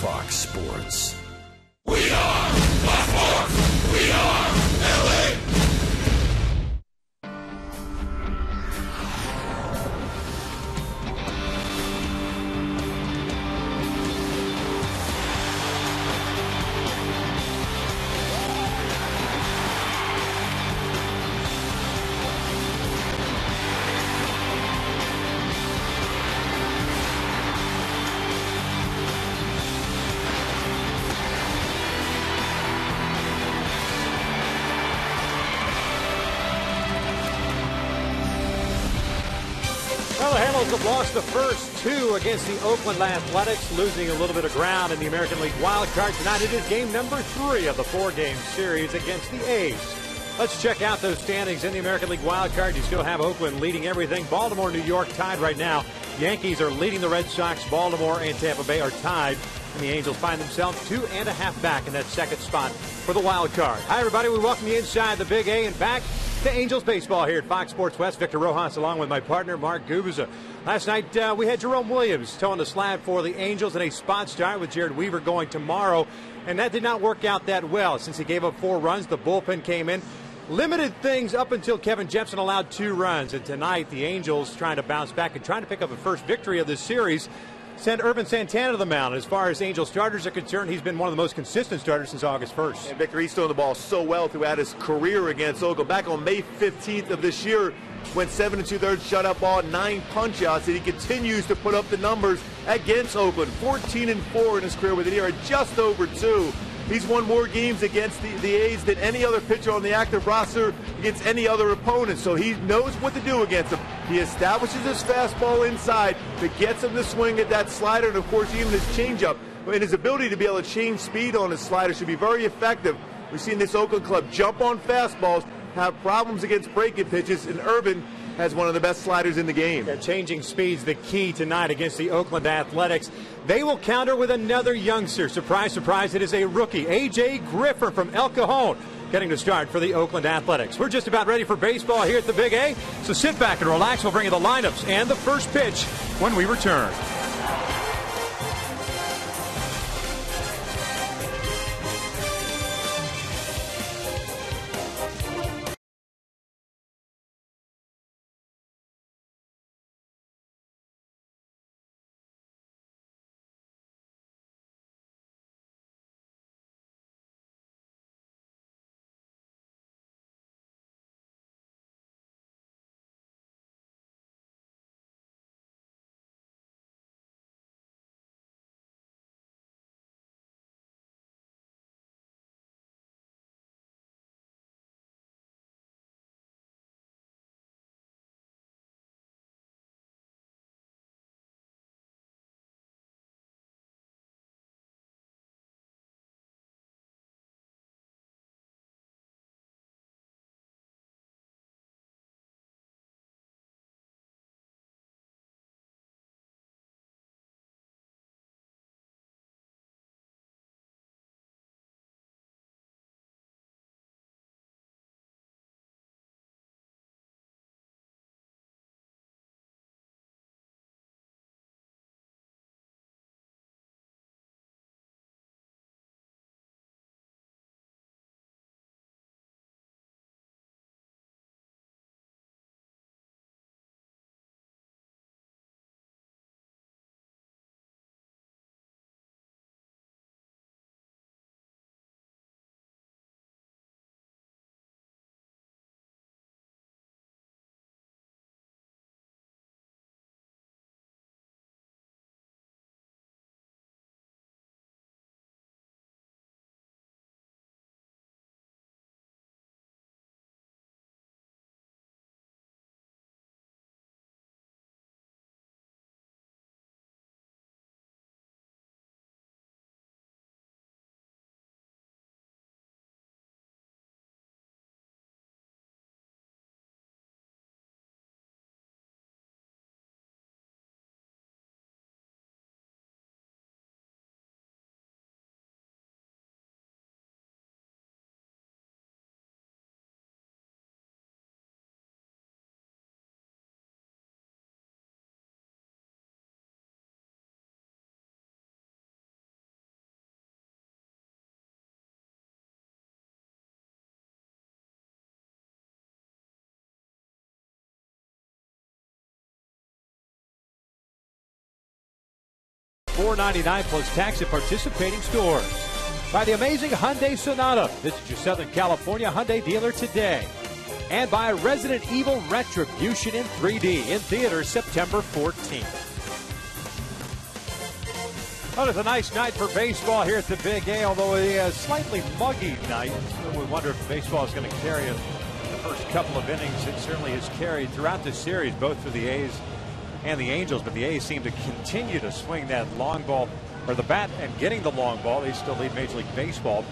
Fox Sports. We are Fox Sports. We are LA. Well, the Halos have lost the first two against the Oakland Athletics, losing a little bit of ground in the American League wild card tonight. It is game number 3 of the 4-game series against the A's. Let's check out those standings in the American League wild card. You still have Oakland leading everything. Baltimore, New York tied right now. Yankees are leading the Red Sox. Baltimore and Tampa Bay are tied. And the Angels find themselves 2.5 back in that second spot for the wild card. Hi, everybody. We welcome you inside the Big A and back to Angels baseball here at Fox Sports West. Victor Rojas along with my partner, Mark Gubicza. Last night, we had Jerome Williams towing the slab for the Angels in a spot start with Jared Weaver going tomorrow. And that did not work out that well. Since he gave up 4 runs, the bullpen came in. Limited things up until Kevin Jepsen allowed 2 runs. And tonight, the Angels trying to bounce back and trying to pick up a first victory of this series. Send Ervin Santana to the mound. As far as Angel starters are concerned, he's been one of the most consistent starters since August 1st. And Victor, he's thrown the ball so well throughout his career against Oakland. Back on May 15th of this year, went 7 2/3 shutout ball, 9 punch-outs, and he continues to put up the numbers against Oakland. 14-4 in his career with an ERA just over 2. He's won more games against the A's than any other pitcher on the active roster against any other opponent. So he knows what to do against them. He establishes his fastball inside that gets him to swing at that slider, and of course even his changeup. And his ability to be able to change speed on his slider should be very effective. We've seen this Oakland club jump on fastballs, have problems against breaking pitches, and Ervin has one of the best sliders in the game. Yeah, changing speed's the key tonight against the Oakland Athletics. They will counter with another youngster. Surprise, surprise, it is a rookie, A.J. Griffer from El Cajon, getting to start for the Oakland Athletics. We're just about ready for baseball here at the Big A, so sit back and relax. We'll bring you the lineups and the first pitch when we return. $4.99 plus tax at participating stores. By the amazing Hyundai Sonata. Visit your Southern California Hyundai dealer today. And by Resident Evil Retribution in 3D in theaters September 14th. Well, it's a nice night for baseball here at the Big A, although a slightly muggy night. We wonder if baseball is going to carry it the first couple of innings. It certainly has carried throughout this series, both for the A's and the Angels, but the A's seem to continue to swing that long ball, or the bat, and getting the long ball. They still lead Major League Baseball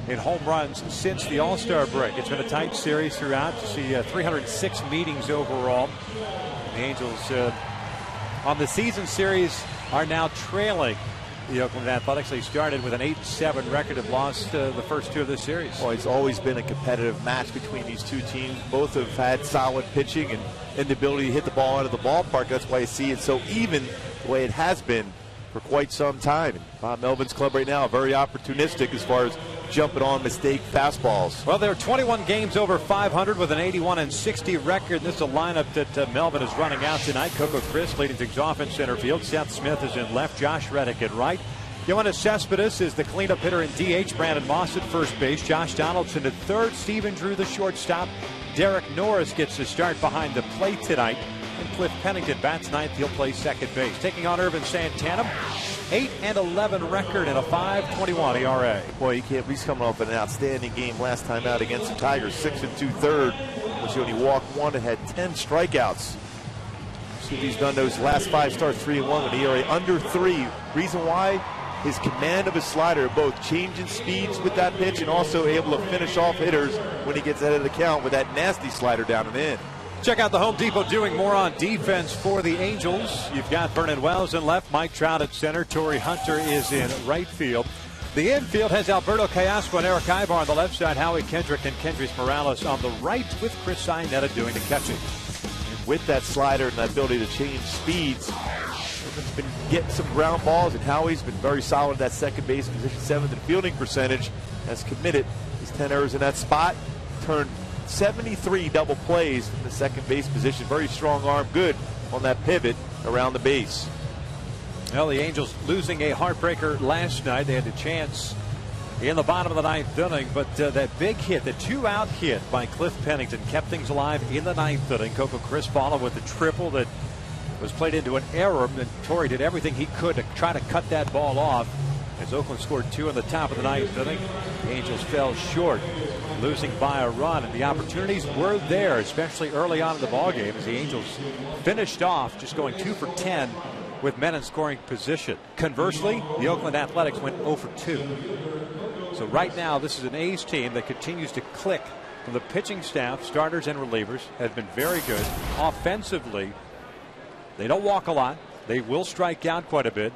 in home runs since the All-Star break. It's been a tight series throughout. You see 306 meetings overall. The Angels on the season series are now trailing the Oakland Athletics. They started with an 8-7 record, have lost the first two of this series. Well, it's always been a competitive match between these two teams. Both have had solid pitching and the ability to hit the ball out of the ballpark. That's why you see it so even the way it has been for quite some time. And Bob Melvin's club right now very opportunistic as far as jumping on mistake fastballs. Well, there are 21 games over 500 with an 81-60 record. This is a lineup that Melvin is running out tonight. Coco Crisp leading things off in center field. Seth Smith is in left. Josh Reddick at right. Yoenis Cespedes is the cleanup hitter in DH. Brandon Moss at first base. Josh Donaldson at third. Stephen Drew the shortstop. Derek Norris gets the start behind the plate tonight. And Cliff Pennington bats ninth. He'll play second base. Taking on Irvin Santana. 8-11 record and a 5.21 ERA. Boy, he's coming off an outstanding game last time out against the Tigers. 6 2/3, which he only walked one and had 10 strikeouts. See if he's done those last 5 starts 3-1 with an ERA under 3. Reason why? His command of his slider, both changing speeds with that pitch and also able to finish off hitters when he gets out of the count with that nasty slider down and in. Check out the Home Depot doing more on defense for the Angels. You've got Vernon Wells in left, Mike Trout at center, Torrey Hunter is in right field. The infield has Alberto Callasco and Eric Ibar on the left side, Howie Kendrick and Kendrys Morales on the right, with Chris Iannetta doing the catching. And with that slider and that ability to change speeds, he's been getting some ground balls, and Howie's been very solid at that second base position, 7th in fielding percentage, has committed his 10 errors in that spot, turned 73 double plays from the second base position. Very strong arm, good on that pivot around the base. Well, the Angels losing a heartbreaker last night. They had a chance in the bottom of the 9th inning, but that big hit, the 2-out hit by Cliff Pennington, kept things alive in the 9th inning. Coco Crisp followed with the triple that was played into an error, and Torrey did everything he could to try to cut that ball off. As Oakland scored 2 in the top of the 9th inning, the Angels fell short, losing by a run, and the opportunities were there, especially early on in the ballgame, as the Angels finished off just going 2 for 10 with men in scoring position. Conversely, the Oakland Athletics went 0 for 2. So right now, this is an A's team that continues to click from the pitching staff. Starters and relievers have been very good. Offensively, they don't walk a lot. They will strike out quite a bit.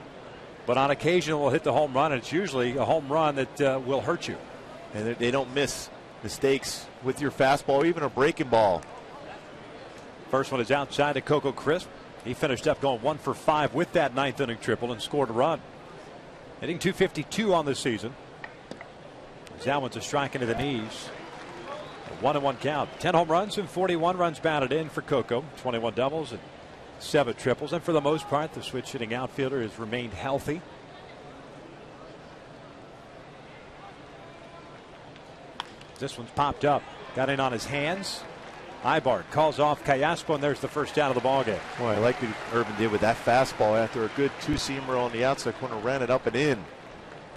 But on occasion, will hit the home run, and it's usually a home run that will hurt you. And they don't miss mistakes with your fastball, even a breaking ball. First one is outside to Coco Crisp. He finished up going 1 for 5 with that 9th inning triple and scored a run. Hitting .252 on this season. That one's a strike into the knees. A 1-1 count. 10 home runs and 41 runs batted in for Coco. 21 doubles and 7 triples, and for the most part, the switch hitting outfielder has remained healthy. This one's popped up, got in on his hands. Ibar calls off Callasco, and there's the first out of the ballgame. Boy, I like what Irvin did with that fastball after a good 2-seamer on the outside corner, ran it up and in.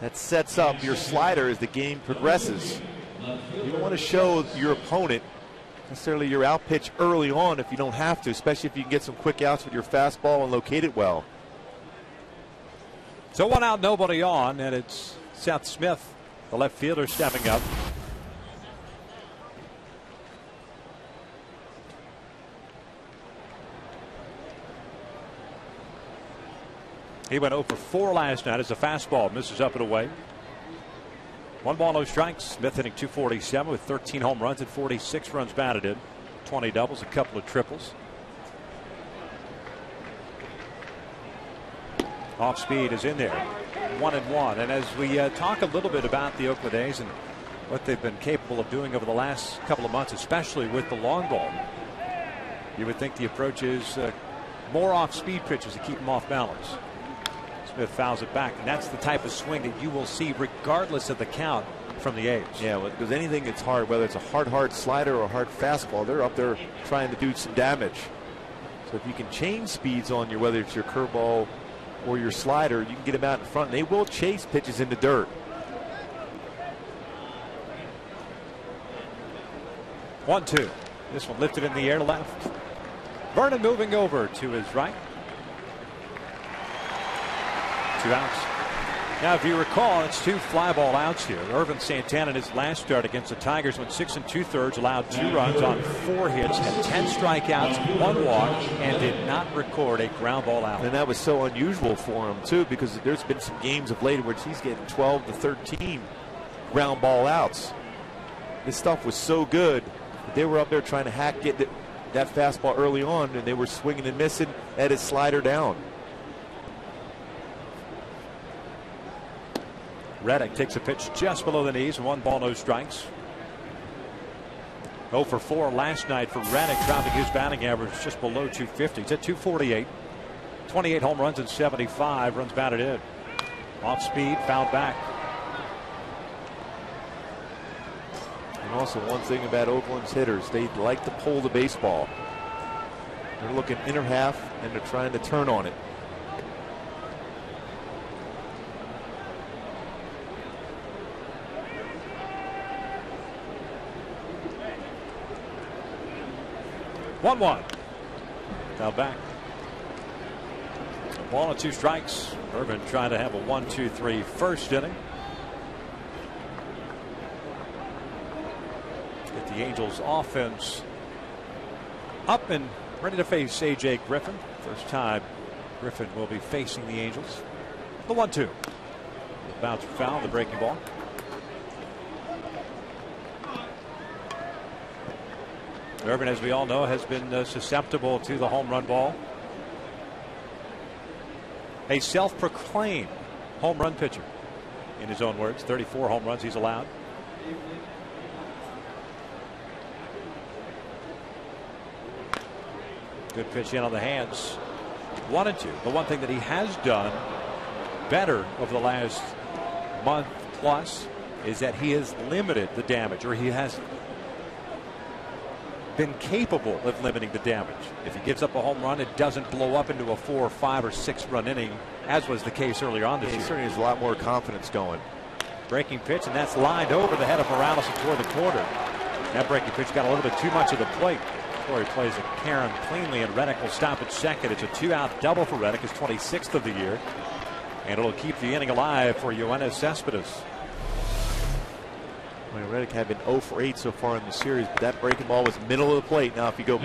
That sets up your slider as the game progresses. You don't want to show your opponent necessarily your out pitch early on if you don't have to, especially if you can get some quick outs with your fastball and locate it well. So 1 out, nobody on, and it's Seth Smith, the left fielder, stepping up. He went 0 for 4 last night as a fastball misses up and away. 1 ball, no strikes. Smith hitting .247 with 13 home runs and 46 runs batted in. 20 doubles, a couple of triples. Off speed is in there. 1-1. And as we talk a little bit about the Oakland A's and what they've been capable of doing over the last couple of months, especially with the long ball, you would think the approach is more off speed pitches to keep them off balance. Smith fouls it back, and that's the type of swing that you will see regardless of the count from the A's. Yeah, because anything that's hard, whether it's a hard slider or a hard fastball, they're up there trying to do some damage. So if you can change speeds on your, whether it's your curveball or your slider, you can get them out in front, and they will chase pitches in the dirt. 1-2. This one lifted in the air to left. Vernon moving over to his right. 2 outs. Now, if you recall, it's 2 fly ball outs here. Irvin Santana in his last start against the Tigers went 6 2/3, allowed 2 runs on 4 hits, had 10 strikeouts, 1 walk, and did not record a ground ball out. And that was so unusual for him, too, because there's been some games of late where he's getting 12 to 13 ground ball outs. This stuff was so good. They were up there trying to get that fastball early on, and they were swinging and missing at his slider down. Reddick takes a pitch just below the knees, 1 ball, no strikes. 0 for 4 last night for Reddick, dropping his batting average just below 250. It's at 248. 28 home runs and 75 runs batted in. Off speed, fouled back. And also one thing about Oakland's hitters, they like to pull the baseball. They're looking inner half, and they're trying to turn on it. 1-1. Now back. 1 ball and 2 strikes. Irvin trying to have a 1-2-3 first inning. Get the Angels offense up and ready to face A.J. Griffin. First time Griffin will be facing the Angels. The 1-2. The bounce foul, the breaking ball. Irvin, as we all know, has been susceptible to the home run ball. A self-proclaimed home run pitcher, in his own words. 34 home runs he's allowed. Good pitch in on the hands. 1-2. The one thing that he has done better over the last month plus is that he has limited the damage, or he has been capable of limiting the damage. If he gives up a home run, it doesn't blow up into a 4 or 5 or 6 run inning, as was the case earlier on this year. He certainly has a lot more confidence going. Breaking pitch, and that's lined over the head of Morales and toward the corner. That breaking pitch got a little bit too much of the plate. Corey plays it Karen cleanly, and Reddick will stop at second. It's a 2-out double for Reddick, his 26th of the year, and it'll keep the inning alive for Yoenis Cespedes. Reddick had been 0 for 8 so far in the series, but that breaking ball was middle of the plate. Now, if you go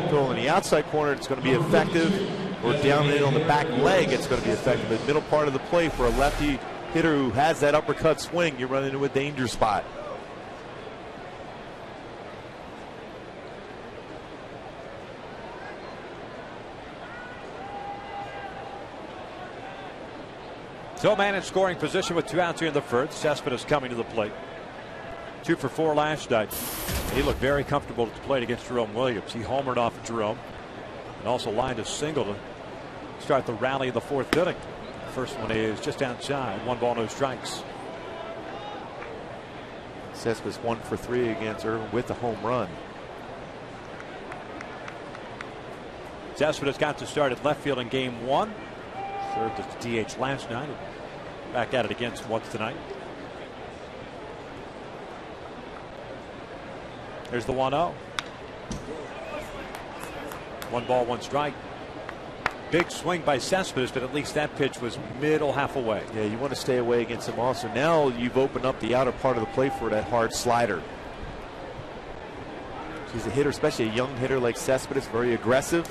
throw in the outside corner, it's going to be effective, or down in on the back leg, it's going to be effective. The middle part of the plate for a lefty hitter who has that uppercut swing, you run into a danger spot. So man in scoring position with 2 outs here in the first. Cespedes coming to the plate. 2 for 4 last night. He looked very comfortable at the plate against Jerome Williams. He homered off of Jerome and also lined a single to start the rally of the 4th inning. The first one is just outside. 1 ball, no strikes. Cespedes 1 for 3 against Irvin with the home run. Cespedes got to start at left field in game 1. Served as the DH last night. Back at it again once tonight. There's the 1-0. 1 ball, 1 strike. Big swing by Cespedes, but at least that pitch was middle half away. Yeah, you want to stay away against him also. Now you've opened up the outer part of the plate for that hard slider. He's a hitter, especially a young hitter like Cespedes, very aggressive.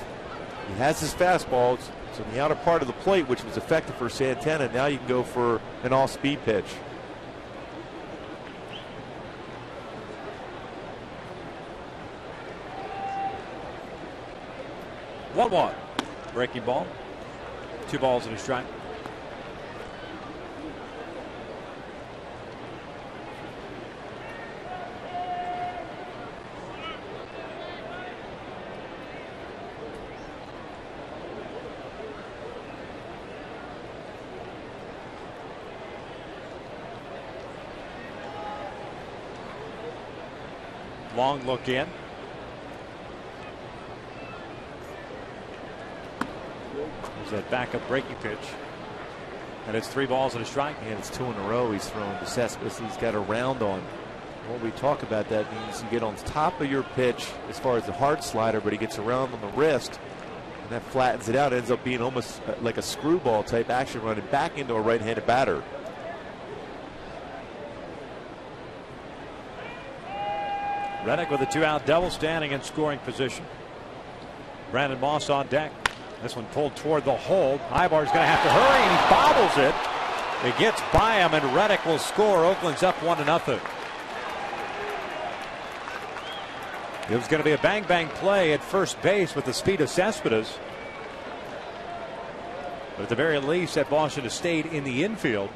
He has his fastballs. So in the outer part of the plate, which was effective for Santana, now you can go for an all-speed pitch. One. Breaking ball. 2 balls and a strike. Long look in. There's that backup breaking pitch. And it's 3 balls and a strike. And it's 2 in a row he's thrown to Cespedes. He's got a round on. When we talk about that, means you get on top of your pitch as far as the hard slider, but he gets around on the wrist, and that flattens it out. It ends up being almost like a screwball type action running back into a right-handed batter. Reddick with a 2-out double, standing in scoring position. Brandon Moss on deck. This one pulled toward the hole. Ibar's going to have to hurry, and he bobbles it. It gets by him, and Reddick will score. Oakland's up 1-0. It was going to be a bang-bang play at first base with the speed of Cespedes. But at the very least, that ball should have stayed in the infield.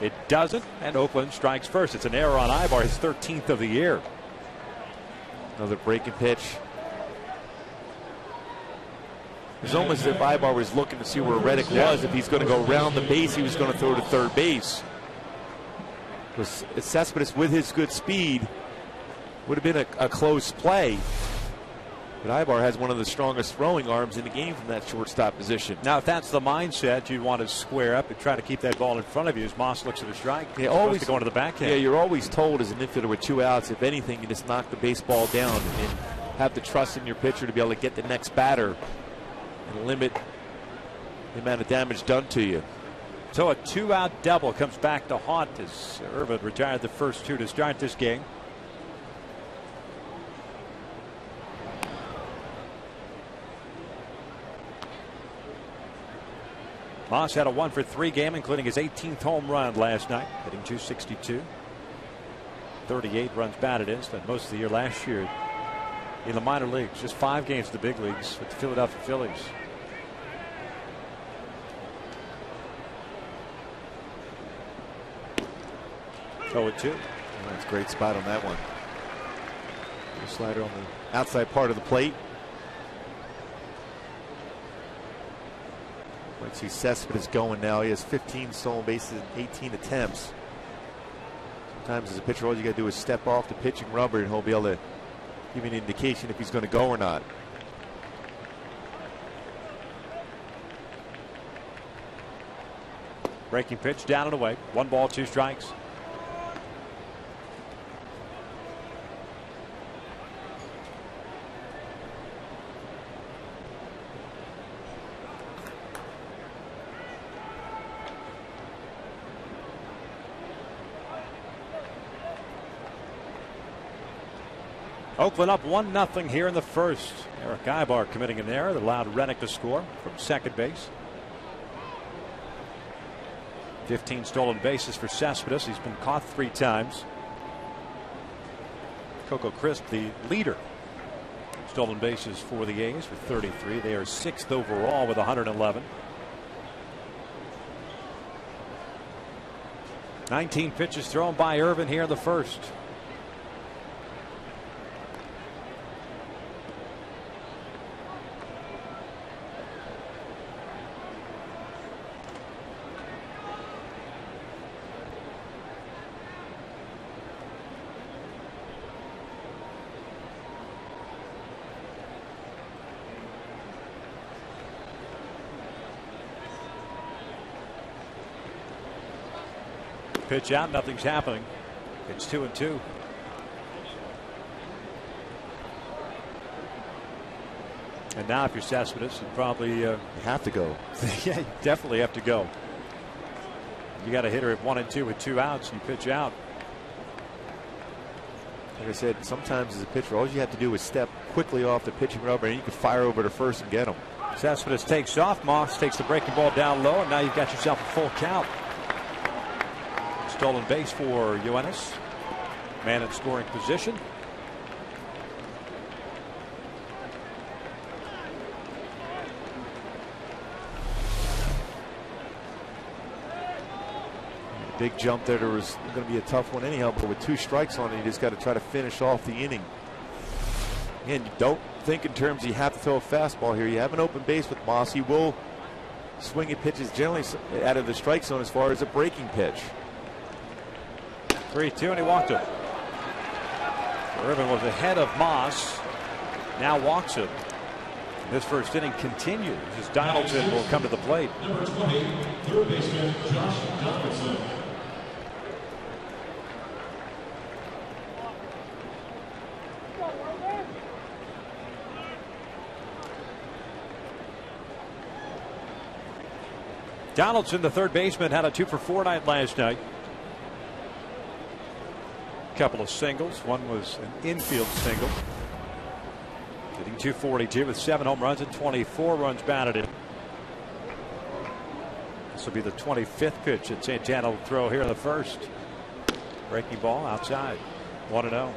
It doesn't, and Oakland strikes first. It's an error on Ibar, his 13th of the year. Another breaking pitch. It's almost as if Ibar was looking to see where Reddick was. If he's going to go around the base, he was going to throw to third base. Because Cespedes, with his good speed, would have been a close play. But Ibar has one of the strongest throwing arms in the game from that shortstop position. Now, if that's the mindset, you'd want to square up and try to keep that ball in front of you as Moss looks at a strike. Yeah, always to go into the backhand. Yeah, you're always told as an infielder with 2 outs, if anything, you just knock the baseball down and have the trust in your pitcher to be able to get the next batter and limit the amount of damage done to you. So a 2-out double comes back to haunt as Irvin retired the first 2 to start this game. Moss had a 1-for-3 game, including his 18th home run last night, hitting .262. 38 runs batted in. Spent most of the year last year in the minor leagues. Just 5 games in the big leagues with the Philadelphia Phillies. So at 2. That's a great spot on that one. The slider on the outside part of the plate. Let's see Cespedes going now. He has 15 stolen bases in 18 attempts. Sometimes as a pitcher, all you got to do is step off the pitching rubber and he'll be able to give you an indication if he's going to go or not. Breaking pitch down and away. 1 ball, 2 strikes. Oakland up 1-0 here in the first. Eric Ibar committing an error that allowed Reddick to score from second base. 15 stolen bases for Cespedes. He's been caught 3 times. Coco Crisp, the leader. Stolen bases for the A's with 33. They are 6th overall with 111. 19 pitches thrown by Irvin here in the first. Pitch out, nothing's happening. It's 2-2. And now if you're Cespedes, you probably you have to go. Yeah, you definitely have to go. You got a hitter at 1-2 with 2 outs, and you pitch out. Like I said, sometimes as a pitcher, all you have to do is step quickly off the pitching rubber and you can fire over to first and get him. Cespedes takes off. Moss takes the breaking ball down low, and now you've got yourself a full count. Stolen base for Yoenis. Man in scoring position. Big jump there. There was going to be a tough one anyhow, but with 2 strikes on it, you just got to try to finish off the inning. And you don't think in terms of you have to throw a fastball here. You have an open base with Moss. He will swing at pitches generally out of the strike zone as far as a breaking pitch. 3-2, and he walked him. Irvin was ahead of Moss. Now walks him. This first inning continues as Donaldson will come to the plate. Number 20, third baseman Josh Donaldson. Donaldson, the third baseman, had a 2-for-4 night last night. Couple of singles. One was an infield single. Hitting .242 with 7 home runs and 24 runs batted in. This will be the 25th pitch that Santana will throw here in the first. Breaking ball outside. 1-0. Well,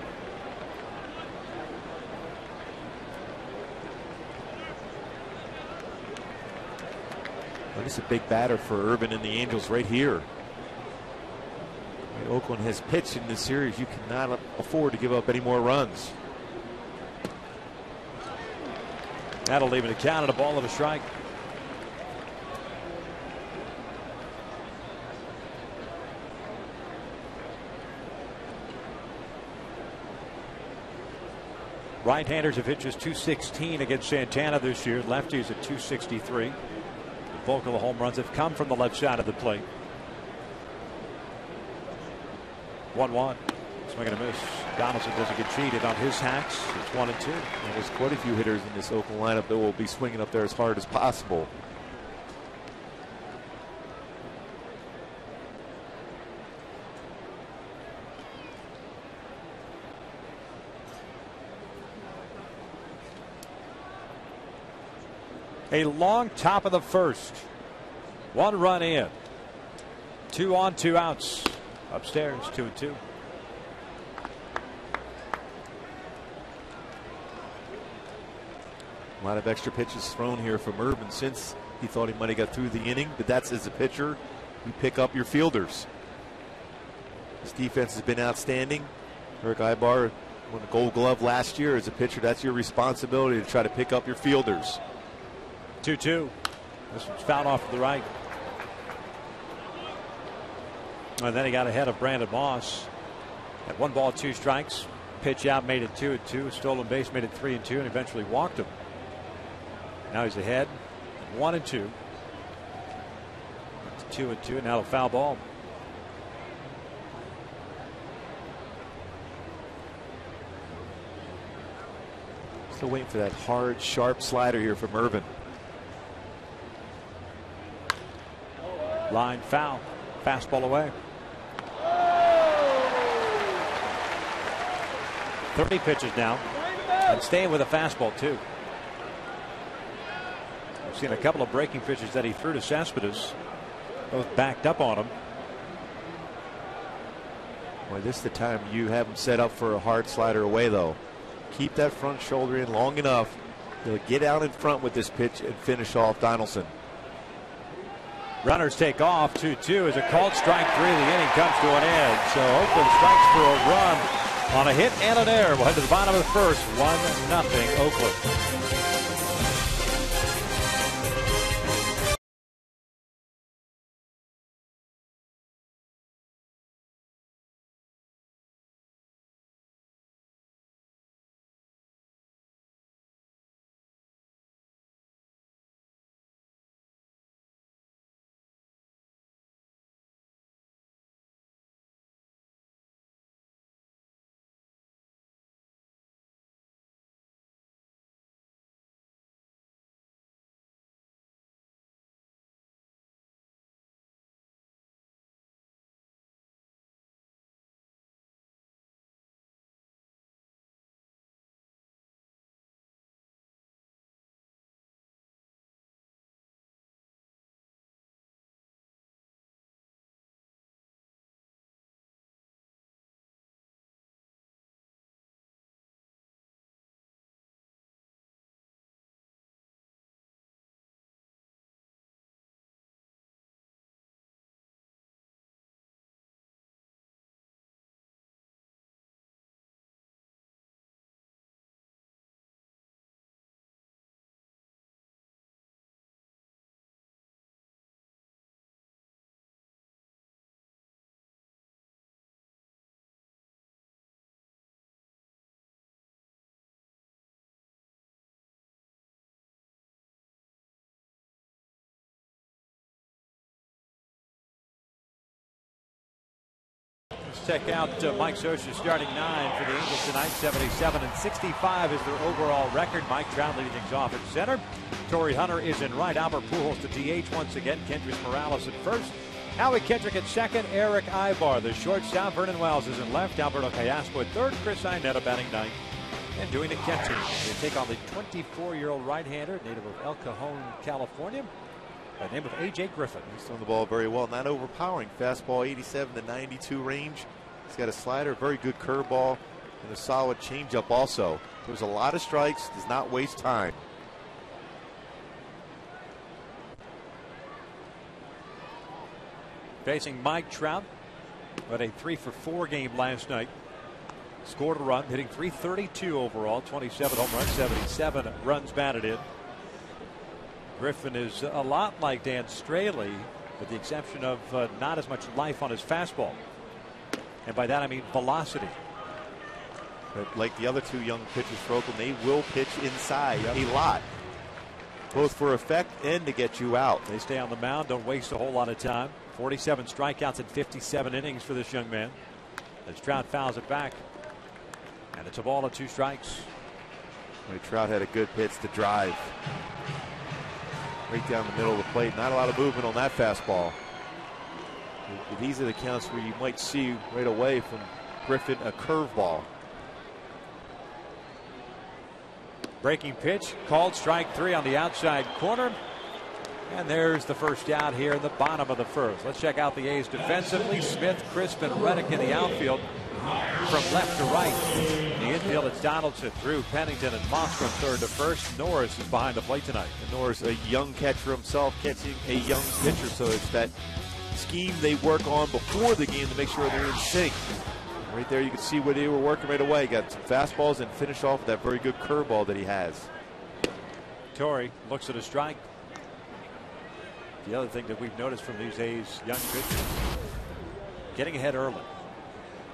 this is a big batter for Irvin and the Angels right here. Oakland has pitched in this series. You cannot afford to give up any more runs. That'll leave it a count and a ball and a strike. Right-handers have hit just .216 against Santana this year. Lefties at .263. The bulk of the home runs have come from the left side of the plate. 1-1. Swing and a miss. Donaldson doesn't get cheated on his hacks. It's 1-2. And there's quite a few hitters in this Oakland lineup that will be swinging up there as hard as possible. A long top of the first. 1 run in. 2 on, 2 outs. Upstairs, 2-2. A lot of extra pitches thrown here from Irvin since he thought he might have got through the inning, but that's as a pitcher, you pick up your fielders. This defense has been outstanding. Eric Ibar won the Gold Glove last year. As a pitcher, that's your responsibility to try to pick up your fielders. 2-2. This one's fouled off to the right. And then he got ahead of Brandon Moss. At 1 ball, 2 strikes. Pitch out made it 2-2. Stolen base made it 3-2 and eventually walked him. Now he's ahead. 1-2. It's 2-2. Now a foul ball. Still waiting for that hard, sharp slider here from Irvin. Line foul. Fastball away. 30 pitches now. And staying with a fastball, too. We've seen a couple of breaking pitches that he threw to Cespedes. Both backed up on him. Boy, this is the time you have him set up for a hard slider away, though. Keep that front shoulder in long enough. He'll get out in front with this pitch and finish off Donaldson. Runners take off. 2-2 as a called strike 3. The inning comes to an end. So Oakland strikes for a run on a hit and an error. We'll head to the bottom of the first. 1-0 Oakland. Let's check out Mike Scioscia's starting 9 for the Angels tonight. 77 and 65 is their overall record. Mike Trout leading things off at center. Torrey Hunter is in right. Albert Pujols to DH once again. Kendrys Morales at first. Howie Kendrick at second. Eric Ibar, the shortstop. Vernon Wells is in left. Alberto Callasco at third. Chris Iannetta batting ninth. And doing the catching. They take on the 24-year-old right-hander, native of El Cajon, California, by the name of A.J. Griffin. He's throwing the ball very well. Not overpowering. Fastball 87 to 92 range. He's got a slider, very good curveball, and a solid changeup also. There's a lot of strikes. Does not waste time. Facing Mike Trout, with a 3-for-4 game last night. Scored a run, hitting .332 overall, 27 home runs, 77 runs batted in. Griffin is a lot like Dan Straley, with the exception of not as much life on his fastball. And by that I mean velocity. But like the other two young pitchers for Oakland, they will pitch inside a lot, both for effect and to get you out. They stay on the mound, don't waste a whole lot of time. 47 strikeouts in 57 innings for this young man. As Trout fouls it back. And it's a ball and 2 strikes. Trout had a good pitch to drive. Right down the middle of the plate. Not a lot of movement on that fastball. But these are the counts where you might see right away from Griffin a curveball. Breaking pitch called, strike 3 on the outside corner. And there's the first out here in the bottom of the first. Let's check out the A's defensively. Smith, Crisp, and Reddick in the outfield from left to right. In the infield, it's Donaldson, Drew, Pennington, and Moss from third to first. Norris is behind the plate tonight. And Norris, a young catcher himself, catching a young pitcher, so it's that scheme they work on before the game to make sure they're in sync. Right there you can see where they were working right away. Got some fastballs and finish off with that very good curveball that he has. Torrey looks at a strike. The other thing that we've noticed from these A's young pitchers, getting ahead early.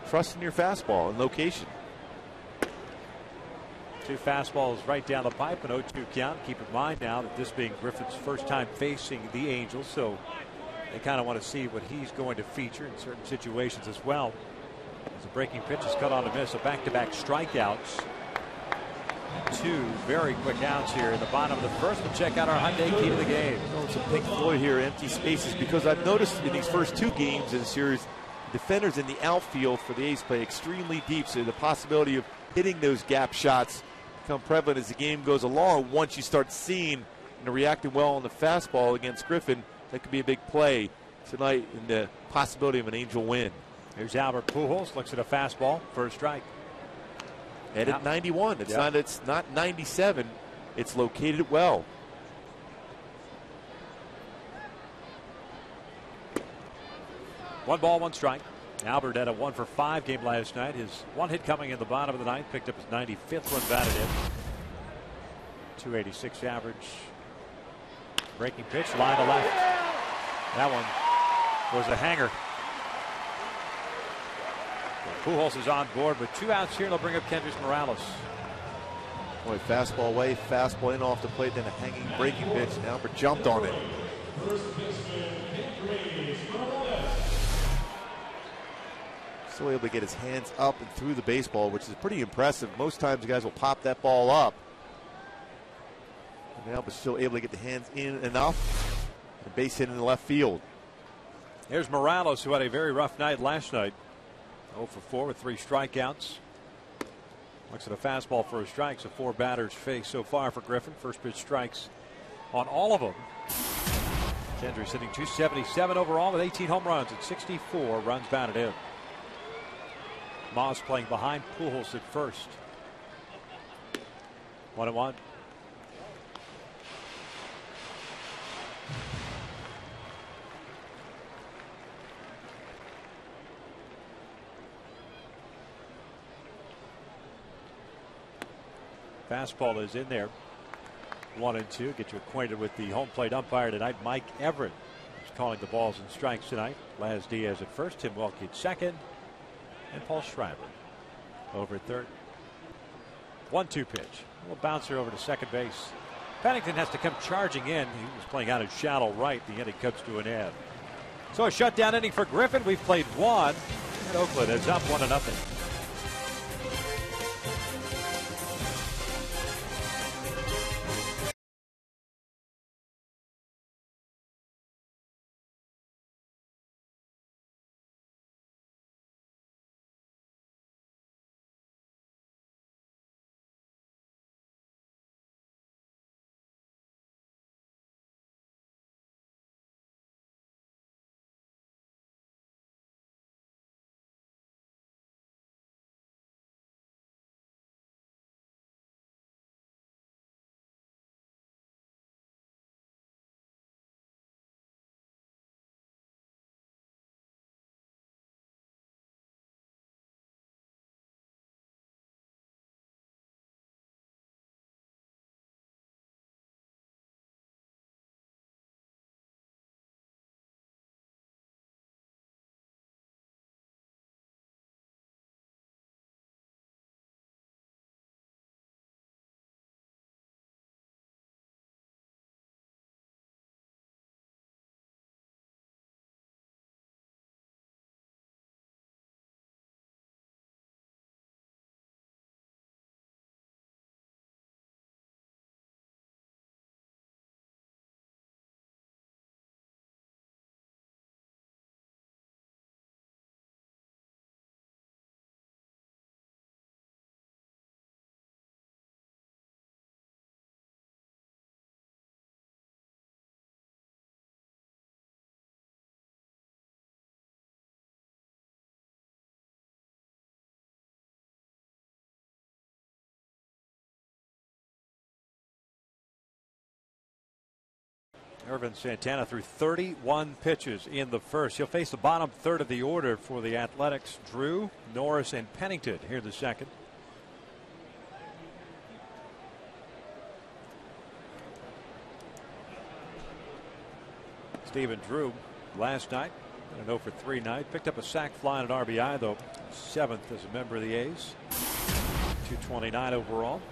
Trusting your fastball and location. 2 fastballs right down the pipe, an 0-2 count. Keep in mind now that this being Griffin's first time facing the Angels, so they kind of want to see what he's going to feature in certain situations as well. As the breaking pitch is cut on to miss, so back-to-back strikeouts. 2 very quick outs here in the bottom of the first. We'll check out our Hyundai key to the game. Some Pink Floyd here, empty spaces, because I've noticed in these first 2 games in the series, defenders in the outfield for the A's play extremely deep, so the possibility of hitting those gap shots become prevalent as the game goes along. Once you start seeing and reacting well on the fastball against Griffin, that could be a big play tonight in the possibility of an Angel win. Here's Albert Pujols, looks at a fastball for a strike. And at 91, it's not 97. It's located well. One ball, 1 strike. Albert had a 1-for-5 game last night. His 1 hit coming in the bottom of the ninth, picked up his 95th run batted in. 286 average. Breaking pitch, line to left. That one was a hanger. Pujols is on board with 2 outs here. They'll bring up Kendrys Morales. Boy, fastball away, fastball in off the plate, then a hanging breaking pitch. And Albert jumped on it. Still able to get his hands up and through the baseball, which is pretty impressive. Most times the guys will pop that ball up. And Albert's still able to get the hands in enough. And base hit in the left field. Here's Morales, who had a very rough night last night. 0-for-4 with 3 strikeouts. Looks at a fastball for a strike, so 4 batters faced so far for Griffin. First pitch strikes on all of them. Kendrys hitting .277 overall with 18 home runs and 64 runs batted in. Moss playing behind Pujols at first. 1-1. Fastball is in there. 1-2. Get you acquainted with the home plate umpire tonight, Mike Everett, who's calling the balls and strikes tonight. Laz Diaz at first, Tim Welke at second, and Paul Schreiber over at third. 1-2 pitch. A little bouncer over to second base. Pennington has to come charging in. He was playing out of shallow right. The inning comes to an end. So a shutdown inning for Griffin. We've played 1. And Oakland is up 1-0. Ervin Santana threw 31 pitches in the first. He'll face the bottom third of the order for the Athletics. Drew, Norris, and Pennington here the second. Stephen Drew last night, an 0 for 3 night. Picked up a sac fly and an RBI, though. 7th as a member of the A's. 229 overall.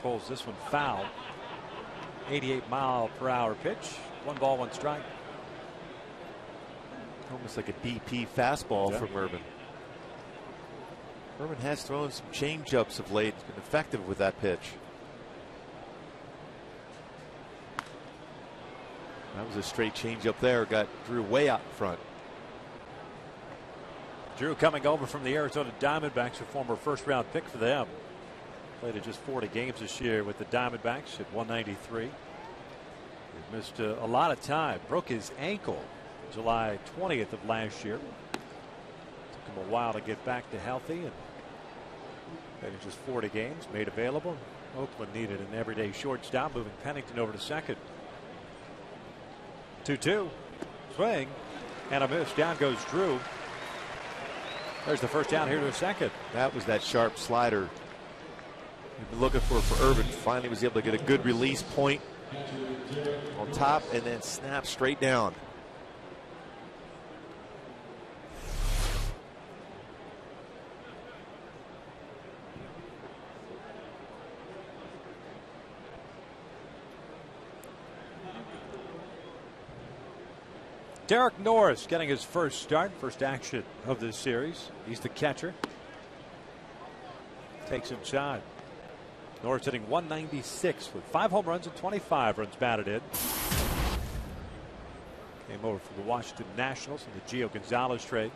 Pulls this one foul. 88-mile-per-hour pitch. 1 ball, 1 strike. Almost like a DP fastball from Ervin. Ervin has thrown some change-ups of late. He's been effective with that pitch. That was a straight change-up there. Got Drew way out in front. Drew coming over from the Arizona Diamondbacks, a former first-round pick for them. Played in just 40 games this year with the Diamondbacks at 193. He missed a lot of time. Broke his ankle July 20th of last year. Took him a while to get back to healthy, and played in just 40 games. Made available. Oakland needed an everyday shortstop, moving Pennington over to second. 2-2. Swing and a miss. Down goes Drew. There's the first down here to a second. That was that sharp slider we've been looking for Ervin. Finally was able to get a good release point on top and then snap straight down. Derek Norris getting his first start, first action of this series. He's the catcher. Takes inside. Norris hitting 196 with 5 home runs and 25 runs batted in. Came over from the Washington Nationals in the Gio Gonzalez trade.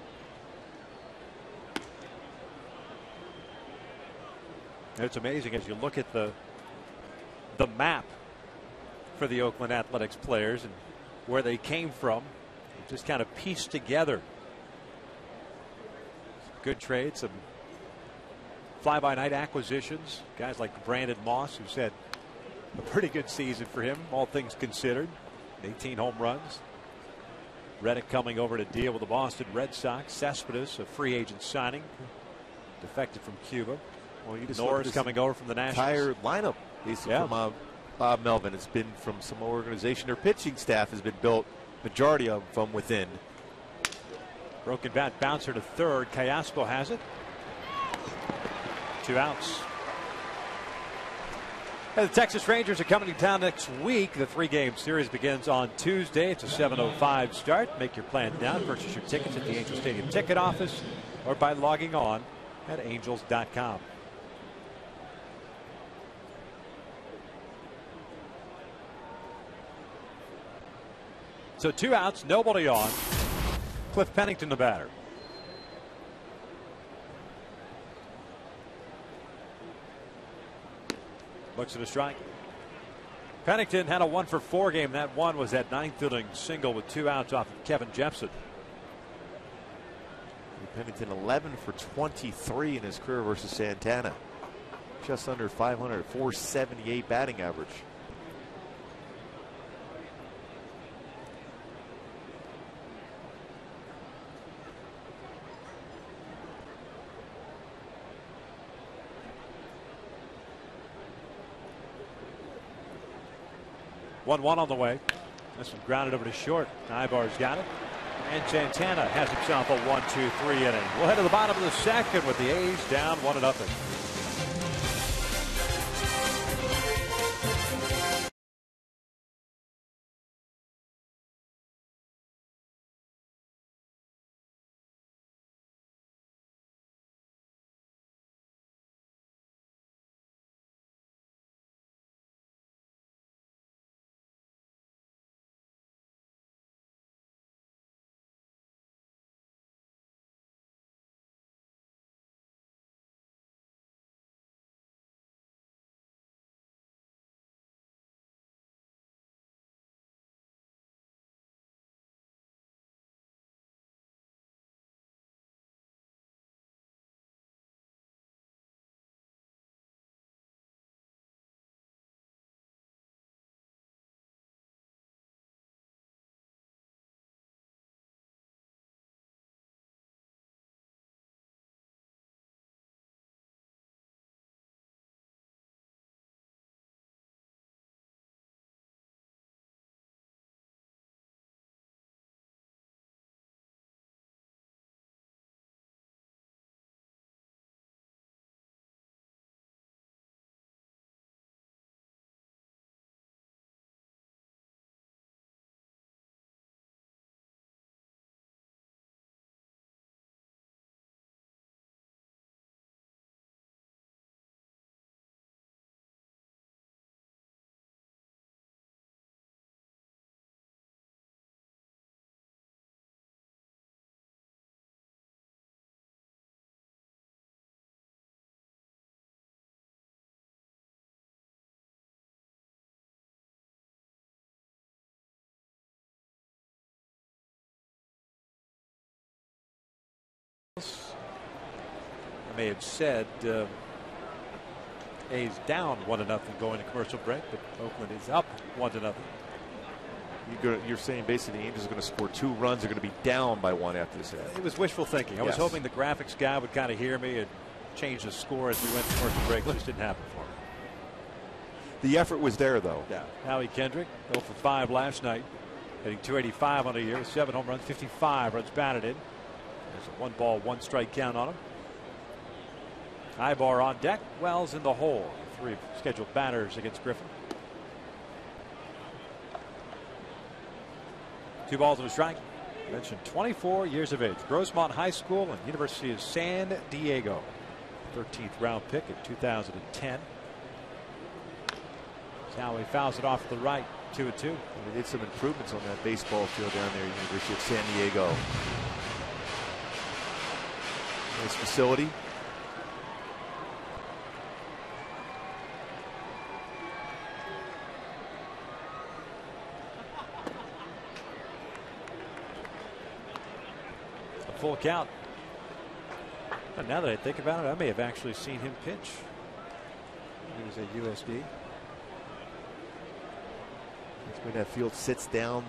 And it's amazing as you look at the map for the Oakland Athletics players and where they came from. Just kind of pieced together some good trades, some fly-by-night acquisitions. Guys like Brandon Moss, who's had a pretty good season for him, all things considered. 18 home runs. Reddick coming over to deal with the Boston Red Sox. Cespedes, a free agent signing, defected from Cuba. Well, you just Norris coming over from the Nationals. Entire lineup, from Bob Melvin, has been from some organization. Their pitching staff has been built, majority of them from within. Broken bat bouncer to third. Callasco has it. 2 outs. And the Texas Rangers are coming to town next week. The 3-game series begins on Tuesday. It's a 7:05 start. Make your plans now. Purchase your tickets at the Angel Stadium ticket office or by logging on at angels.com. So 2 outs, nobody on. Cliff Pennington, the batter. Looks at a strike. Pennington had a 1-for-4 game. That one was that 9th inning single with 2 outs off of Kevin Jepson. Pennington 11 for 23 in his career versus Santana. Just under 500, 478 batting average. One on the way. This one grounded over to short. Ibar's got it. And Santana has himself a 1-2-3 inning. We'll head to the bottom of the second with the A's down 1-0. I may have said A's down 1-0 going to commercial break, but Oakland is up 1-0. You're saying basically the Angels are going to score 2 runs. They're going to be down by 1 after this half. It was wishful thinking. I was hoping the graphics guy would kind of hear me and change the score as we went to commercial break. It just didn't happen for me. The effort was there, though. Yeah. Howie Kendrick, 0 for 5 last night, hitting .285 on the year, 7 home runs, 55 runs batted in. There's a 1-ball, 1-strike count on him. Ibar on deck. Wells in the hole. 3 scheduled batters against Griffin. 2 balls and a strike. Mentioned 24 years of age. Grossmont High School and University of San Diego. 13th round pick in 2010. Howie fouls it off to the right. 2-2. They did some improvements on that baseball field down there at University of San Diego. Nice facility. A full count. But now that I think about it, I may have actually seen him pitch. He was at USD. That's when that field sits down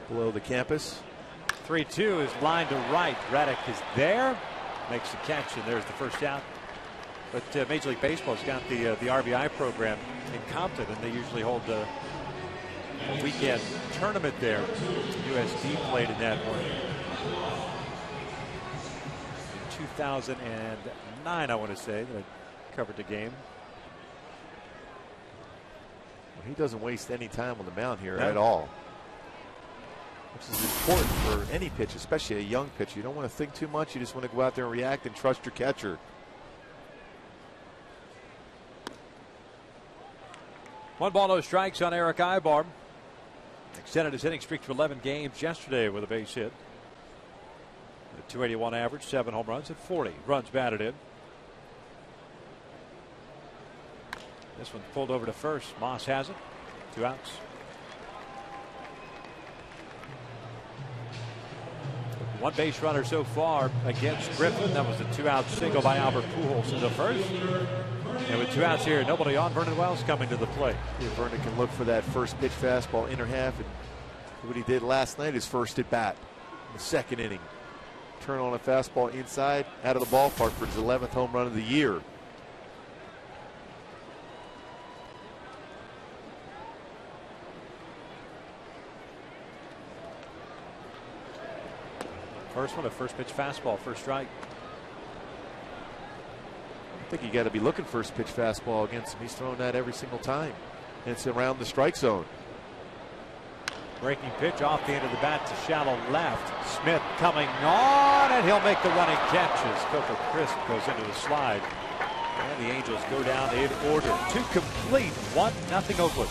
below the campus. 3-2 is lined to right. Raddick is there. Makes the catch, and there's the first out. But Major League Baseball's got the RBI program in Compton, and they usually hold a weekend tournament there. USD played in that one. In 2009, I want to say, that I covered the game. He doesn't waste any time on the mound here at all, which is important for any pitch, especially a young pitcher. You don't want to think too much. You just want to go out there and react and trust your catcher. One ball, no strikes on Erick Aybar. Extended his hitting streak to 11 games yesterday with a base hit. A 281 average, 7 home runs, and 40 runs batted in. This one's pulled over to first. Moss has it. 2 outs. One base runner so far against Griffin. That was a 2-out single by Albert Pujols in the first. And with 2 outs here, nobody on, Vernon Wells coming to the plate. Yeah, Vernon can look for that first pitch fastball inner half, and what he did last night, his first at bat in the 2nd inning. Turn on a fastball inside, out of the ballpark for his 11th home run of the year. First one, a first pitch fastball, first strike. I think you got to be looking first pitch fastball against him. He's throwing that every single time. And it's around the strike zone. Breaking pitch off the end of the bat to shallow left. Smith coming on, and he'll make the running catch as Coco Crisp goes into the slide. And the Angels go down in order to complete 1-0 Oakland.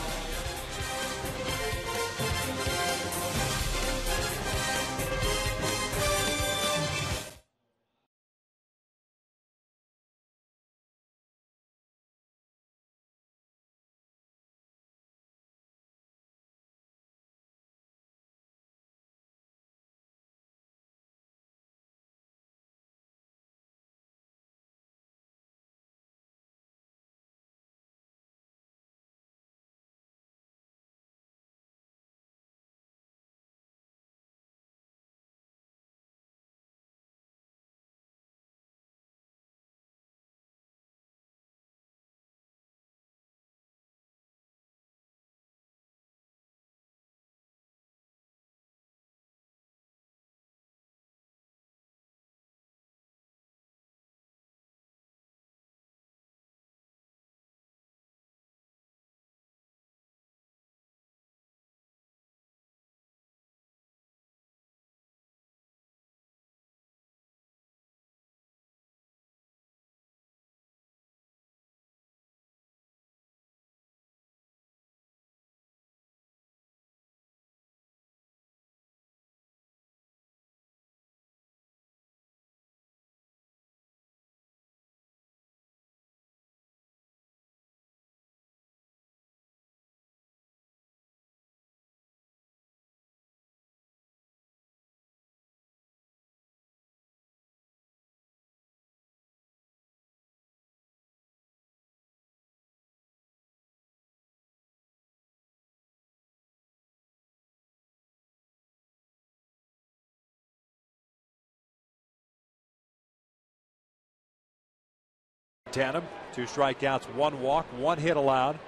Tatum, 2 strikeouts, 1 walk, 1 hit allowed.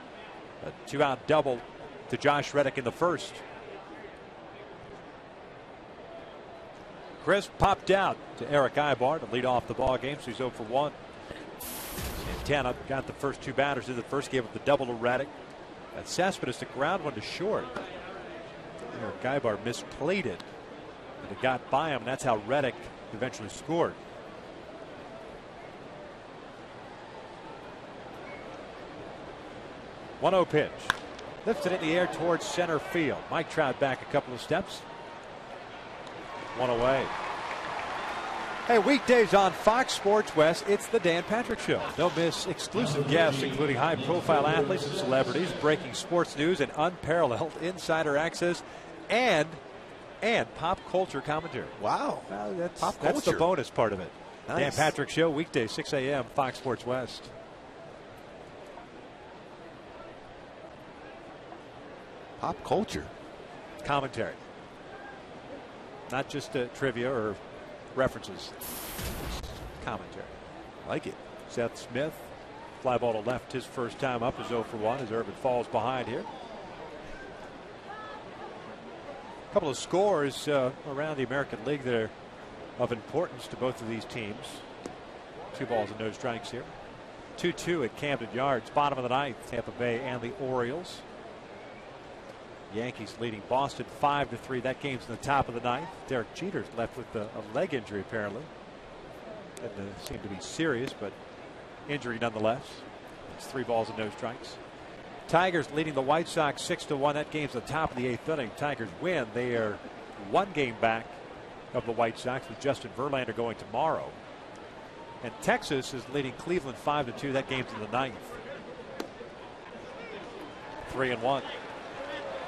A 2-out double to Josh Reddick in the first. Crisp popped out to Erick Aybar to lead off the ball game, so he's 0 for 1. Santana got the first 2 batters in the first, gave up the double to Reddick. That Cespedes took ground 1 to short. Erick Aybar misplayed it, and it got by him, and that's how Reddick eventually scored. 1-0 pitch. Lifted in the air towards center field. Mike Trout back a couple of steps. 1 away. Hey, weekdays on Fox Sports West, it's the Dan Patrick Show. Don't miss exclusive guests, including high-profile athletes and celebrities, breaking sports news and unparalleled insider access, and pop culture commentary. Wow. Well, that's pop culture. That's the bonus part of it. Nice. Dan Patrick Show, weekdays, 6 a.m., Fox Sports West. Pop culture commentary, not just trivia or references. Commentary. Like it. Seth Smith, fly ball to left his first time up, is 0 for 1 as Irvin falls behind here. A couple of scores around the American League that are of importance to both of these teams. 2 balls and no strikes here. 2-2 at Camden Yards, bottom of the 9th, Tampa Bay and the Orioles. Yankees leading Boston 5-3. That game's in the top of the ninth. Derek Jeter's left with a leg injury apparently. Doesn't seem to be serious, but injury nonetheless. It's 3 balls and no strikes. Tigers leading the White Sox 6-1. That game's the top of the 8th inning. Tigers win. They are 1 game back of the White Sox with Justin Verlander going tomorrow. And Texas is leading Cleveland 5-2. That game's in the 9th. 3-1.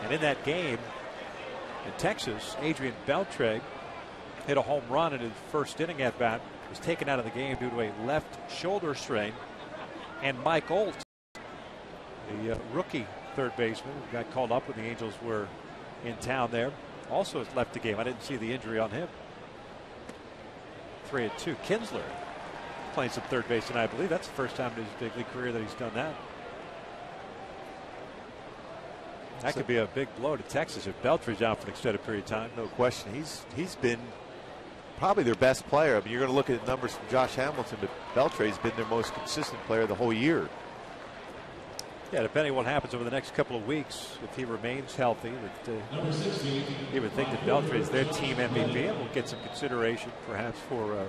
And in that game in Texas, Adrian Beltre hit a home run in his first inning at bat. Was taken out of the game due to a left shoulder strain. And Mike Olt, the rookie third baseman who got called up when the Angels were in town there, also has left the game. I didn't see the injury on him. 3-2. Kinsler playing some third base, and I believe that's the first time in his big league career that he's done that. That could be a big blow to Texas if Beltre's out for an extended period of time. No question. He's been probably their best player. I mean, you're going to look at numbers from Josh Hamilton, but Beltre's been their most consistent player the whole year. Yeah, depending on what happens over the next couple of weeks, if he remains healthy, you would think that Beltre is their team MVP and will get some consideration perhaps for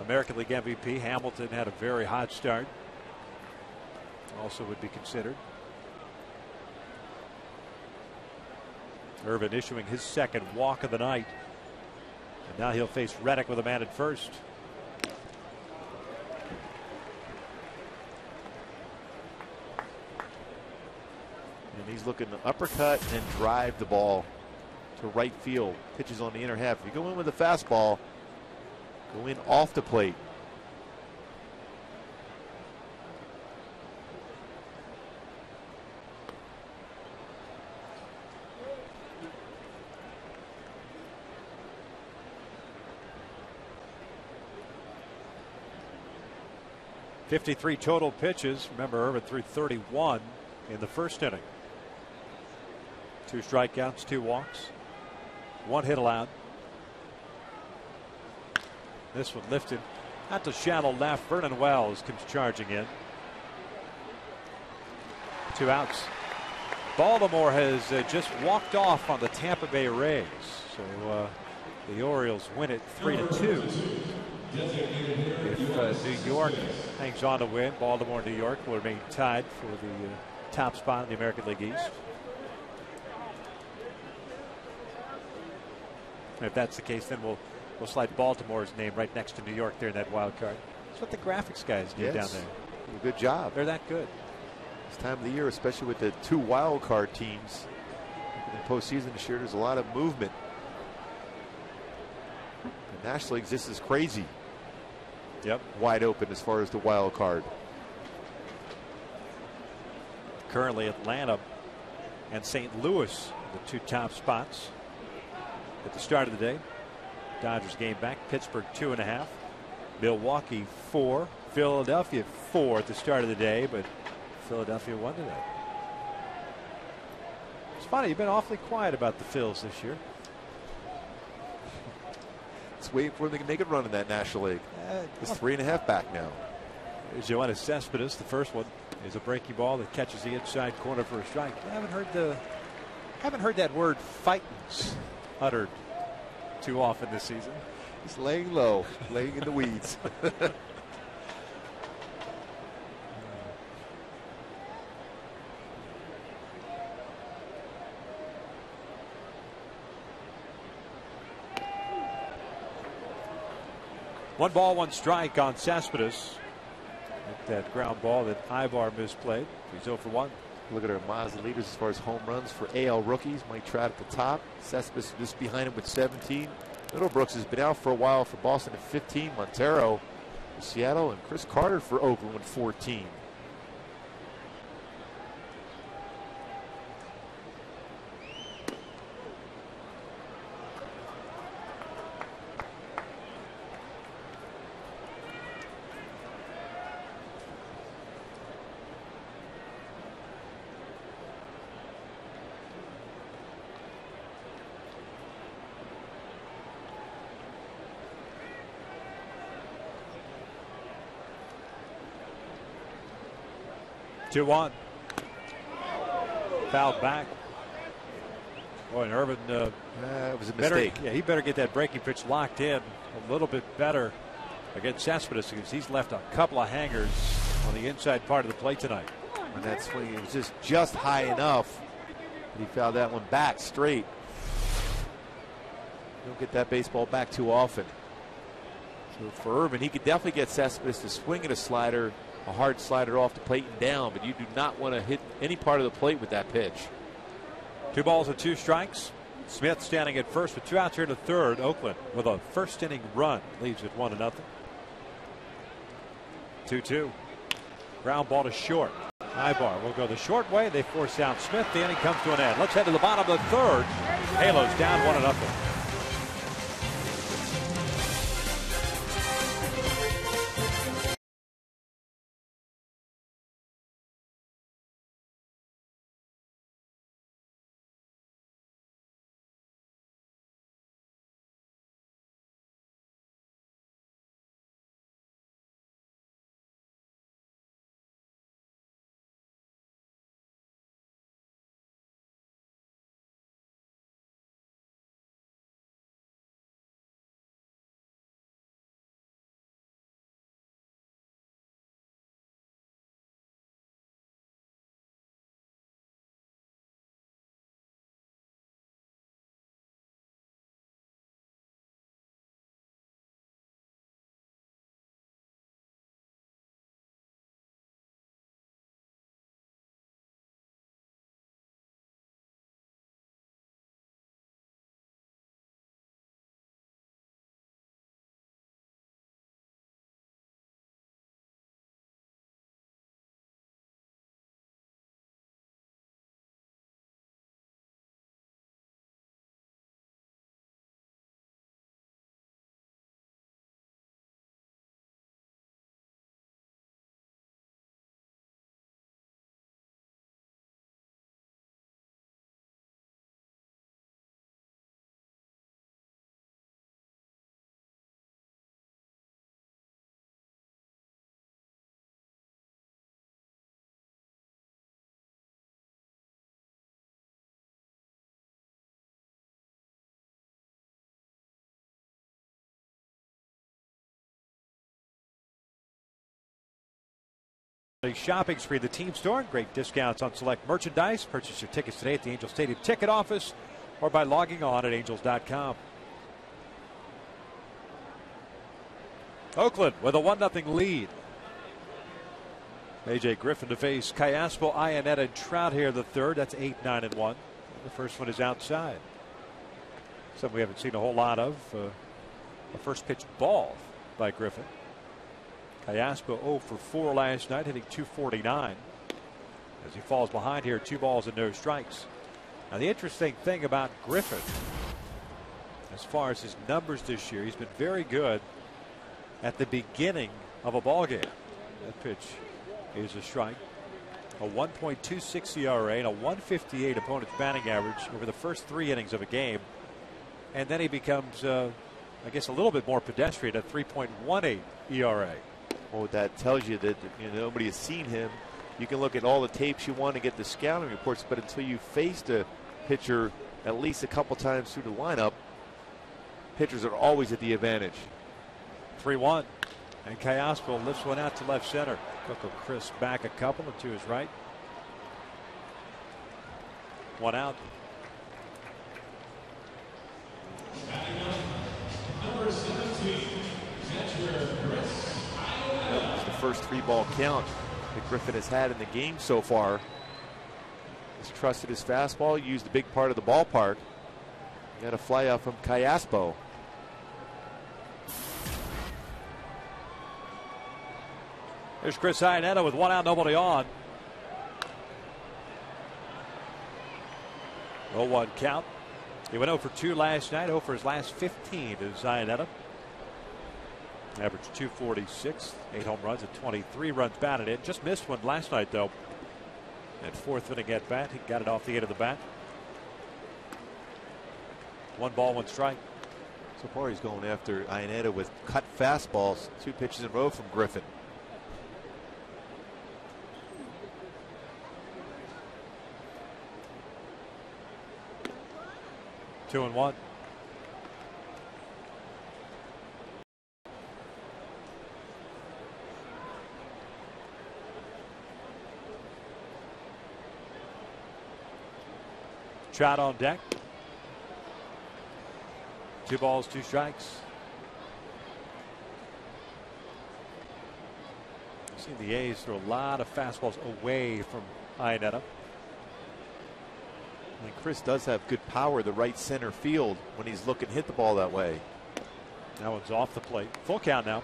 American League MVP. Hamilton had a very hot start. Also would be considered. Irvin issuing his second walk of the night. And now he'll face Reddick with a man at first. And he's looking to uppercut and drive the ball to right field. Pitches on the inner half. If you go in with a fastball, go in off the plate. .53 total pitches. Remember, Irvin threw 31 in the first inning. 2 strikeouts, 2 walks, 1 hit allowed. This one lifted out to shallow left. Vernon Wells comes charging in. 2 outs. Baltimore has just walked off on the Tampa Bay Rays. So the Orioles win it 3-2. If New York hangs on to win, Baltimore and New York will remain tied for the top spot in the American League East. And if that's the case, then we'll slide Baltimore's name right next to New York there in that wild card. That's what the graphics guys do down there. Good job. They're that good. This time of the year, especially with the 2 wild card teams in the postseason this year, there's a lot of movement. The National League just is crazy. Yep. Wide open as far as the wild card. Currently Atlanta and St. Louis, the 2 top spots at the start of the day. Dodgers game back. Pittsburgh 2.5. Milwaukee 4. Philadelphia 4 at the start of the day, but Philadelphia won today. It's funny, you've been awfully quiet about the Phils this year. It's waiting for them to make a run in that National League. It's 3.5 back now. There's Yoenis Cespedes. The first one is a breaking ball that catches the inside corner for a strike. I haven't heard that word "fightins" uttered too often this season. He's laying low, laying in the weeds. One ball, 1 strike on Cespedes. That ground ball that Ivar misplayed. He's 0 for 1. Look at our miles and leaders as far as home runs for AL rookies. Mike Trout at the top. Cespedes just behind him with 17. Middlebrooks has been out for a while for Boston at 15. Montero for Seattle, and Chris Carter for Oakland with 14. Two 1. Fouled back. Boy, and Irvin, it was a better, mistake. yeah, he better get that breaking pitch locked in a little bit better against Cespedes, because he's left a couple of hangers on the inside part of the plate tonight. And that swing was just high enough. He fouled that one back straight. You don't get that baseball back too often. So for Irvin, he could definitely get Cespedes to swing at a slider, a hard slider off the plate and down, but you do not want to hit any part of the plate with that pitch. 2 balls and 2 strikes. Smith standing at first with 2 outs here to third. Oakland with a first inning run leaves it 1-0. 2-2. Ground ball to short. Ibar will go the short way. They force out Smith. The inning comes to an end. Let's head to the bottom of the third. Halos down 1-0. A shopping spree at the team store. Great discounts on select merchandise. Purchase your tickets today at the Angel Stadium ticket office or by logging on at angels.com. Oakland with a 1-0 lead. A.J. Griffin to face Callaspo, Iannetta, and Trout here the third. That's 8, 9, and 1. The first one is outside. Something we haven't seen a whole lot of. A first pitch ball by Griffin. Callaspo 0 for 4 last night, hitting .249 as he falls behind here, 2 balls and no strikes. Now the interesting thing about Griffin, as far as his numbers this year, he's been very good at the beginning of a ball game. That pitch is a strike. A 1.26 ERA and a 158 opponent's batting average over the first 3 innings of a game, and then he becomes, I guess, a little bit more pedestrian at 3.18 ERA. Well, that tells you that nobody has seen him. You can look at all the tapes you want to get the scouting reports, but until you faced a pitcher at least a couple times through the lineup, pitchers are always at the advantage. 3-1, and Callaspo lifts one out to left center. Coco Crisp back a couple and to his right. 1 out. It's the first 3-ball count that Griffin has had in the game so far. He's trusted his fastball, used a big part of the ballpark. Got a fly out from Callaspo. There's Chris Iannetta with 1 out, nobody on. 0-1 count. He went 0 for 2 last night, 0 for his last 15 is Iannetta. Average .246, 8 home runs and 23 runs batted in. Just missed one last night, though. At 4th inning at bat, he got it off the end of the bat. 1 ball, 1 strike. So far, he's going after Iannetta with cut fastballs. 2 pitches in a row from Griffin. 2-1. Trout on deck. 2 balls, 2 strikes. I've seen the A's throw a lot of fastballs away from Iannetta. And Chris does have good power to right center field when he's looking to hit the ball that way. That one's off the plate. Full count now.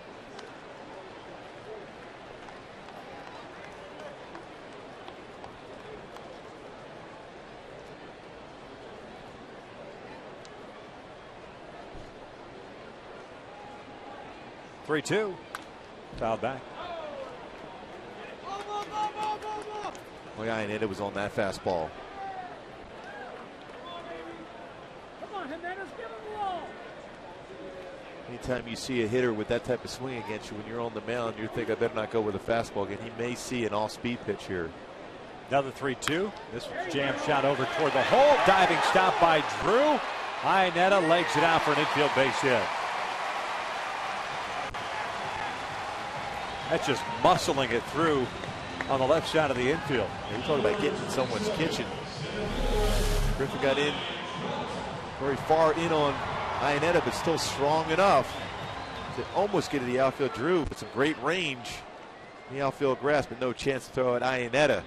Three-two. Fouled back. Oh yeah, and it was on that fastball. Anytime you see a hitter with that type of swing against you when you're on the mound, you think I better not go with a fastball again. He may see an off-speed pitch here. Another 3-2. This one's jam shot over toward the hole. Diving stop by Drew. Iannetta legs it out for an infield base hit. That's just muscling it through on the left side of the infield. You talk about getting in someone's kitchen. Griffin got in very far in on Iannetta, but still strong enough to almost get to the outfield. Drew with some great range in the outfield grass, but no chance to throw at Iannetta.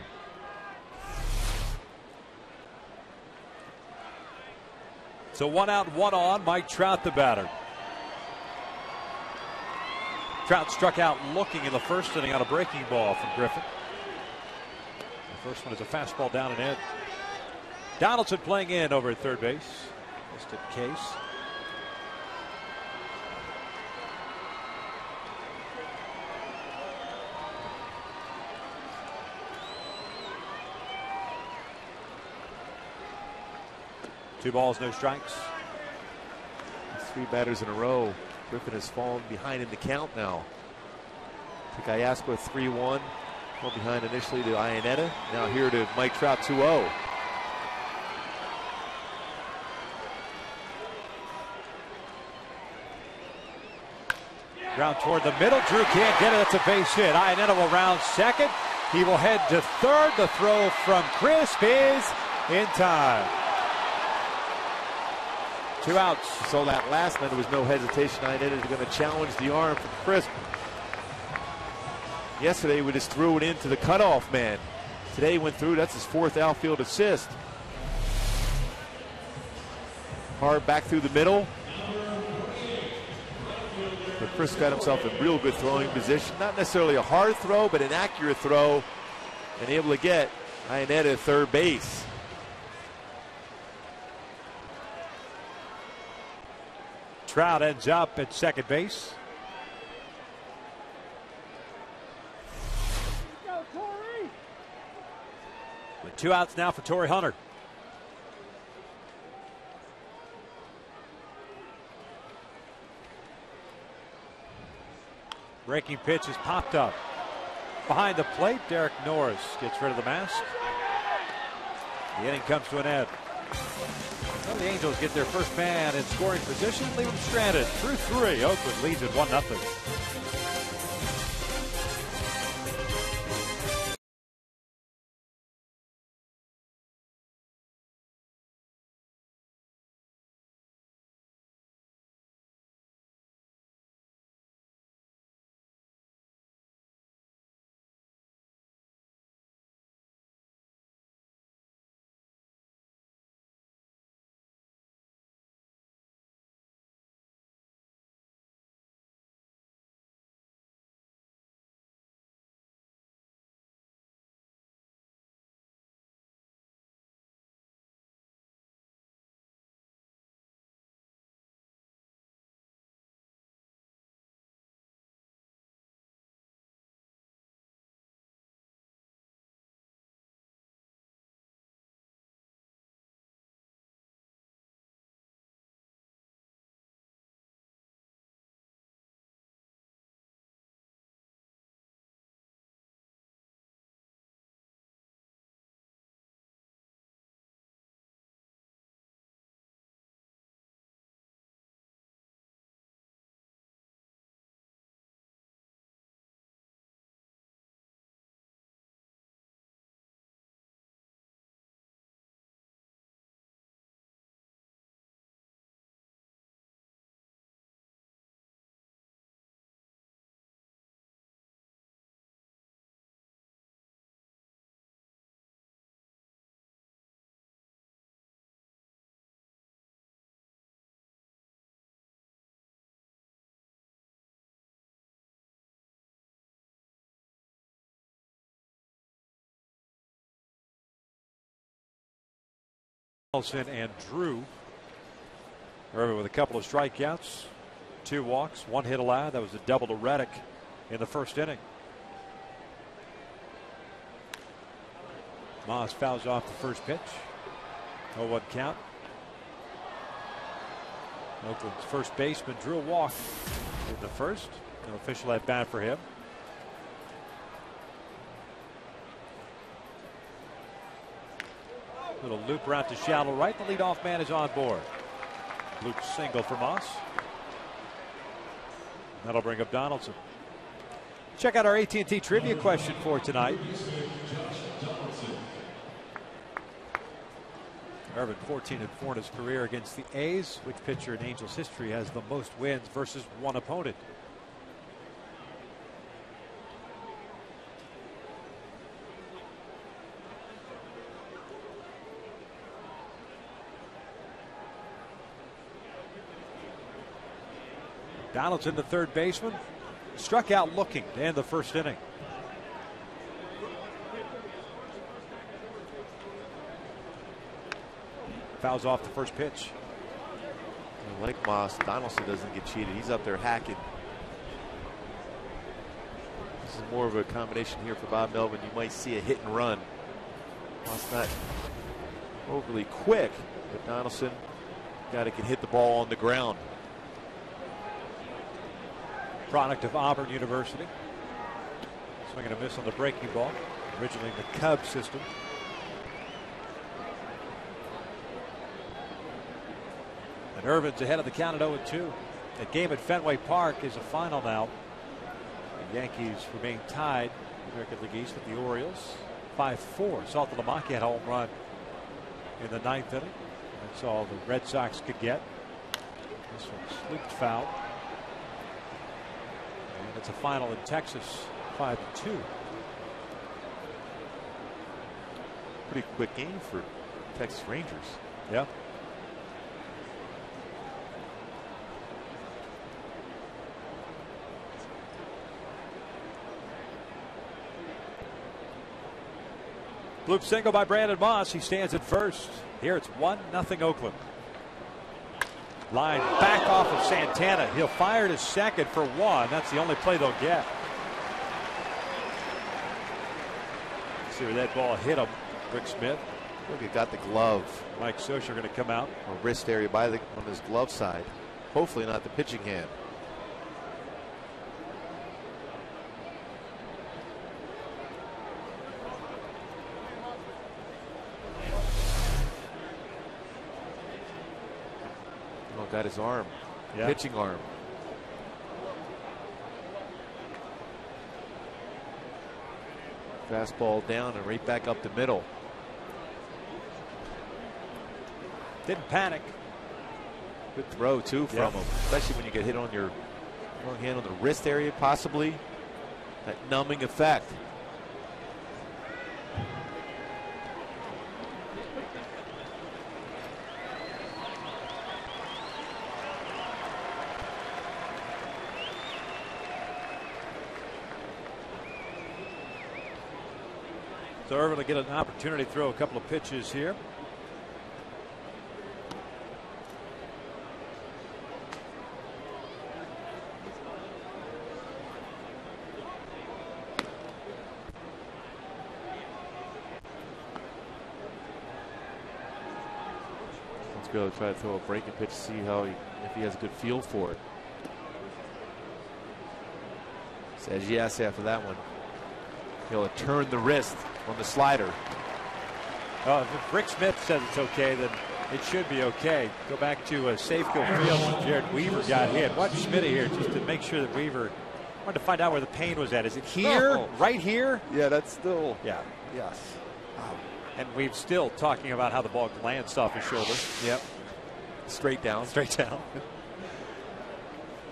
So 1 out, 1 on. Mike Trout, the batter. Trout struck out looking in the first inning on a breaking ball from Griffin. The first one is a fastball down and in. Donaldson playing in over at third base. Missed it, Case. Two balls, no strikes. 3 batters in a row. Griffin has fallen behind in the count now. To Gallasco 3-1. Well behind initially to Iannetta. Now here to Mike Trout 2-0. Ground toward the middle. Drew can't get it. That's a base hit. Iannetta will round second. He will head to third. The throw from Crisp is in time. 2 outs. So that last one, there was no hesitation. Iannetta is going to challenge the arm from Crisp. Yesterday we just threw it into the cutoff man. Today went through. That's his 4th outfield assist. Hard back through the middle. But Chris got himself in real good throwing position. Not necessarily a hard throw, but an accurate throw. And able to get Iannetta at third base. Trout ends up at second base. With 2 outs now for Torrey Hunter. Breaking pitch is popped up. Behind the plate, Derek Norris gets rid of the mask. The inning comes to an end. Well, the Angels get their first man in scoring position, leave them stranded. Through 3, Oakland leads at 1-0. Donaldson and Drew. Irvin with a couple of strikeouts, 2 walks, 1 hit allowed. That was a double to Reddick in the first inning. Moss fouls off the first pitch. 0-1 count. Oakland's first baseman drew a walk in the first. No official at bat for him. Little loop route to shallow right. The leadoff man is on board. Loop single for Moss. That'll bring up Donaldson. Check out our AT&T trivia question for tonight. Irvin 14-4 in his career against the A's. Which pitcher in Angels history has the most wins versus one opponent? Donaldson, the third baseman, struck out looking to end the first inning. Fouls off the first pitch. Like Moss, Donaldson doesn't get cheated. He's up there hacking. This is more of a combination here for Bob Melvin. You might see a hit and run. Moss not overly quick, but Donaldson got to can hit the ball on the ground. Product of Auburn University. Swinging a miss on the breaking ball. Originally in the Cubs system. And Irvin's ahead of the count at 0-2. The game at Fenway Park is a final now. The Yankees remain tied in the American League East with the Orioles. 5-4. Saltalamacchia had a home run in the 9th inning. That's all the Red Sox could get. This one swooped foul. And it's a final in Texas, 5-2. Pretty quick game for Texas Rangers. Yeah. Bloop single by Brandon Moss. He stands at first. Here it's 1-0 Oakland. Line back off of Santana. He'll fire to second for 1. That's the only play they'll get. See where that ball hit him. Rick Smith. Look, he got the glove. Mike Scioscia going to come out. Or wrist area on his glove side. Hopefully not the pitching hand. Got his arm, pitching arm. Fastball down and right back up the middle. Didn't panic. Good throw too from him, especially when you get hit on your wrong hand on the wrist area, possibly. That numbing effect. So Irvin will get an opportunity to throw a couple of pitches here. Let's go try to throw a breaking pitch, see how if he has a good feel for it. Says yes after that one. He'll turn the wrist on the slider. If Rick Smith says it's okay, then it should be okay. Go back to Safeco Field. Jared Weaver got hit. Watch Smitty here just to make sure that Weaver wanted to find out where the pain was at. Is it here? Oh. Right here? Yeah, that's still. Yeah. Yes. And we've still talking about how the ball glanced off his shoulder. Yep. Straight down. Straight down.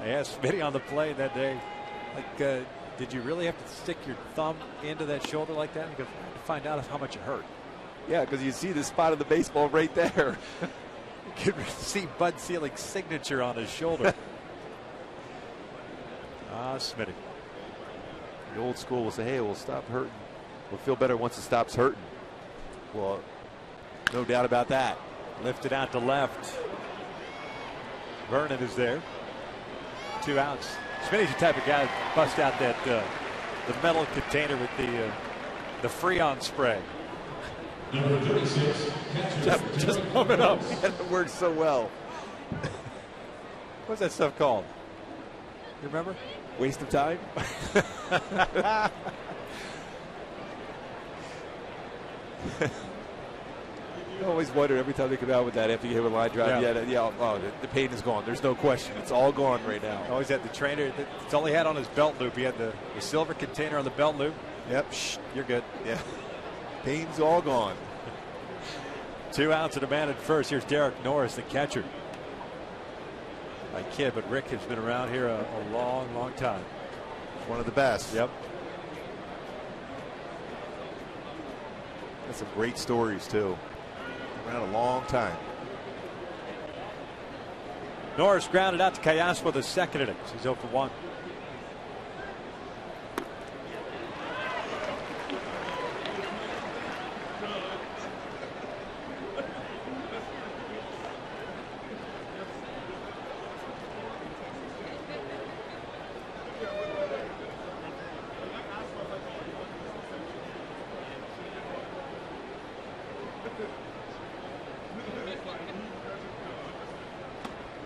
I asked Smitty on the play that day, like, did you really have to stick your thumb into that shoulder like that? Because I had to find out how much it hurt. Yeah, because you see the spot of the baseball right there. You could see Bud Selig's signature on his shoulder. Smitty. The old school will say, hey, we'll stop hurting. We'll feel better once it stops hurting. Well, no doubt about that. Lifted out to left. Vernon is there. 2 outs. Smitty's the type of guy that bust out that the metal container with the Freon spray. Number 36. Just pump it up. It works so well. What's that stuff called? You remember? Waste of time. I always wonder every time they come out with that after you hit a line drive. The pain is gone. There's no question. It's all gone right now. Always had the trainer. That's all he had on his belt loop. He had the silver container on the belt loop. Yep. Shh, you're good. Yeah. Pain's all gone. 2 outs and a man at first. Here's Derek Norris, the catcher. My kid, but Rick has been around here a long, long time. One of the best. Yep. That's some great stories, too. Around a long time. Norris grounded out to Callas for the second innings. He's 0 for 1.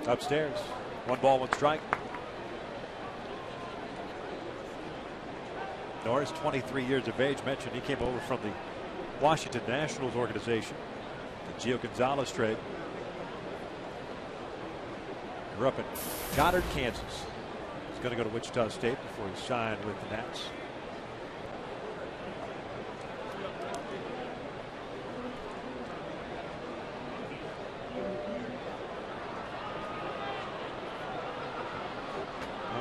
Upstairs. 1 ball, 1 strike. Norris, 23 years of age. Mentioned he came over from the Washington Nationals organization. The Gio Gonzalez trade. Grew up in Goddard, Kansas. He's going to go to Wichita State before he signed with the Nats.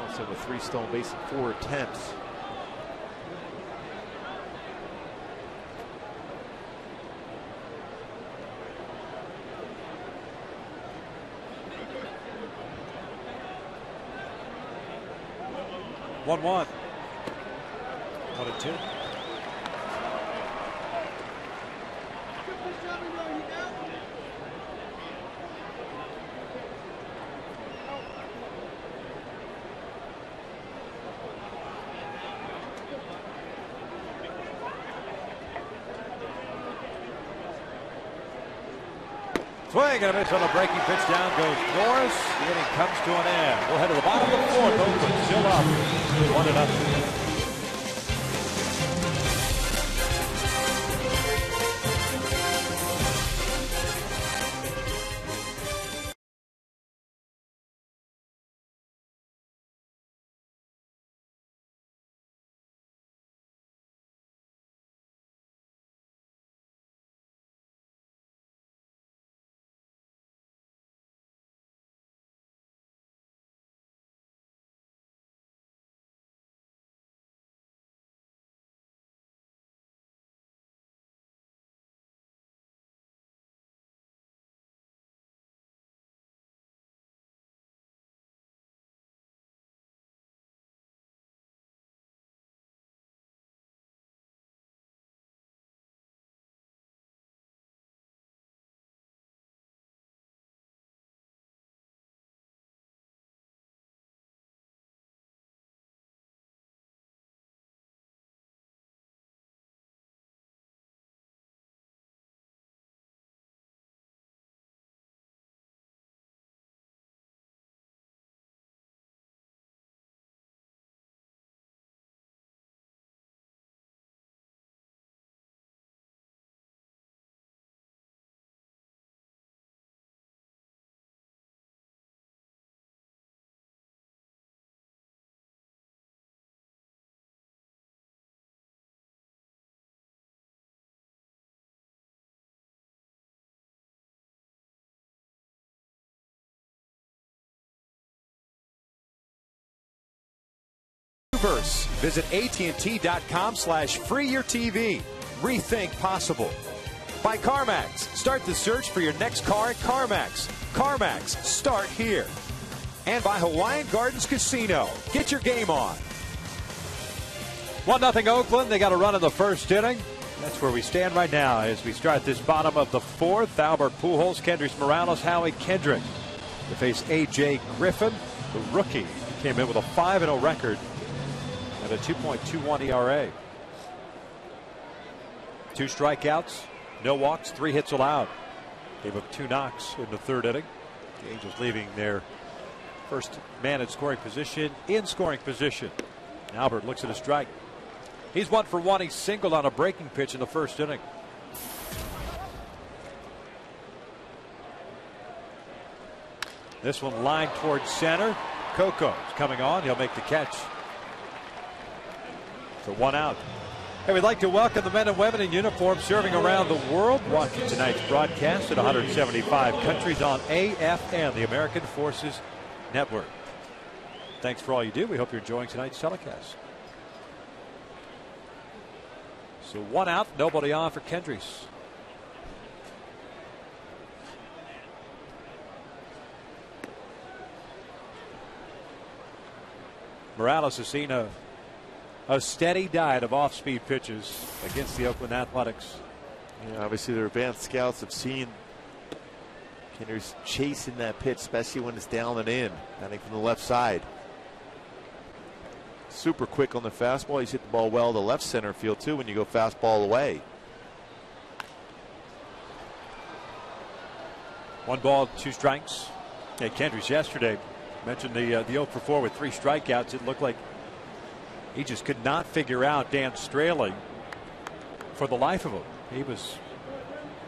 Also with 3 stolen bases and 4 attempts. One 1 and 2. Swing and a miss on the breaking pitch. Down goes Norris. The inning comes to an end. We'll head to the bottom of the 4th. Oakland still up 1-0. Visit AT&T.com/free your TV. Rethink possible. By CarMax. Start the search for your next car at CarMax. CarMax. Start here. And by Hawaiian Gardens Casino. Get your game on. 1-0 Oakland. They got a run in the first inning. That's where we stand right now as we start this bottom of the fourth. Albert Pujols, Kendrys Morales, Howie Kendrick to face A.J. Griffin, the rookie. Came in with a 5-0 record and a 2.21 ERA. 2 strikeouts, no walks, 3 hits allowed. Gave up 2 knocks in the 3rd inning. The Angels leaving their first man in scoring position in scoring position. Albert looks at a strike. He's 1 for 1. He singled on a breaking pitch in the 1st inning. This one lined towards center. Coco's coming on. He'll make the catch. So 1 out. Hey, we'd like to welcome the men and women in uniform serving around the world, watching tonight's broadcast in 175 countries on AFN, the American Forces Network. Thanks for all you do. We hope you're enjoying tonight's telecast. So 1 out, nobody on for Kendrys. Morales has seen a steady diet of off-speed pitches against the Oakland Athletics. Yeah, obviously their advanced scouts have seen Kendrys chasing that pitch, especially when it's down and in, I think from the left side. Super quick on the fastball. He's hit the ball well to left center field too when you go fastball away. 1 ball, 2 strikes. Hey, Kendrys yesterday mentioned the 0 for 4 with 3 strikeouts. It looked like he just could not figure out Dan Straley for the life of him.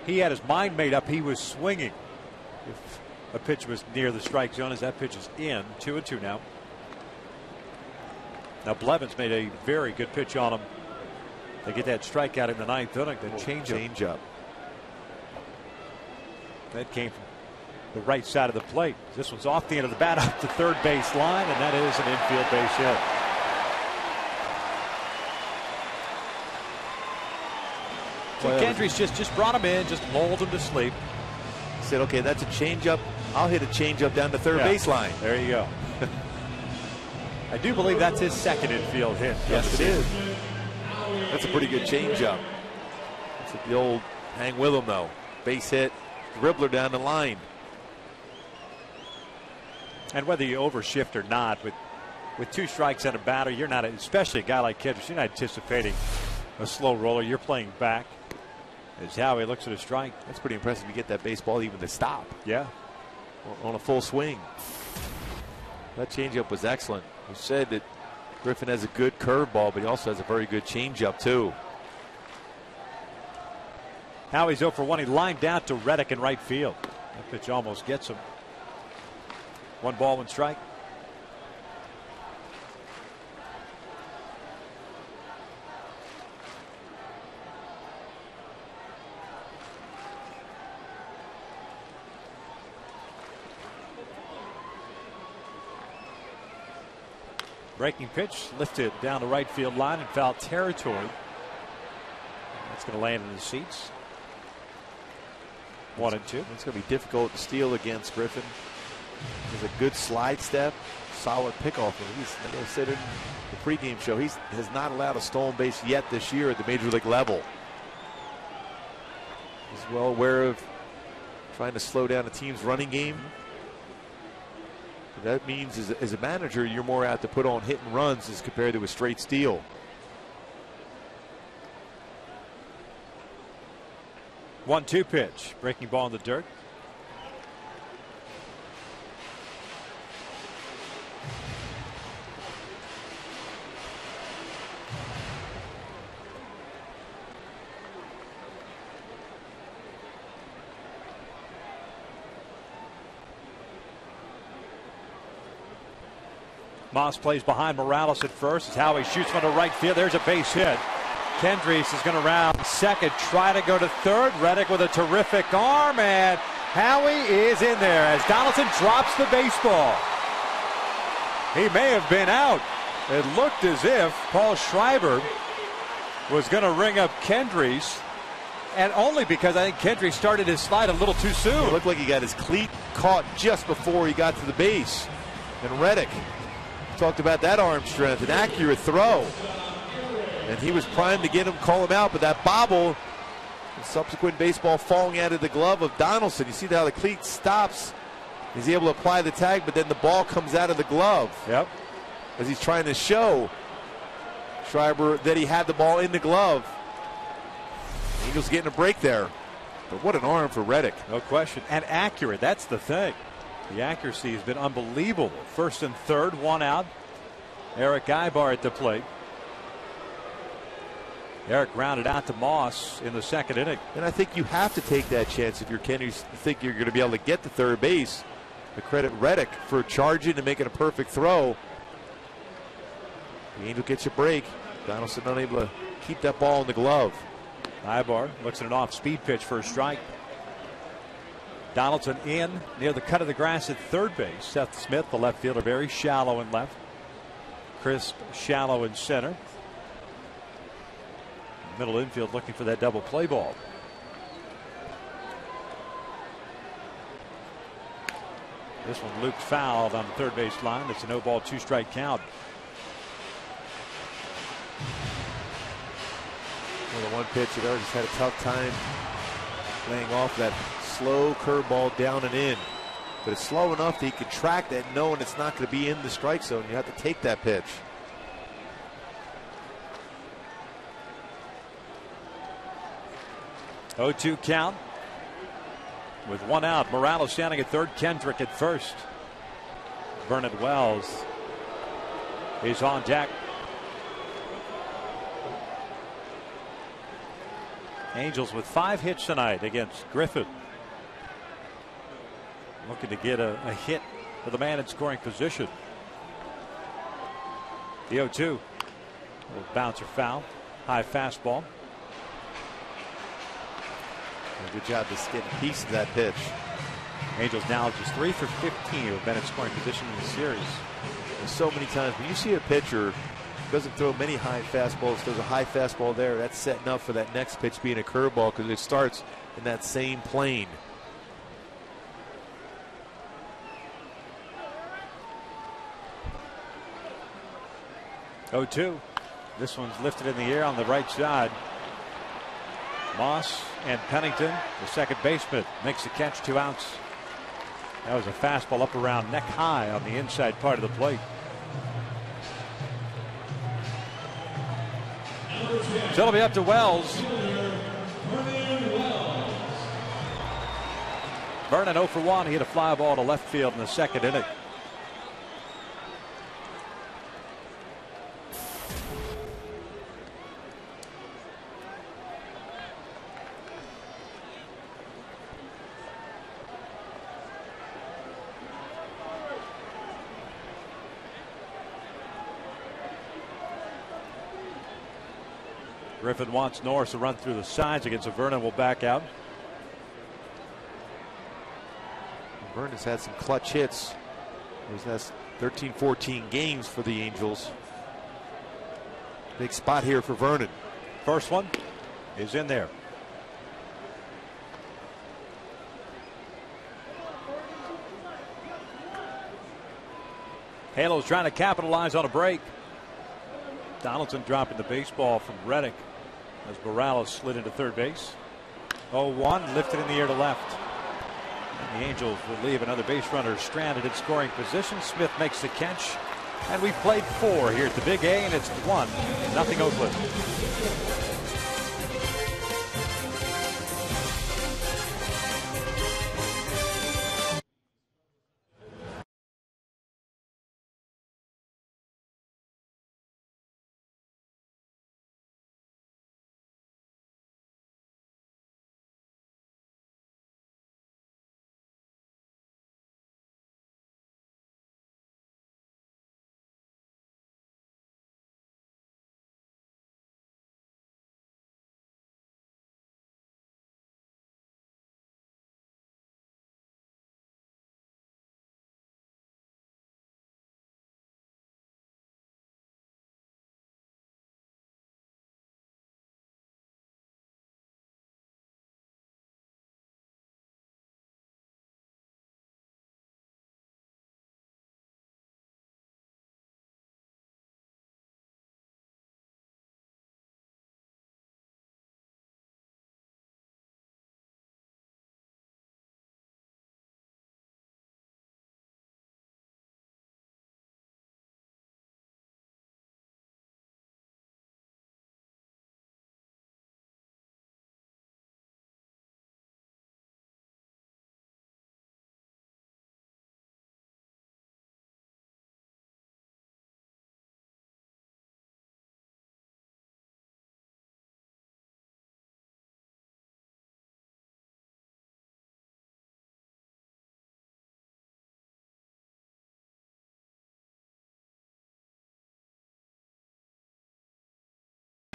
He had his mind made up. He was swinging if a pitch was near the strike zone, as that pitch is in. 2-2 now. Now Blevins made a very good pitch on him. They get that strikeout in the 9th inning. The change up. That came from the right side of the plate. This one's off the end of the bat, up the 3rd base line, and that is an infield base hit. So Kendrys just brought him in, just lulled him to sleep. He said, okay, that's a changeup. I'll hit a changeup down the 3rd baseline. There you go. I do believe that's his 2nd infield hit. Yes, it is. That's a pretty good changeup. It's the old hang with him, though. Base hit, dribbler down the line. And whether you overshift or not, with 2 strikes and a batter, you're not, especially a guy like Kendrys, you're not anticipating a slow roller. You're playing back. As Howie looks at a strike. That's pretty impressive. You get that baseball even to stop. Yeah. On a full swing. That changeup was excellent. You said that Griffin has a good curveball, but he also has a very good changeup too. Howie's 0 for 1. He lined out to Reddick in right field. That pitch almost gets him. 1 ball, 1 strike. Breaking pitch lifted down the right field line in foul territory. That's going to land in the seats. 1-2. It's going to be difficult to steal against Griffin. There's a good slide step, solid pickoff. He's, like I said in the pregame show, he has not allowed a stolen base yet this year at the major league level. He's well aware of trying to slow down a team's running game. That means as a manager, you're more apt to put on hit and runs as compared to a straight steal. One-two pitch. Breaking ball in the dirt. Moss plays behind Morales at first. It's Howie shoots one to right field. There's a base hit. Kendrys is going to round second, try to go to third. Reddick with a terrific arm, and Howie is in there as Donaldson drops the baseball. He may have been out. It looked as if Paul Schreiber was going to ring up Kendrys, and only because I think Kendrys started his slide a little too soon. It looked like he got his cleat caught just before he got to the base. And Reddick talked about that arm strength, an accurate throw. And he was primed to get him, call him out, but that bobble, and subsequent baseball falling out of the glove of Donaldson. You see how the cleat stops. He's able to apply the tag, but then the ball comes out of the glove. Yep. As he's trying to show Schreiber that he had the ball in the glove. Eagles getting a break there. But what an arm for Reddick. No question. And accurate. That's the thing. The accuracy has been unbelievable. First and third, one out. Eric Ibar at the plate. Eric grounded out to Moss in the second inning. And I think you have to take that chance if you're Kenny. Think you're going to be able to get to third base. To credit Reddick for charging and making a perfect throw. The Angel gets a break. Donaldson unable to keep that ball in the glove. Ibar looks at an off-speed pitch for a strike. Donaldson in near the cut of the grass at third base. Seth Smith, the left fielder, very shallow in left. Crisp, shallow in center. Middle infield looking for that double play ball. This one looped fouled on the third base line. It's a no ball, 2-strike count. Well, the one pitch that just had a tough time laying off that slow curveball down and in. But it's slow enough that he can track that knowing it's not going to be in the strike zone. You have to take that pitch. Oh, 2 count. With one out, Morales standing at third, Kendrick at first. Vernon Wells is on deck. Angels with 5 hits tonight against Griffin. Looking to get a hit for the man in scoring position. The 0-2. Little bouncer foul. High fastball. Good job just getting a piece of that pitch. Angels now just 3 for 15 who have been in scoring position in the series. And so many times when you see a pitcher doesn't throw many high fastballs, there's a high fastball there, that's setting up for that next pitch being a curveball because it starts in that same plane. Oh, 2. This one's lifted in the air on the right side. Moss and Pennington, the second baseman, makes the catch, 2 outs. That was a fastball up around neck high on the inside part of the plate. So it'll be up to Wells. Vernon 0 for 1. He hit a fly ball to left field in the second inning. Griffin wants Norris to run through the sides against a Vernon will back out. Vernon's had some clutch hits. He's had 13-14 games for the Angels. Big spot here for Vernon. First one is in there. Halo's trying to capitalize on a break. Donaldson dropping the baseball from Reddick as Morales slid into third base. 0-1 lifted in the air to left. And the Angels will leave another base runner stranded in scoring position. Smith makes the catch. And we've played 4 here at the Big A, and it's 1-0 Oakland.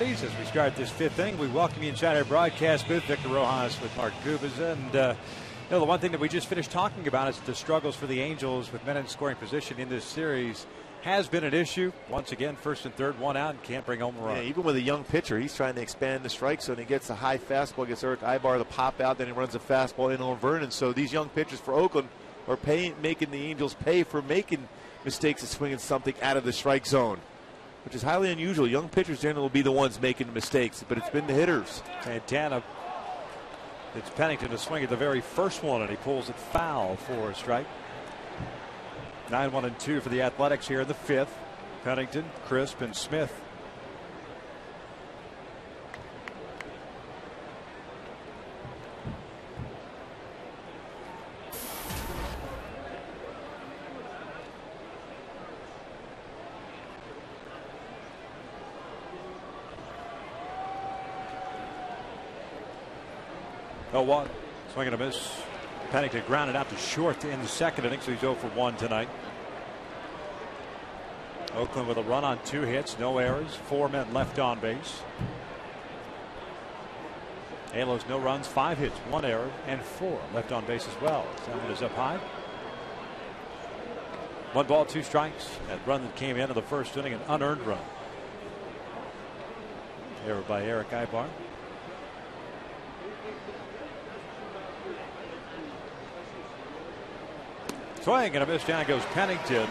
As we start this fifth inning, we welcome you inside our broadcast booth. Victor Rojas with Mark Gubicza. And the one thing that we just finished talking about is the struggles for the Angels with men in scoring position in this series has been an issue. Once again, first and third, one out, and can't bring home a run. Yeah, even with a young pitcher, he's trying to expand the strike zone. He gets a high fastball, gets Eric Ibar to pop out, then he runs a fastball in on Vernon. So these young pitchers for Oakland are making the Angels pay for making mistakes and swinging something out of the strike zone, which is highly unusual. Young pitchers generally will be the ones making the mistakes, but it's been the hitters. Santana, it's Pennington to swing at the very first one, and he pulls it foul for a strike. 9-1-2 for the Athletics here in the fifth. Pennington, Crisp, and Smith. Oh, 1. Swing and a miss. Pennington grounded out to short in the second inning, so he's 0 for 1 tonight. Oakland with a run on 2 hits, no errors, 4 men left on base. Halos no runs, 5 hits, 1 error, and 4 left on base as well. Salmon is up high. 1 ball, 2 strikes. That run that came into the first inning, an unearned run. Error by Eric Ibar. Swing and a miss. Down goes Pennington.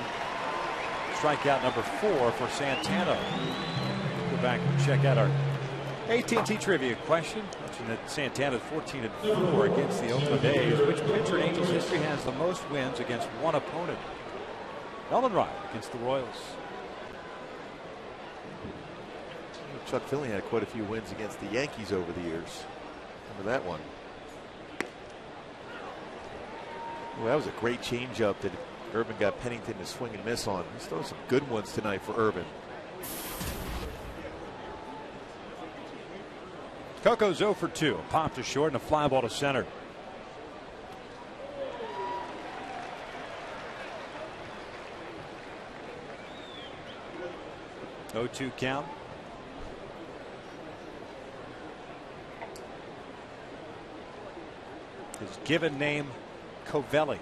Strikeout number 4 for Santana. Go back and check out our AT&T trivia question. Mentioned that Santana 14-4 against the Oakland A's. Which pitcher in Angels history has the most wins against one opponent? Nolan Ryan against the Royals. Chuck Finley had quite a few wins against the Yankees over the years. Remember that one? Well, that was a great changeup that Urban got Pennington to swing and miss on. He's throwing some good ones tonight for Urban. Coco's 0 for 2. Pop to short and a fly ball to center. Oh, 2 count. His given name, Covelli.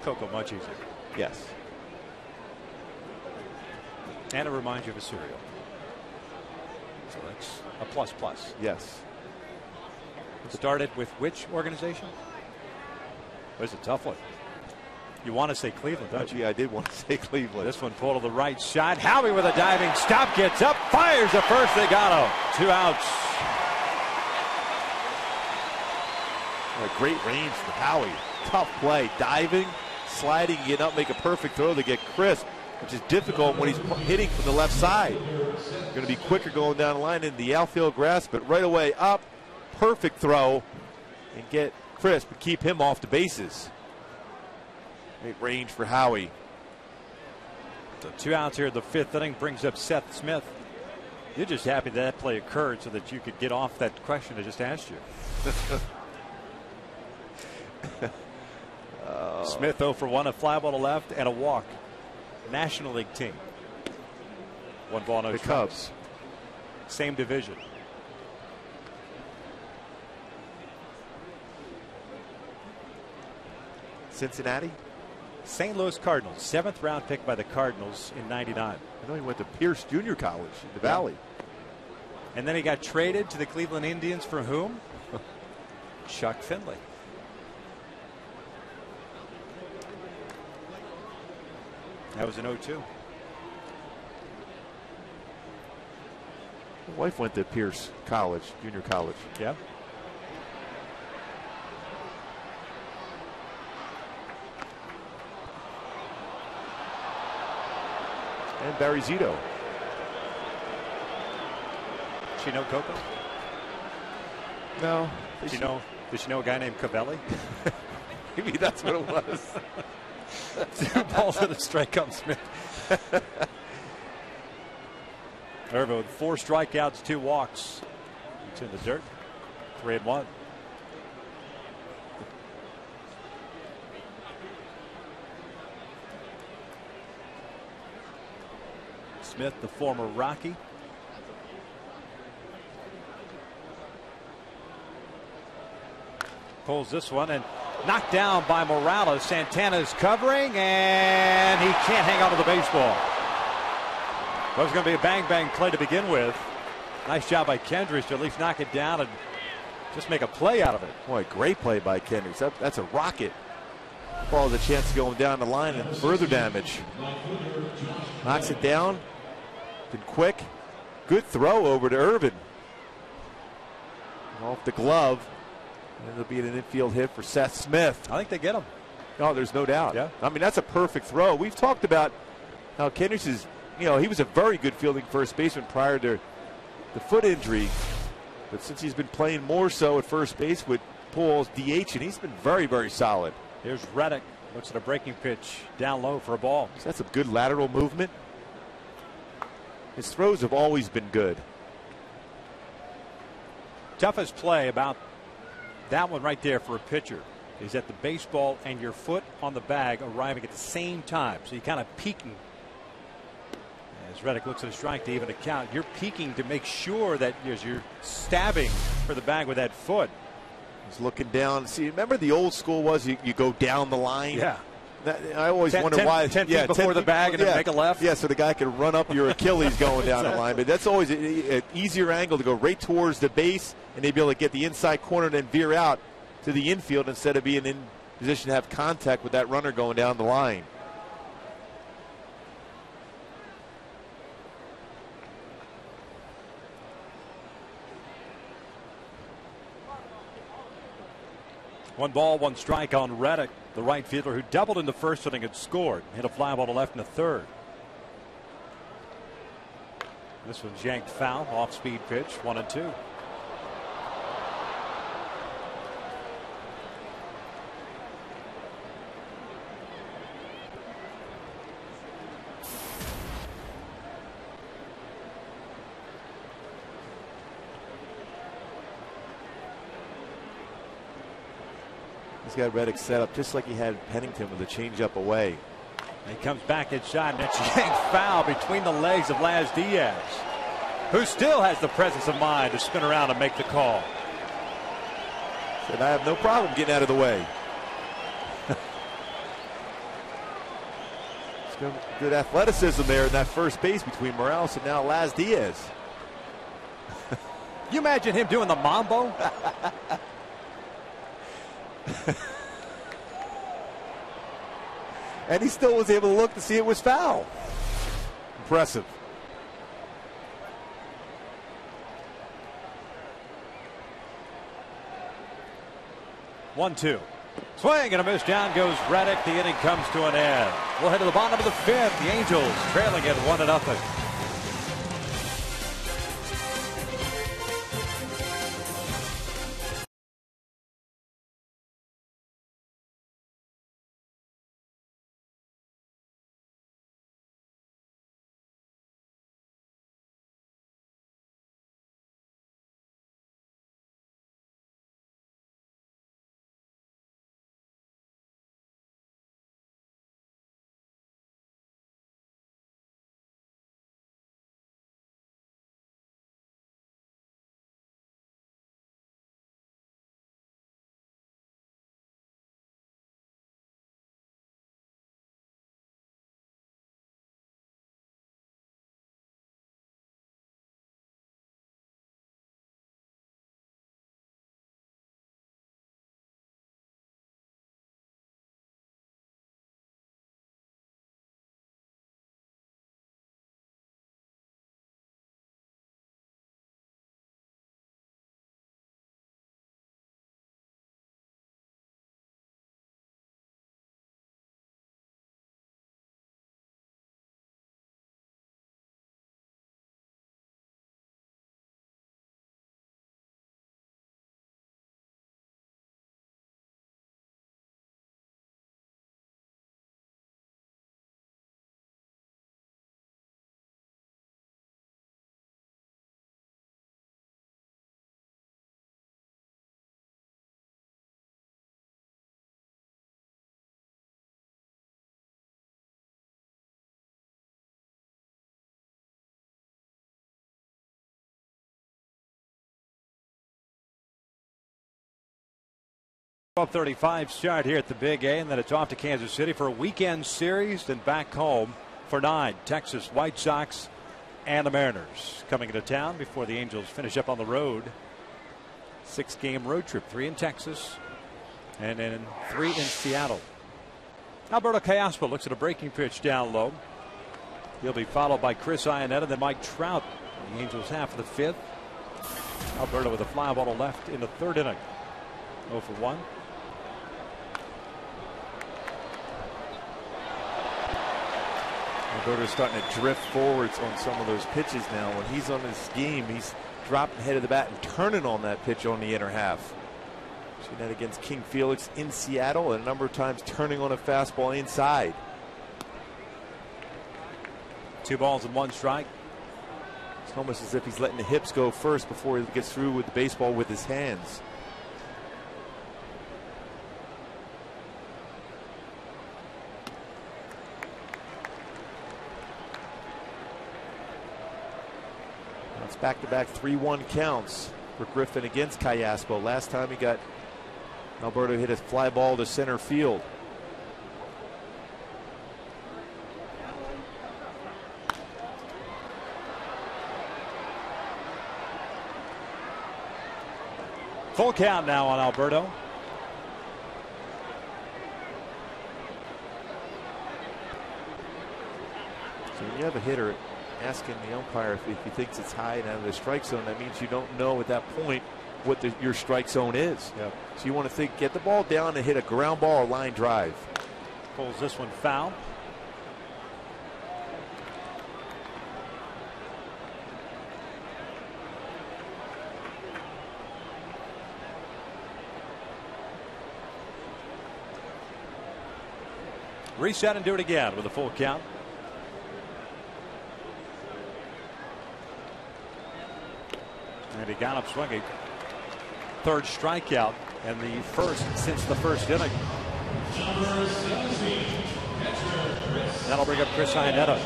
Cocoa, much easier. Yes. And it reminds you of a cereal. So that's a plus plus. Yes. It started with which organization? It was a tough one. You want to say Cleveland, don't you? Yeah, I did want to say Cleveland. This one pulled to the right side. Howie with a diving stop, gets up, fires the first. They got him. 2 outs. A great range for Howie. Tough play. Diving, sliding, getting up, make a perfect throw to get Crisp, which is difficult when he's hitting from the left side. Going to be quicker going down the line in the outfield grass, but right away up, perfect throw, and get Crisp and keep him off the bases. Great range for Howie. So 2 outs here in the 5th inning brings up Seth Smith. You're just happy that play occurred so that you could get off that question I just asked you. Smith 0 for 1, a fly ball to left and a walk. National League team. 1 ball, no the strikes. Cubs. Same division. Cincinnati. St. Louis Cardinals, 7th round pick by the Cardinals in '99. I know he went to Pierce Junior College in the Valley. And then he got traded to the Cleveland Indians for whom? Chuck Finley. That was an 0-2. My wife went to Pierce College, Junior College. Yeah. And Barry Zito. She know Coco? No. Did she know a guy named Covelli? Maybe that's what it was. 2 balls and a strike on Smith. Irvin with 4 strikeouts, 2 walks. It's in the dirt. 3-1. Smith, the former Rocky. Pulls this one and knocked down by Morales. Santana's covering, and he can't hang on to the baseball. Well, it was going to be a bang-bang play to begin with. Nice job by Kendricks to at least knock it down and just make a play out of it. Boy, great play by Kendricks. That's a rocket. Ball has a chance to go down the line and further damage. Knocks it down. Been quick. Good throw over to Irvin. Off the glove. And it'll be an infield hit for Seth Smith. I think they get him. No, there's no doubt. Yeah. I mean, that's a perfect throw. We've talked about how Kendricks is, he was a very good fielding first baseman prior to the foot injury. But since he's been playing more so at first base with Pujols DH, and he's been very, very solid. Here's Reddick. Looks at a breaking pitch down low for a ball. So that's a good lateral movement. His throws have always been good. Toughest play about that one right there for a pitcher is that the baseball and your foot on the bag arriving at the same time. So you're kind of peeking. As Reddick looks at a strike to even a count, you're peeking to make sure that as you're stabbing for the bag with that foot. He's looking down. See, remember the old school was you go down the line? Yeah. I always wonder why. 10 feet before the bag and then make a left? Yeah, so the guy can run up your Achilles going down the line. But that's always an easier angle to go right towards the base and they'd be able to get the inside corner and then veer out to the infield instead of being in position to have contact with that runner going down the line. One ball, one strike on Reddick, the right fielder who doubled in the first inning and scored. Hit a fly ball to left in the third. This one's yanked foul, off speed pitch, 1-2. He's got Reddick set up just like he had Pennington with a changeup away. And he comes back inside, and it's yanked foul between the legs of Laz Diaz, who still has the presence of mind to spin around and make the call. Said, I have no problem getting out of the way. Good athleticism there in that first base between Morales and now Laz Diaz. You imagine him doing the mambo? And he still was able to look to see it was foul. Impressive. One-two. Swing and a miss. Down goes Reddick. The inning comes to an end. We'll head to the bottom of the fifth. The Angels trailing at 1-0. 12:35 start here at the Big A, and then it's off to Kansas City for a weekend series, then back home for 9. Texas White Sox and the Mariners coming into town before the Angels finish up on the road. 6-game road trip, 3 in Texas and then 3 in Seattle. Alberto Callaspo looks at a breaking pitch down low. He'll be followed by Chris Iannetta, then Mike Trout. The Angels have for the 5th. Alberto with a fly ball to left in the 3rd inning. 0 for 1. Alberto's starting to drift forwards on some of those pitches now. When he's on his game, he's dropping head of the bat and turning on that pitch on the inner half. Seen that against King Felix in Seattle, and a number of times turning on a fastball inside. 2 balls and 1 strike. It's almost as if he's letting the hips go first before he gets through with the baseball with his hands. It's back-to-back 3-1 counts for Griffin against Callaspo. Last time he got Alberto hit a fly ball to center field. Full count now on Alberto. So when you have a hitter asking the umpire if he thinks it's high and out of the strike zone, that means you don't know at that point what your strike zone is. Yep. So you want to think, get the ball down and hit a ground ball or line drive. Pulls this one foul. Reset and do it again with a full count. And he got up swinging. 3rd strikeout and the first since the 1st inning. That'll bring up Chris Iannetta.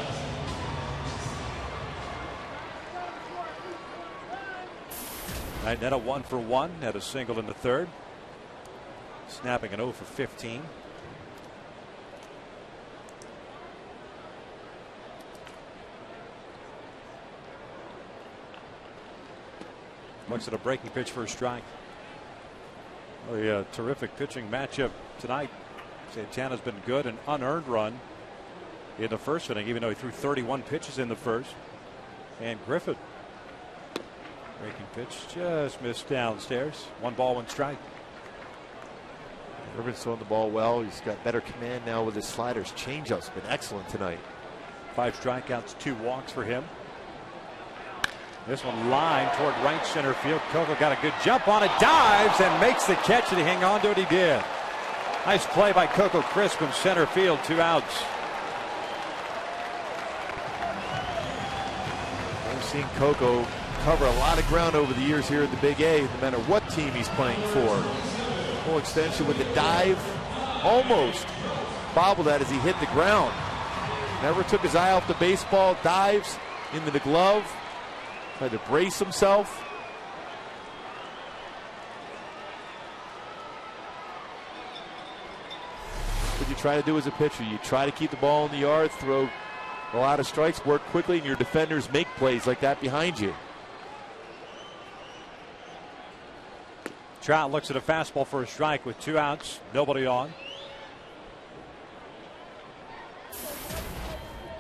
Iannetta 1 for 1, had a single in the 3rd. Snapping an 0 for 15. Looks at a breaking pitch for a strike. A terrific pitching matchup tonight. Santana's been good, an unearned run in the 1st inning, even though he threw 31 pitches in the 1st. And Griffin, breaking pitch, just missed downstairs. 1 ball, 1 strike. Griffin's throwing the ball well. He's got better command now with his sliders. Changeup's been excellent tonight. 5 strikeouts, 2 walks for him. This one lined toward right center field. Coco got a good jump on it, dives and makes the catch, and he hang on to it. He did. Nice play by Coco Crisp in center field. 2 outs. We've seen Coco cover a lot of ground over the years here at the Big A, no matter what team he's playing for. Full extension with the dive. Almost bobbled that as he hit the ground. Never took his eye off the baseball. Dives into the glove. Tried to brace himself. What you try to do as a pitcher, you try to keep the ball in the yard, throw a lot of strikes, work quickly, and your defenders make plays like that behind you. Trout looks at a fastball for a strike with 2 outs, nobody on.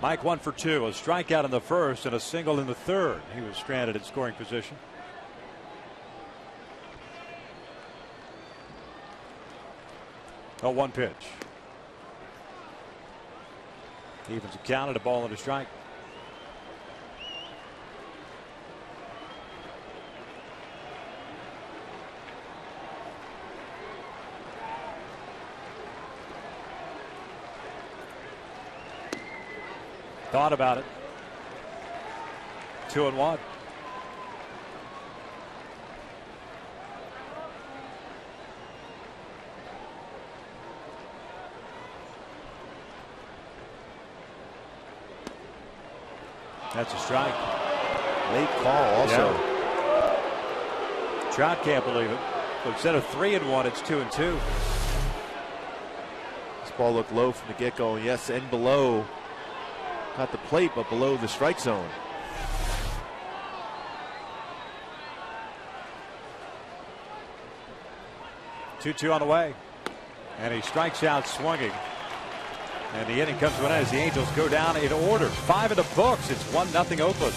Mike 1 for 2, a strikeout in the 1st and a single in the 3rd. He was stranded in scoring position. A 1 pitch. Evens a count at a ball and a strike. Thought about it. 2-1. That's a strike. Late call also. Yeah. Trout can't believe it. So instead of 3-1, it's 2-2. This ball looked low from the get-go. Yes, and below. Not the plate, but below the strike zone. Two on the way. And he strikes out swinging. And the inning comes to an end as the Angels go down in order. 5 in the books. It's 1-0 Oakland.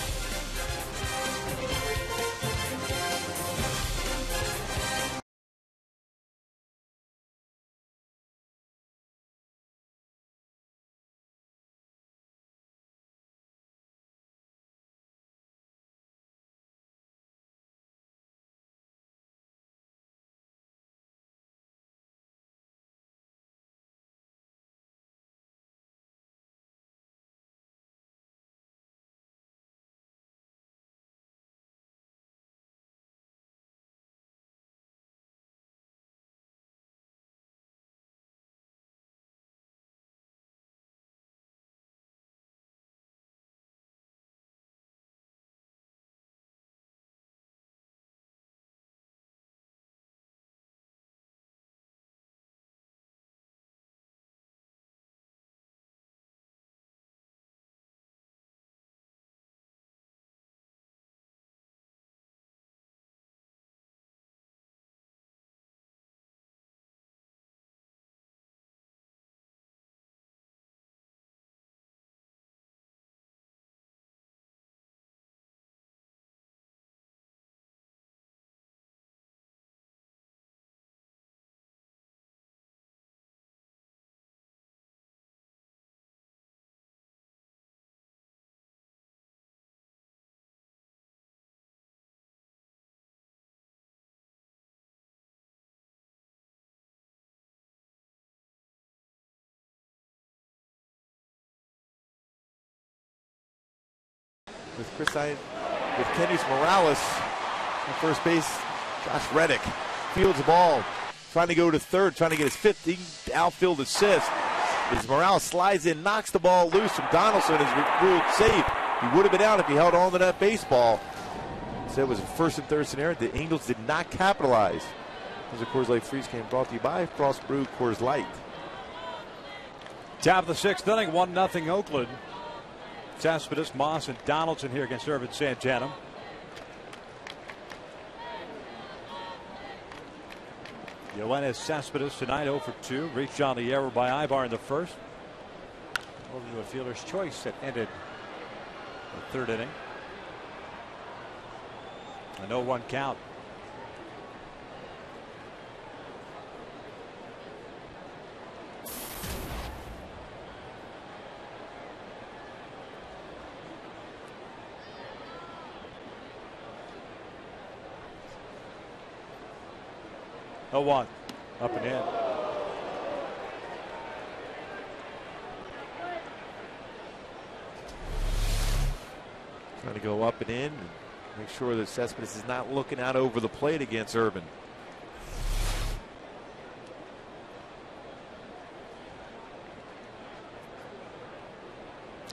With Kendrys Morales at first base, Josh Reddick fields the ball, trying to go to third, trying to get his 5th outfield assist. As Morales slides in, knocks the ball loose from Donaldson, is ruled safe. He would have been out if he held on to that baseball. So it was a first and third scenario. The Angels did not capitalize. As a Coors Light Freeze game brought to you by Frost Brew Coors Light. Top of the 6th inning, 1-0 Oakland. Cespedes, Moss, and Donaldson here against Ervin Santana. Yoenis Cespedes tonight 0 for 2. Reached on the error by Ibar in the first. Over to a fielder's choice that ended the 3rd inning. A 0-1 count. Oh, 1 up and in. Trying to go up and in and make sure that Cespedes is not looking out over the plate against Urban.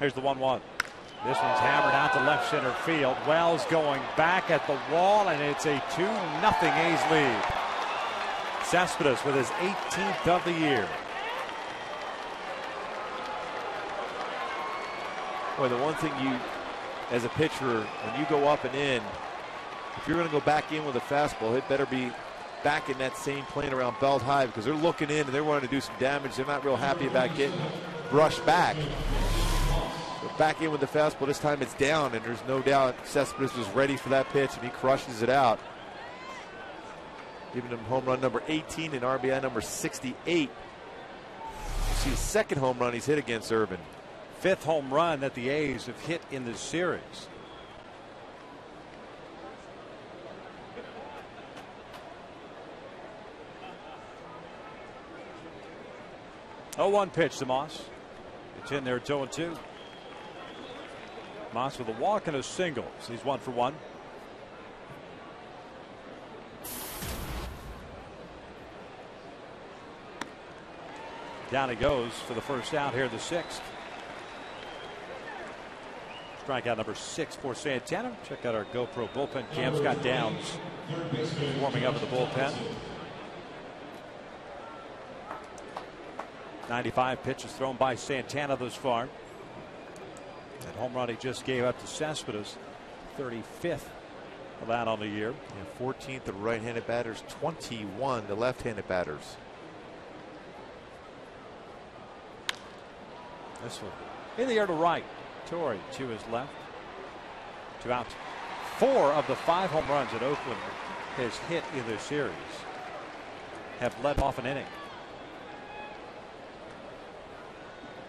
Here's the 1-1. This one's hammered out to left center field. Wells going back at the wall, and it's a 2-0 A's lead. Cespedes with his 18th of the year. Boy, the one thing you, as a pitcher, when you go up and in, if you're going to go back in with a fastball, it better be back in that same plane around belt high, because they're looking in and they're wanting to do some damage. They're not real happy about getting brushed back. So back in with the fastball. This time it's down, and there's no doubt Cespedes was ready for that pitch, and he crushes it out, giving him home run number 18 and RBI number 68. You see the 2nd home run he's hit against Urban. 5th home run that the A's have hit in this series. Oh, 1 pitch to Moss. It's in there. It's 0-2. Moss with a walk and a single. So he's 1 for 1. Down he goes for the first out here, the 6th. Strikeout number 6 for Santana. Check out our GoPro bullpen cam. Scott Downs warming up in the bullpen. 95 pitches thrown by Santana thus far. That home run he just gave up to Cespedes, 35th of that on the year. And 14th of right-handed batters, 21 to left-handed batters. This one in the air to right. Torrey to his left. 2 outs. 4 of the 5 home runs that Oakland has hit in this series have led off an inning.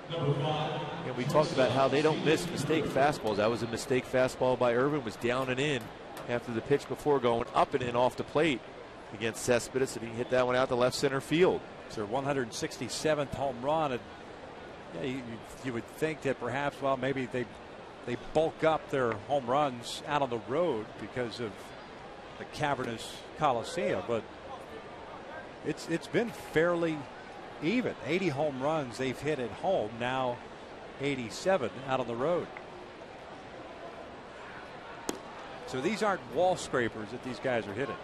And we talked about how they don't miss mistake fastballs. That was a mistake fastball by Irvin, was down and in after the pitch before, going up and in off the plate against Cespedes, and he hit that one out to left center field. It's their 167th home run, and yeah, you would think that perhaps, well, maybe they bulk up their home runs out on the road because of the cavernous Coliseum, but it's been fairly even. 80 home runs they've hit at home, now 87 out on the road. So these aren't wall scrapers that these guys are hitting.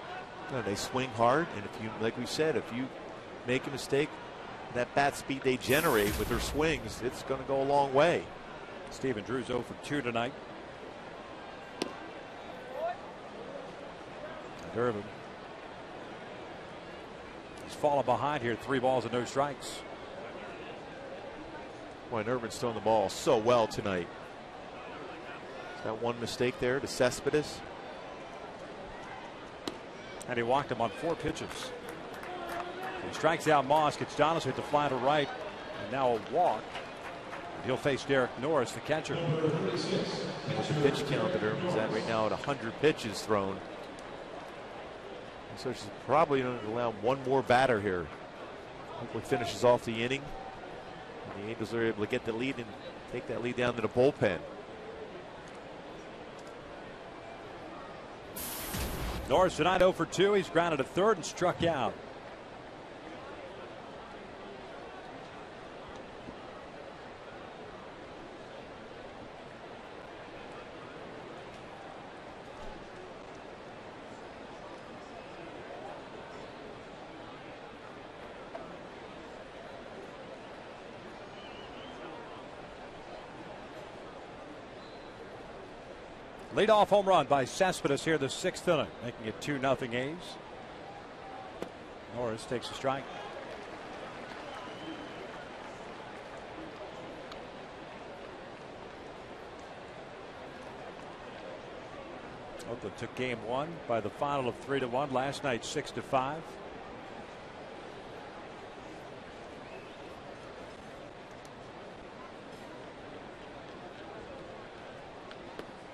No, they swing hard, and if you, like we said, if you make a mistake, that bat speed they generate with their swings, it's going to go a long way. Stephen Drew's 0 for 2 tonight. And Irvin, he's fallen behind here, 3 balls and no strikes. Boy, Irvin's throwing the ball so well tonight. That one mistake there to Cespedes. And he walked him on 4 pitches. He strikes out Moss, gets Donaldson to fly to right, and now a walk. He'll face Derek Norris, the catcher. With the pitch count that Irvin's at right now at 100 pitches thrown. So she's probably going to allow one more batter here. Hopefully finishes off the inning. And the Angels are able to get the lead and take that lead down to the bullpen. Norris tonight 0 for 2. He's grounded to third and struck out. Leadoff home run by Cespedes here, the 6th inning, making it 2-0 A's. Norris takes a strike. Oakland took game 1 by the final of 3-1. Last night 6-5.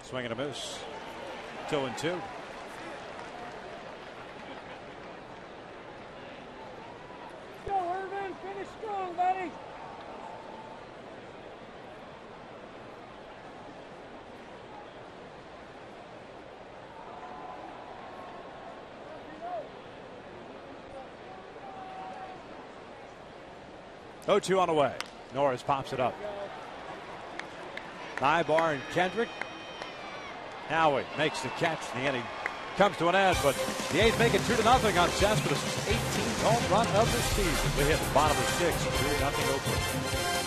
Swing and a miss. 2-2. Go, Irvin. Finish strong, buddy. Oh, 2 on the way. Norris pops it up. Ibar and Kendrick. Howie makes the catch. The inning comes to an end, but the A's make it 2-0 on Cespedes' 18th home run of the season. We hit the bottom of 6, 3-0 Oakland.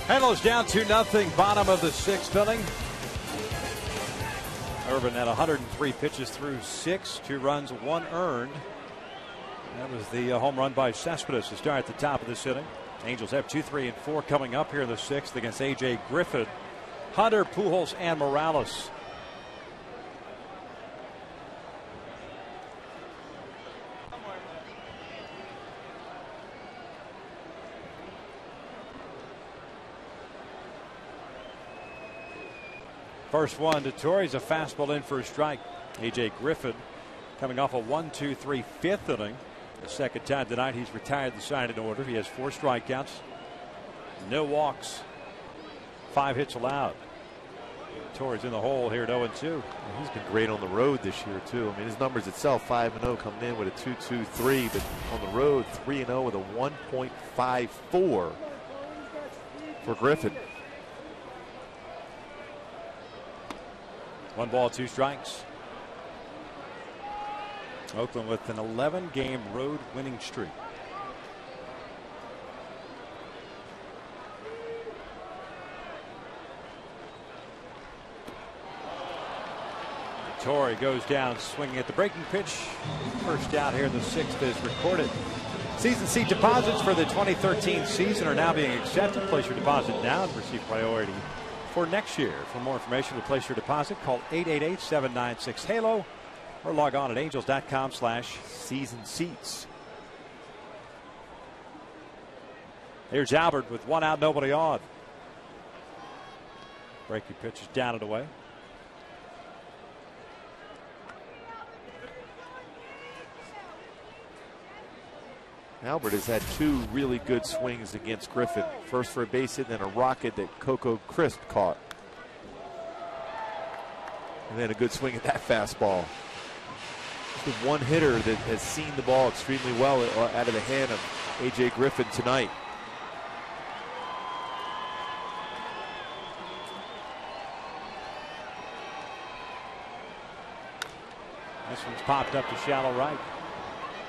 Halos down 2-0, bottom of the 6th inning. Irvin had 103 pitches through 6, 2 runs, 1 earned. That was the home run by Cespedes to start at the top of this inning. Angels have 2, 3, and 4 coming up here in the 6th against A.J. Griffin, Hunter, Pujols, and Morales. First one to Torres, a fastball in for a strike. A.J. Griffin coming off a 1-2-3 fifth inning. The second time tonight he's retired the side in order. He has 4 strikeouts, no walks, 5 hits allowed. Torres in the hole here at 0-2. He's been great on the road this year too. I mean, his numbers itself 5-0 coming in with a 2.23, but on the road 3-0 with a 1.54 for Griffin. 1 ball, 2 strikes. Oakland with an 11-game road winning streak. Torrey goes down swinging at the breaking pitch. First out here in the 6th is recorded. Season seat deposits for the 2013 season are now being accepted. Place your deposit now and receive priority for next year. For more information to place your deposit, call 888-796-HALO or log on at angels.com/season seats. Here's Albert with 1 out, nobody on. Breaking pitch is down and away. Albert has had 2 really good swings against Griffin. First for a base hit, then a rocket that Coco Crisp caught. And then a good swing at that fastball. The one hitter that has seen the ball extremely well out of the hand of A.J. Griffin tonight. This one's popped up to shallow right.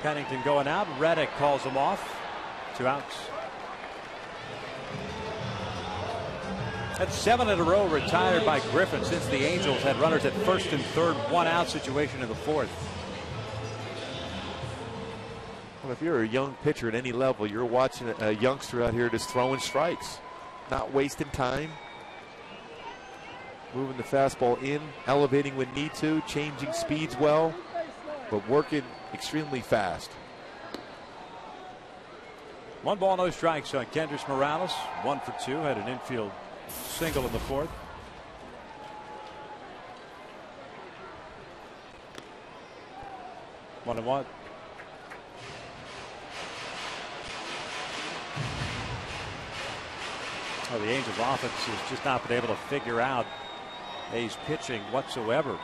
Pennington going out. Reddick calls him off. 2 outs. That's 7 in a row retired by Griffin since the Angels had runners at first and third, 1 out situation in the 4th. Well, if you're a young pitcher at any level, you're watching a youngster out here just throwing strikes, not wasting time, moving the fastball in, elevating when need to, changing speeds well, but working extremely fast. 1 ball, no strikes on Kendrys Morales. 1 for 2. Had an infield single in the 4th. One and one. Well, the Angels offense has just not been able to figure out A's pitching whatsoever.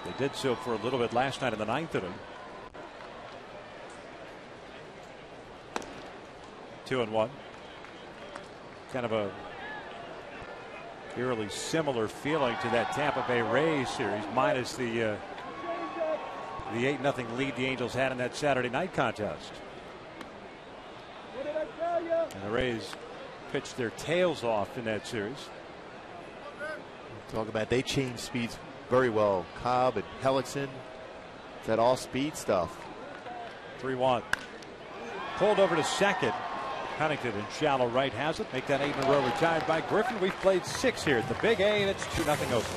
They did so for a little bit last night in the 9th inning. 2-1. Kind of a eerily similar feeling to that Tampa Bay Rays series, minus the 8-0 lead the Angels had in that Saturday night contest. And the Rays pitched their tails off in that series. Talk about they change speeds very well. Cobb and Hellickson, that all speed stuff. 3-1. Pulled over to second. Pennington in shallow right has it. Make that 8 in a row retired by Griffin. We've played 6 here at the Big A, and it's 2-0 Oakland.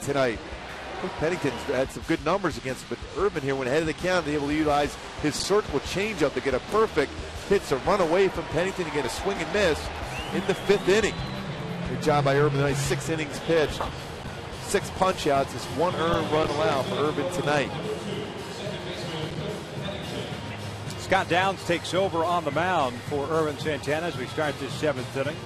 tonight. Pennington's had some good numbers against him, but Urban here went ahead of the count, able to utilize his circle changeup to get a perfect hit to run away from Pennington to get a swing and miss in the 5th inning. Good job by Urban tonight. 6 innings pitched, 6 punch outs, just 1 earned run allowed for Urban tonight. Scott Downs takes over on the mound for Ervin Santana as we start this 7th inning.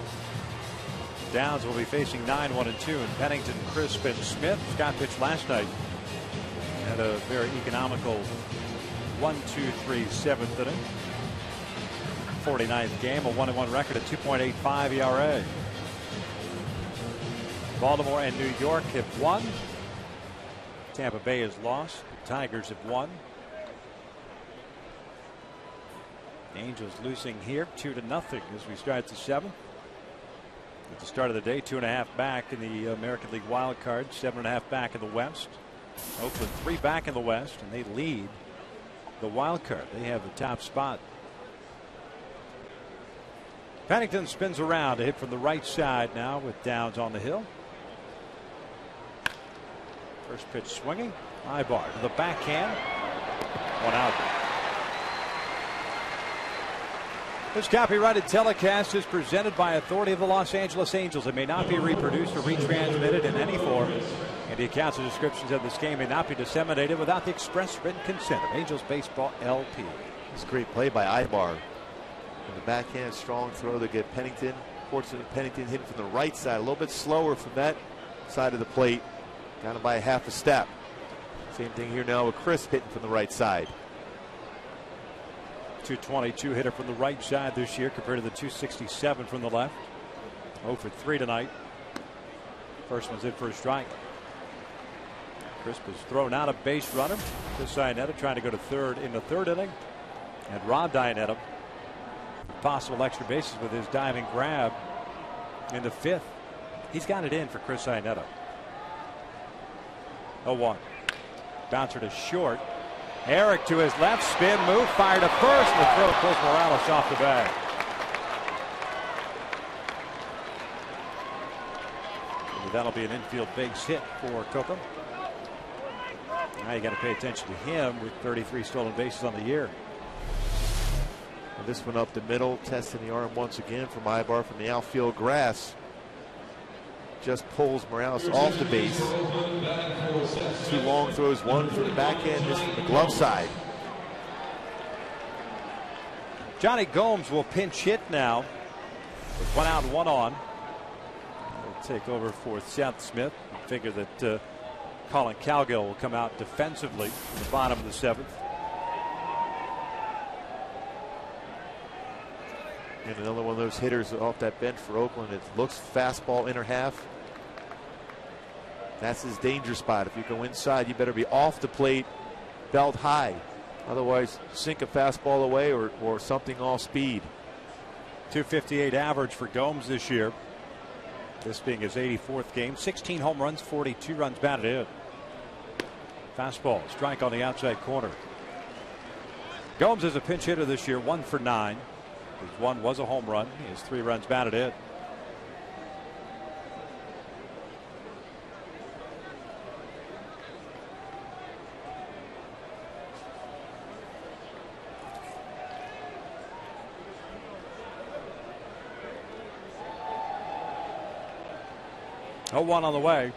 Downs will be facing 9-1-2 and Pennington, Crisp, and Smith. Scott pitched last night. Had a very economical 1-2-3 7th inning. 49th game, a 1-1 record, a 2.85 ERA. Baltimore and New York have won. Tampa Bay has lost. The Tigers have won. Angels losing here 2-0 as we start the 7th. At the start of the day, 2.5 back in the American League wild card, 7.5 back in the West. Oakland 3 back in the West, and they lead the wild card. They have the top spot. Pennington spins around to hit from the right side now with Downs on the hill. First pitch swinging. Ibar to the backhand. 1 out. This copyrighted telecast is presented by authority of the Los Angeles Angels. It may not be reproduced or retransmitted in any form. And the accounts and descriptions of this game may not be disseminated without the express written consent of Angels Baseball LP. It's a great play by Ibar. And the backhand strong throw to get Pennington. Fortunately, Pennington hitting from the right side, a little bit slower from that side of the plate. Down by 1/2 a step. Same thing here now with Crisp hitting from the right side. 222 hitter from the right side this year compared to the 267 from the left. 0 for 3 tonight. First one's in for a strike. Crisp has thrown out a base runner. Chris Iannetta trying to go to third in the 3rd inning. And Ron Iannetta possible extra bases with his diving grab in the 5th. He's got it in for Chris Iannetta. 0-1. Bouncer to short. Eric to his left, spin move, fire to first, and the throw pulls Morales off the bag. And that'll be an infield base hit for Coco. Now you got to pay attention to him with 33 stolen bases on the year. And this one up the middle, testing the arm once again from Ibar from the outfield grass. Just pulls Morales off the base. 2 long throws, 1 from the backhand, this from the glove side. Johnny Gomes will pinch hit now with 1 out and 1 on. He'll take over for Seth Smith. I figure that Colin Cowgill will come out defensively in the bottom of the 7th. And another one of those hitters off that bench for Oakland. It looks fastball inner half. That's his danger spot. If you go inside, you better be off the plate, belt high. Otherwise, sink a fastball away or something off speed. 258 average for Gomes this year. This being his 84th game. 16 home runs, 42 runs batted in. Fastball, strike on the outside corner. Gomes is a pinch hitter this year, 1 for 9. His 1 was a home run. He has 3 runs batted in. Oh, 1 on the way.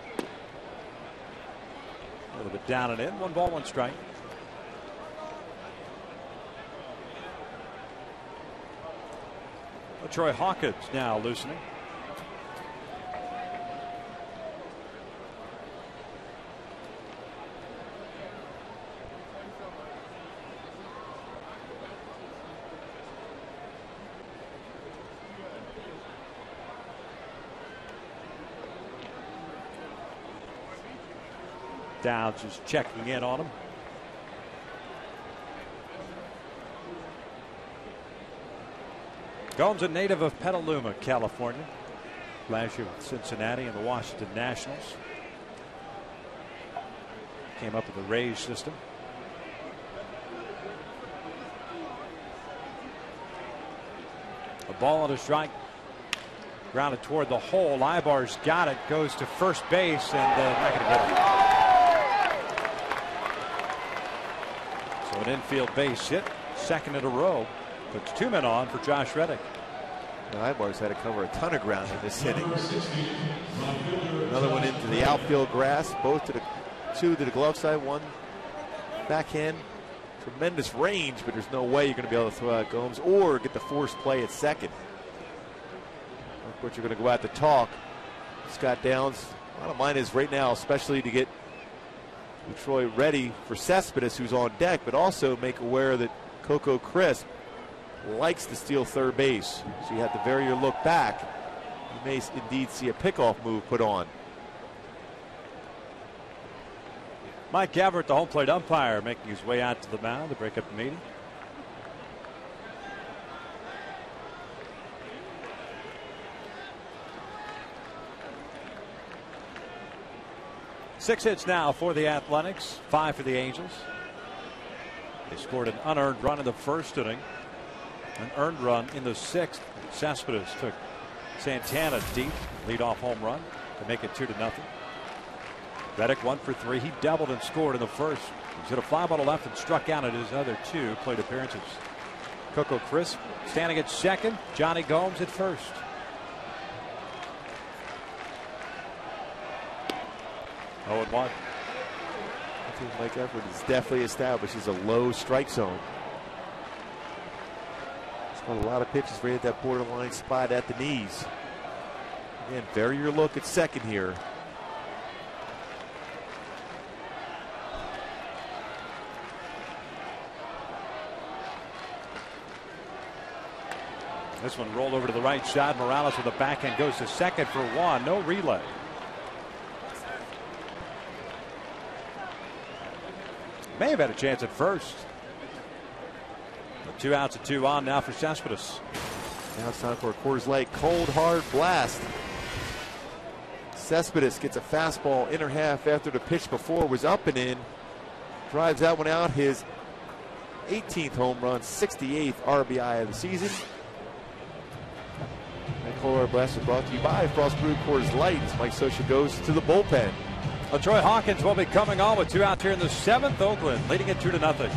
A little bit down and in. 1 ball, 1 strike. Troy Hawkins now loosening. Downs is checking in on him. Gomes, a native of Petaluma, California. Last year with Cincinnati and the Washington Nationals. Came up with the Rays system. A ball and a strike. Grounded toward the hole. Ibar's got it. Goes to first base and not going to get it. So an infield base hit. Second in a row. Puts 2 men on for Josh Reddick. Ibar's had to cover a ton of ground in this inning. Another one into the outfield grass. Both to the 2 to the glove side. 1 backhand. Tremendous range, but there's no way you're going to be able to throw out Gomes or get the forced play at second. Of course, you're going to go out to talk. Scott Downs, a lot of mine is right now, especially to get Detroit ready for Cespedes, who's on deck, but also make aware that Coco Crisp likes to steal third base. So you have to vary your look back. You may indeed see a pickoff move put on. Mike Gabbert, the home plate umpire, making his way out to the mound to break up the meeting. Six hits now for the Athletics, 5 for the Angels. They scored an unearned run in the first inning, an earned run in the 6th. Cespedes took Santana deep, leadoff home run to make it 2-0. Reddick 1 for 3. He doubled and scored in the first. He's hit a fly ball to left and struck out in his other 2 plate appearances. Coco Crisp standing at second. Johnny Gomes at first. Oh, and 1. I think Mike Everett is definitely established as a low strike zone. He's got a lot of pitches right at that borderline spot at the knees. Again, vary your look at second here. This one rolled over to the right side. Morales with the backhand goes to second for 1. No relay. May have had a chance at first. But 2 outs and 2 on now for Cespedes. Now it's time for a Coors Light cold hard blast. Cespedes gets a fastball inner half after the pitch before was up and in. Drives that one out. His 18th home run, 68th RBI of the season. That cold hard blast is brought to you by Frost Brewed Coors Light as Mike Scioscia goes to the bullpen. LaTroy Hawkins will be coming on with 2 outs here in the 7th. Oakland leading it 2-0.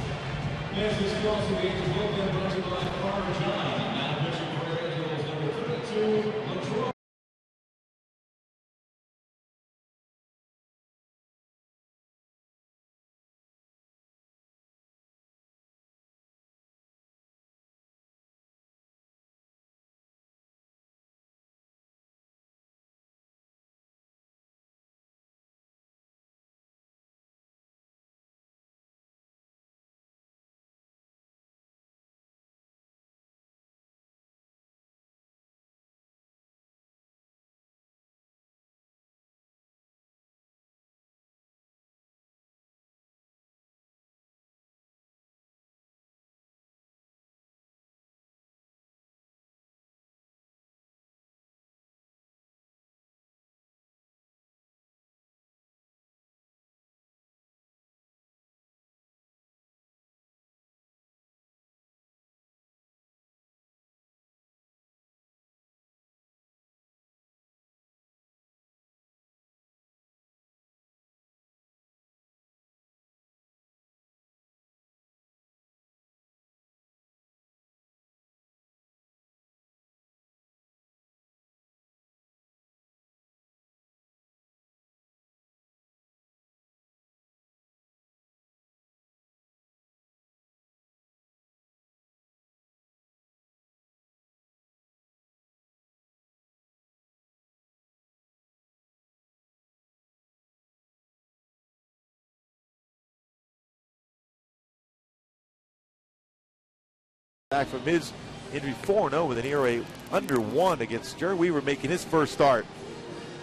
Back from his injury 4-0 with an ERA under 1 against Jerry Weaver, making his first start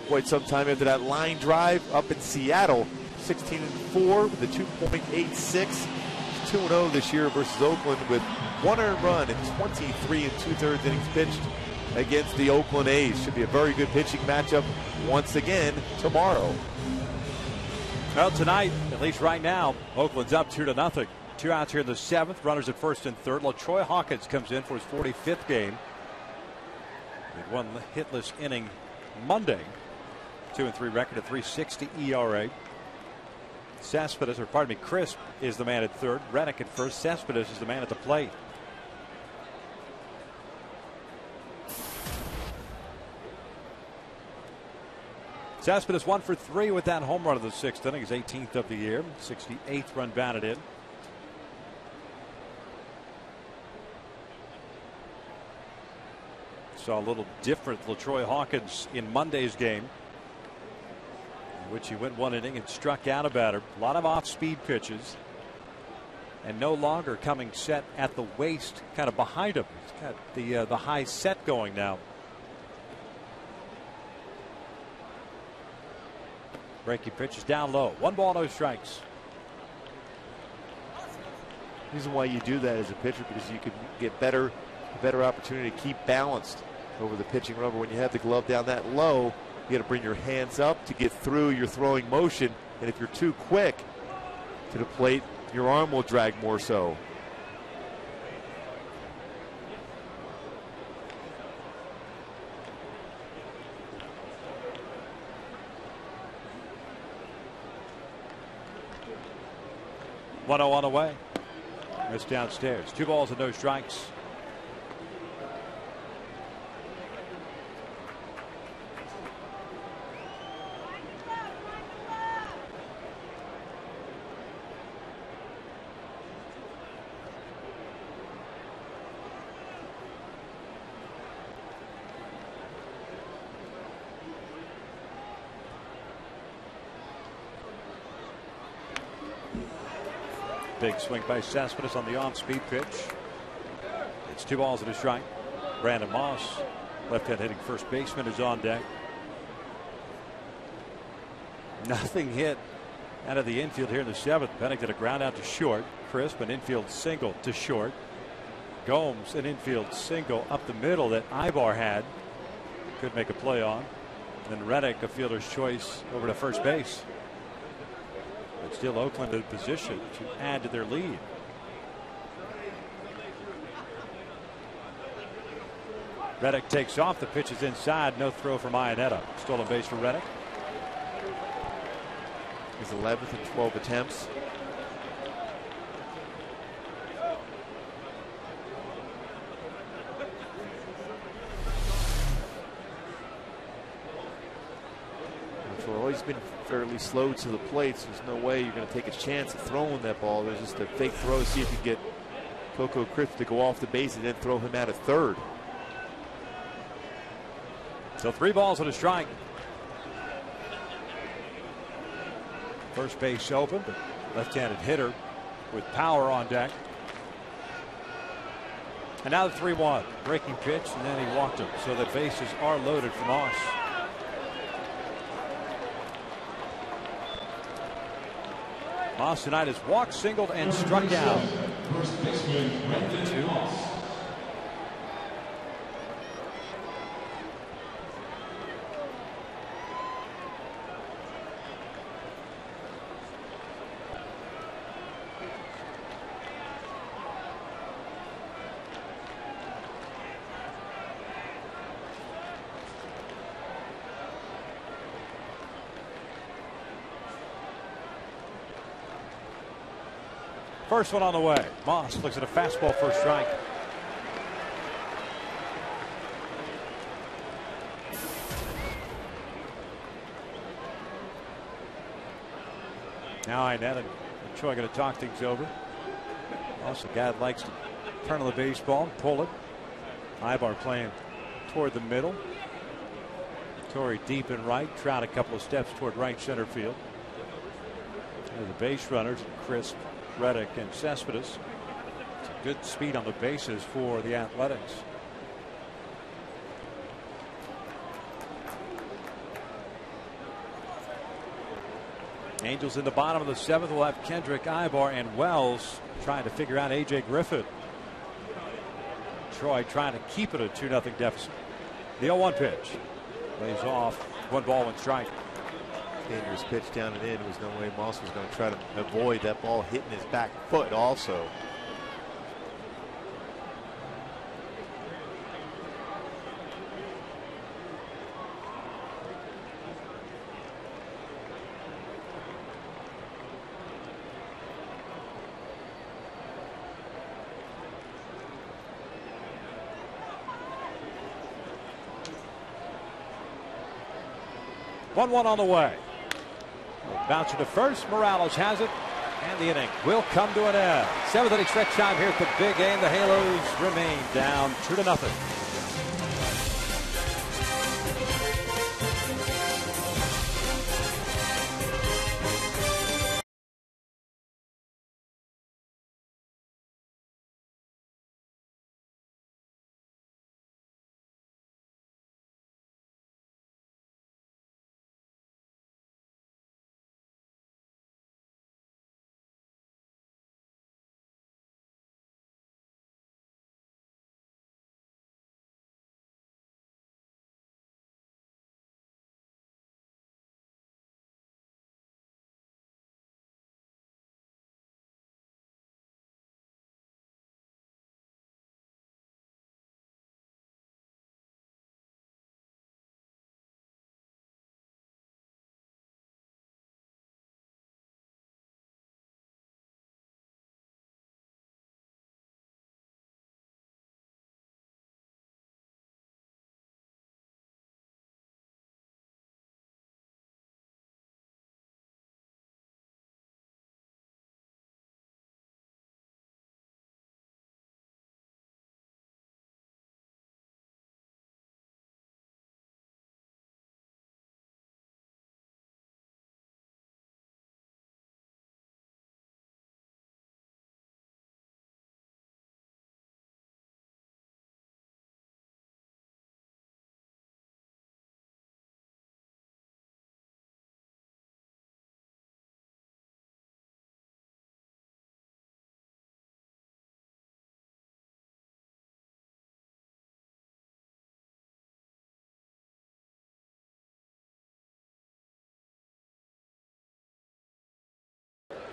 quite some time after that line drive up in Seattle. 16-4 with a 2.86. 2-0 this year versus Oakland with 1 earned run and 23 2/3 innings pitched against the Oakland A's. Should be a very good pitching matchup once again tomorrow. Well, tonight, at least right now, Oakland's up 2-0. 2 outs here in the 7th. Runners at first and third. LaTroy Hawkins comes in for his 45th game. They'd won the hitless inning Monday. 2-3 record, a 3.60 ERA. Cespedes, or pardon me, Crisp is the man at third. Reddick at first. Cespedes is the man at the plate. Cespedes 1 for 3 with that home run of the 6th inning, his 18th of the year, 68th run batted in. Saw a little different LaTroy Hawkins in Monday's game, in which he went 1 inning and struck out a batter. A lot of off-speed pitches, and no longer coming set at the waist, kind of behind him. He's got the high set going now. Breaking pitch is down low. 1 ball, no strikes. The reason why you do that as a pitcher, because you can get a better opportunity to keep balanced over the pitching rubber. When you have the glove down that low, you got to bring your hands up to get through your throwing motion, and if you're too quick to the plate, your arm will drag more so. One away. It's downstairs. 2 balls and no strikes. Big swing by Cespedes on the off-speed pitch. It's 2 balls and a strike. Brandon Moss, left-hand hitting first baseman, is on deck. Nothing hit out of the infield here in the 7th. Pennington a ground out to short. Crisp an infield single to short. Gomes an infield single up the middle that Ibar had. Could make a play on. And then Reddick a fielder's choice over to first base. But still Oakland in position to add to their lead. Reddick takes off. The pitch is inside. No throw from Iannetta. Stolen base for Reddick. His 11th and 12 attempts. He's always been fairly slow to the plate, so there's no way you're going to take a chance of throwing that ball. There's just a fake throw to see if you can get Coco Crisp to go off the base and then throw him out at third. So 3 balls and a strike. First base open, but left-handed hitter with power on deck. And now the 3-1. Breaking pitch, and then he walked him. So the bases are loaded for Moss. Moss tonight has walked, singled, and struck out. 2. First one on the way. Moss looks at a fastball for a strike. Now Iannetta and Troy going to talk things over. Also, a guy that likes to turn on the baseball, pull it. Ibar playing toward the middle. Torrey deep in right. Trout a couple of steps toward right center field. There's the base runners, Crisp, Reddick, and Cespedes. It's a good speed on the bases for the Athletics. Angels in the bottom of the 7th will have Kendrick, Ibar, and Wells trying to figure out A.J. Griffin. Troy trying to keep it a 2-0 deficit. The 0-1 pitch. Lays off. 1 ball, 1 strike. Dangerous pitch down and in. There was no way Moss was going to try to avoid that ball hitting his back foot also. 1-1 on the way. Bouncer to first. Morales has it. And the inning will come to an end. 7th inning stretch time here at the big game. The Halos remain down 2-0.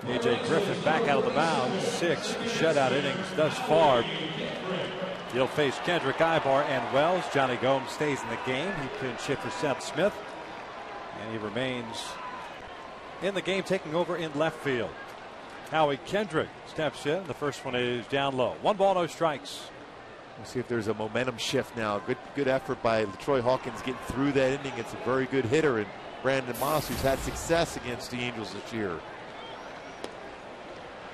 A.J. Griffin back out of the mound. 6 shutout innings thus far. He'll face Kendrick, Ibar, and Wells. Johnny Gomes stays in the game. He pinch hit for Seth Smith. And he remains in the game, taking over in left field. Howie Kendrick steps in. The first one is down low. 1 ball, no strikes. We'll see if there's a momentum shift now. Good effort by LaTroy Hawkins getting through that inning. It's a very good hitter. And Brandon Moss, who's had success against the Angels this year.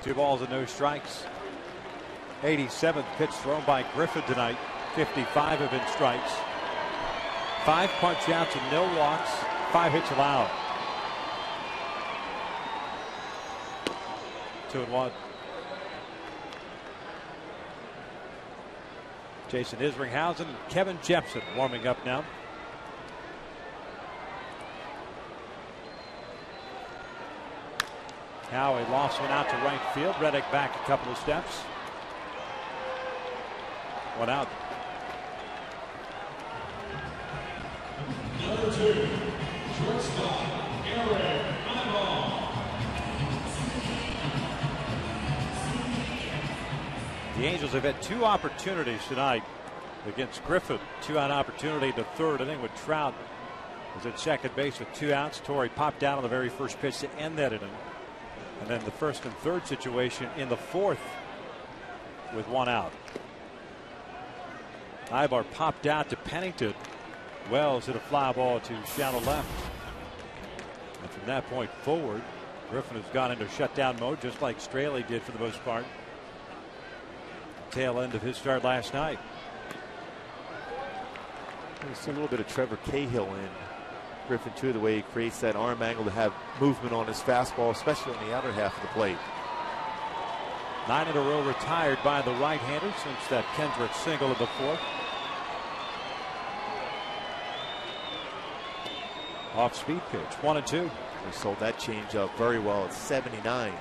2 balls and no strikes. 87th pitch thrown by Griffin tonight. 55 have been strikes. 5 punch outs and no walks. 5 hits allowed. 2-1. Jason Isringhausen and Kevin Jepson warming up now. Howie lost one out to right field. Reddick back a couple of steps. 1 out. Number 2, shortstop, Eric Ibar. The Angels have had 2 opportunities tonight against Griffin. 2-out opportunity in the 3rd inning with Trout was at second base with 2 outs. Torrey popped down on the very first pitch to end that inning. And then the 1st and 3rd situation in the 4th with 1 out. Ibar popped out to Pennington. Wells hit a fly ball to shallow left. And from that point forward, Griffin has gone into shutdown mode just like Straley did for the most part. Tail end of his start last night. We've seen a little bit of Trevor Cahill in Griffin too, the way he creates that arm angle to have movement on his fastball, especially on the outer half of the plate. 9 in a row retired by the right-hander since that Kendrick single in the 4th. Off-speed pitch, 1-2. He sold that changeup very well at 79.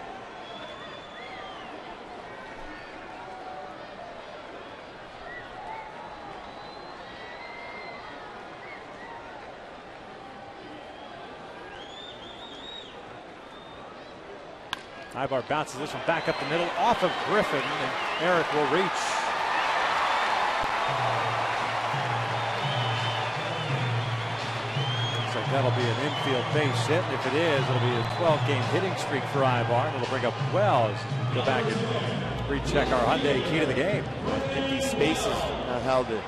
Ibar bounces this one back up the middle off of Griffin, and Eric will reach. Looks like that'll be an infield base hit, and if it is, it'll be a 12-game hitting streak for Ibar, and it'll bring up Wells. Go back and recheck our Hyundai key to the game. Empty spaces, not how the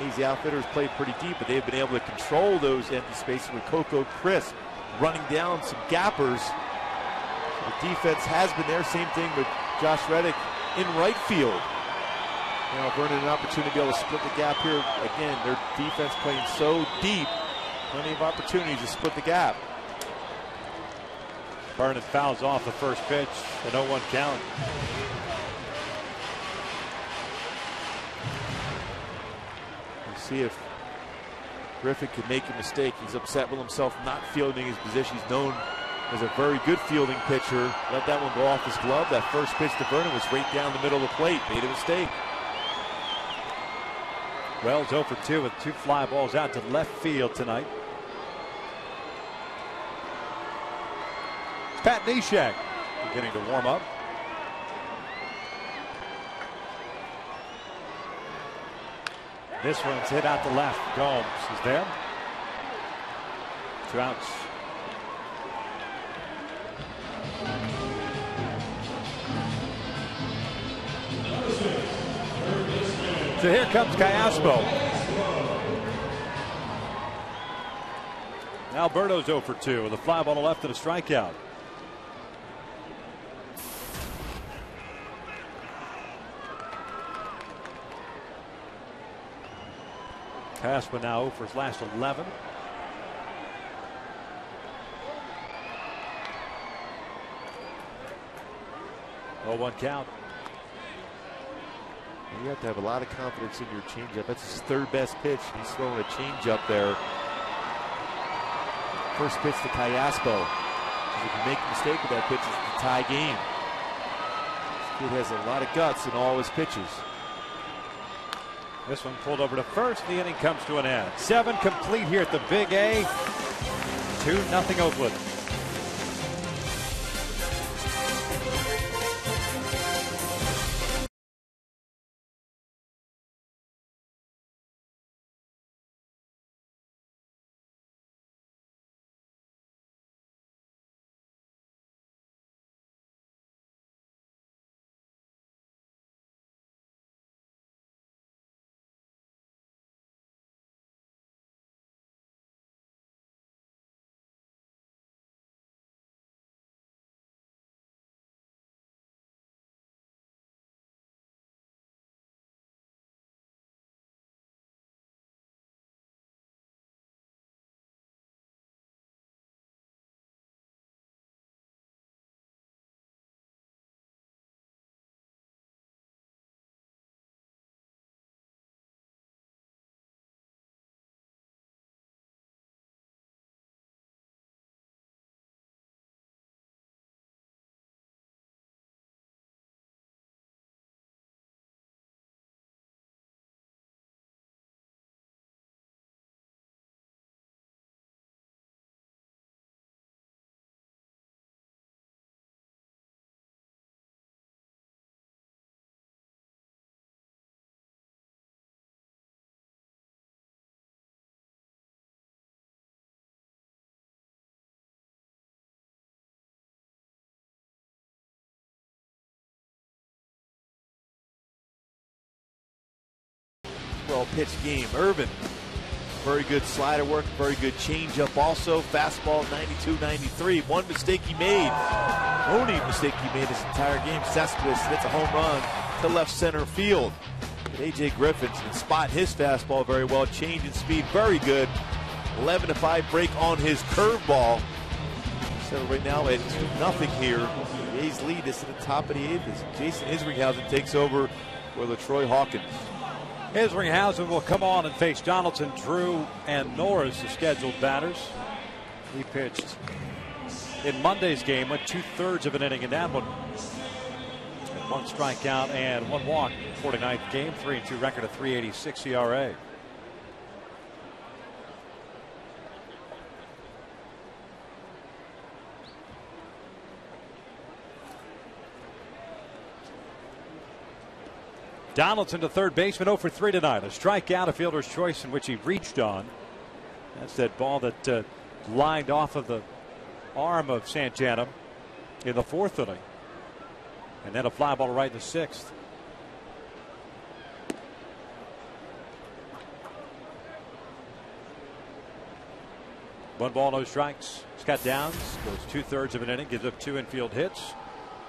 A's outfitters played pretty deep, but they've been able to control those empty spaces with Coco Crisp running down some gappers. So the defense has been there. Same thing with Josh Reddick in right field. Now Vernon an opportunity to be able to split the gap here. Again, their defense playing so deep. Plenty of opportunities to split the gap. Vernon fouls off the first pitch, the 0-1 count. We'll see if Griffin can make a mistake. He's upset with himself not fielding his position. He's known as a very good fielding pitcher. Let that one go off his glove. That first pitch to Vernon was right down the middle of the plate. Made a mistake. Wells 0 for 2 with 2 fly balls out to left field tonight. It's Pat Neshek beginning to warm up. This one's hit out to left. Gomes is there. 2 outs. So here comes Callaspo. Alberto's 0 for 2 with a fly ball to left and a strikeout. Callaspo now 0 for his last 11. Oh, 1 count. You have to have a lot of confidence in your changeup. That's his 3rd best pitch. He's throwing a changeup there. First pitch to Callaspo. If you make a mistake with that pitch, it's the tie game. This kid has a lot of guts in all his pitches. This one pulled over to first. The inning comes to an end. 7 complete here at the Big A. 2-0 Oakland. Well pitched game. Irvin, very good slider work, very good changeup also. Fastball 92-93. One mistake he made, only mistake he made his entire game. Cespedes hits a home run to left center field. But A.J. Griffin can spot his fastball very well. Change in speed, very good. 11-5 break on his curveball. So right now at 2-0 here. The A's lead is to the top of the 8th as Jason Isringhausen takes over for LaTroy Hawkins. Isringhausen will come on and face Donaldson, Drew, and Norris, the scheduled batters. He pitched in Monday's game, went 2/3 of an inning in that one. 1 strikeout and 1 walk. 49th game, 3-2 record, a 3.86 ERA. Donaldson to third baseman, 0 for 3 tonight. A strikeout, a fielder's choice in which he reached on. That's that ball that lined off of the arm of Santana in the 4th inning. And then a fly ball right in the 6th. 1 ball, no strikes. Scott Downs goes 2/3 of an inning, gives up 2 infield hits.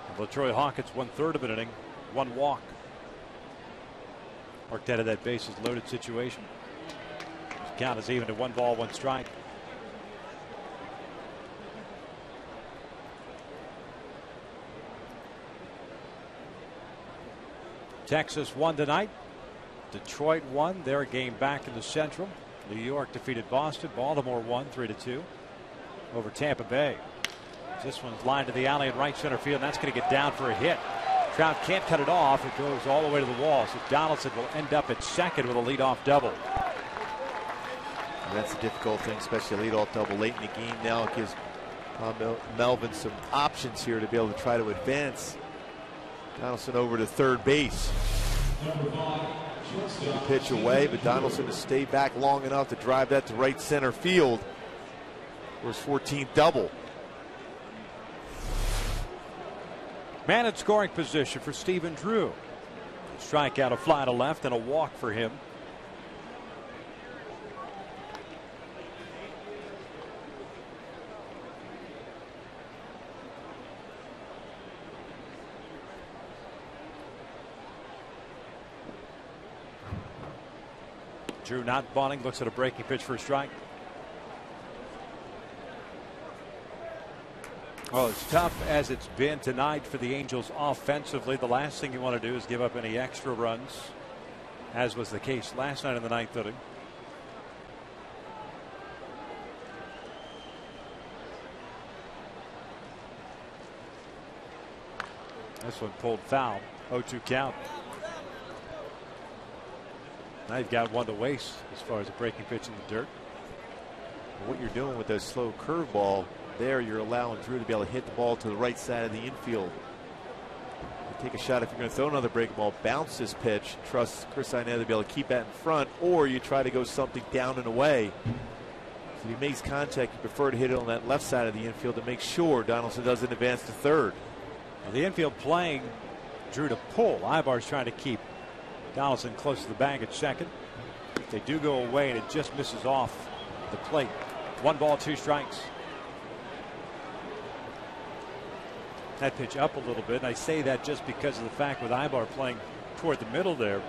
And LaTroy Hawkins 1/3 of an inning, 1 walk. Worked out of that bases loaded situation. Count is even to 1 ball, 1 strike. Texas won tonight. Detroit won their game back in the Central. New York defeated Boston. Baltimore won 3-2 over Tampa Bay. This one's lined to the alley in right center field, and that's going to get down for a hit. Trout can't cut it off. It goes all the way to the wall. So Donaldson will end up at second with a leadoff double. And that's a difficult thing, especially a leadoff double late in the game. Now it gives Melvin some options here to be able to try to advance Donaldson over to third base. Pitch away, but Donaldson has stayed back long enough to drive that to right center field for his 14th double. Man in scoring position for Stephen Drew. Strikeout, a fly to left, and a walk for him. Drew not bunting, looks at a breaking pitch for a strike. Well, as tough as it's been tonight for the Angels offensively, the last thing you want to do is give up any extra runs, as was the case last night in the 9th inning. This one pulled foul. 0-2 count. Now you've got 1 to waste as far as a breaking pitch in the dirt. What you're doing with that slow curveball there, you're allowing Drew to be able to hit the ball to the right side of the infield. You take a shot if you're going to throw another breaking ball, bounce this pitch, trust Chris Iannetta to be able to keep that in front, or you try to go something down and away. So if he makes contact, you prefer to hit it on that left side of the infield to make sure Donaldson doesn't advance to third. Well, the infield playing Drew to pull. Ibar's trying to keep Donaldson close to the bag at second. If they do go away and it just misses off the plate. 1 ball, 2 strikes. That pitch up a little bit, and I say that just because of the fact with Ibar playing toward the middle there,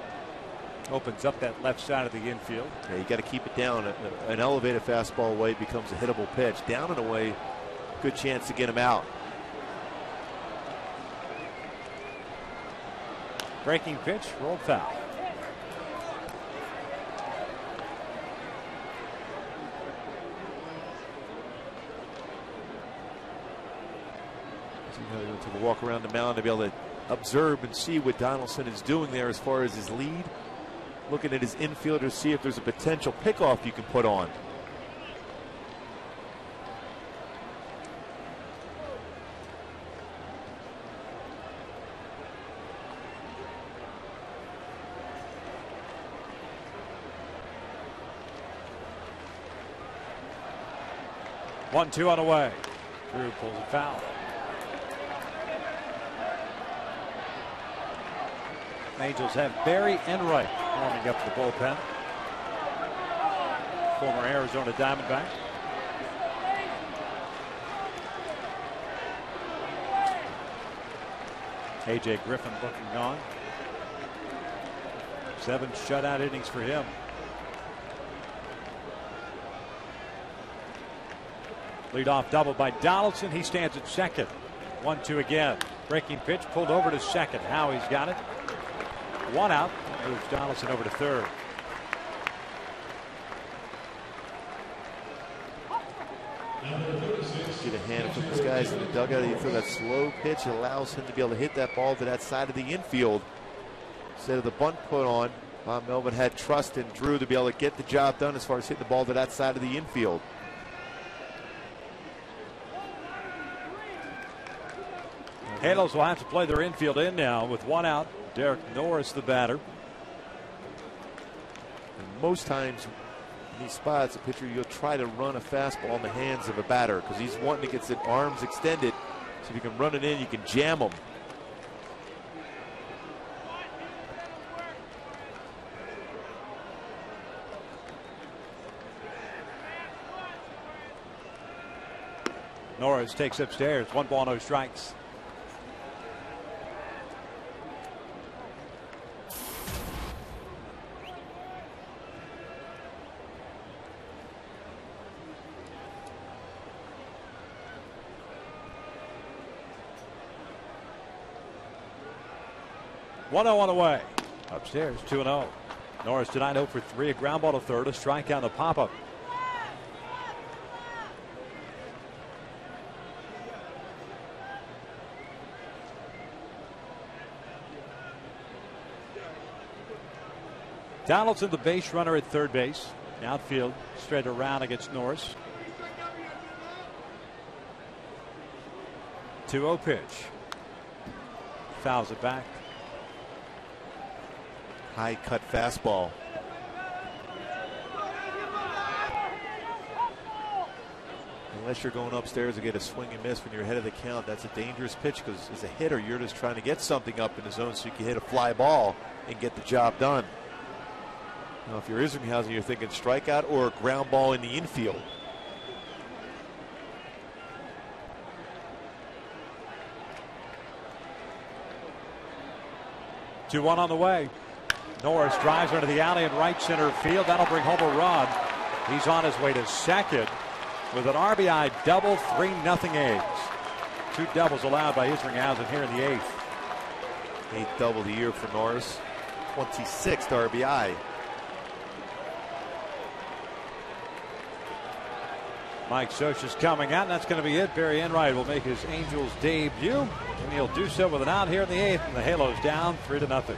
opens up that left side of the infield. Yeah, you got to keep it down. An elevated fastball away becomes a hittable pitch. Down and away, good chance to get him out. Breaking pitch, rolled foul. To walk around the mound to be able to observe and see what Donaldson is doing there as far as his lead. Looking at his infielder to see if there's a potential pickoff you can put on. One, 2 on the way. Drew pulls a foul. Angels have Berry and Wright warming up the bullpen. Former Arizona Diamondback. A.J. Griffin looking on. 7 shutout innings for him. Leadoff double by Donaldson. He stands at second. 1-2 again. Breaking pitch pulled over to second. Howie's got it. 1 out. Moves Donaldson over to third. Get a hand from these guys in the dugout. You throw that slow pitch. It allows him to be able to hit that ball to that side of the infield. Instead of the bunt put on, Bob Melvin had trust in Drew to be able to get the job done as far as hitting the ball to that side of the infield. Halos will have to play their infield in now with 1 out. Derek Norris, the batter. And most times in these spots, a pitcher, you'll try to run a fastball in the hands of a batter because he's wanting to get his arms extended. So if you can run it in, you can jam him. Norris takes upstairs. 1 ball, no strikes. One 0 on the way. Upstairs, 2-0. Norris tonight 0 for 3. A ground ball to third. A strikeout on the pop-up. Donaldson, the base runner at third base. Outfield straight around against Norris. 2-0 pitch. Fouls it back. High cut fastball. Unless you're going upstairs to get a swing and miss when you're ahead of the count, that's a dangerous pitch because as a hitter, you're just trying to get something up in the zone so you can hit a fly ball and get the job done. Now, if you're Isringhausen, you're thinking strikeout or a ground ball in the infield. Two one on the way. Norris drives into the alley in right center field. That'll bring home a run. He's on his way to second with an RBI double. 3-0 A's. 2 doubles allowed by Isringhausen here in the 8th. 8th double of the year for Norris. 26th RBI. Mike Scioscia's coming out, and that's going to be it. Barry Enright will make his Angels debut, and he'll do so with an out here in the 8th, and the Halos down 3-0.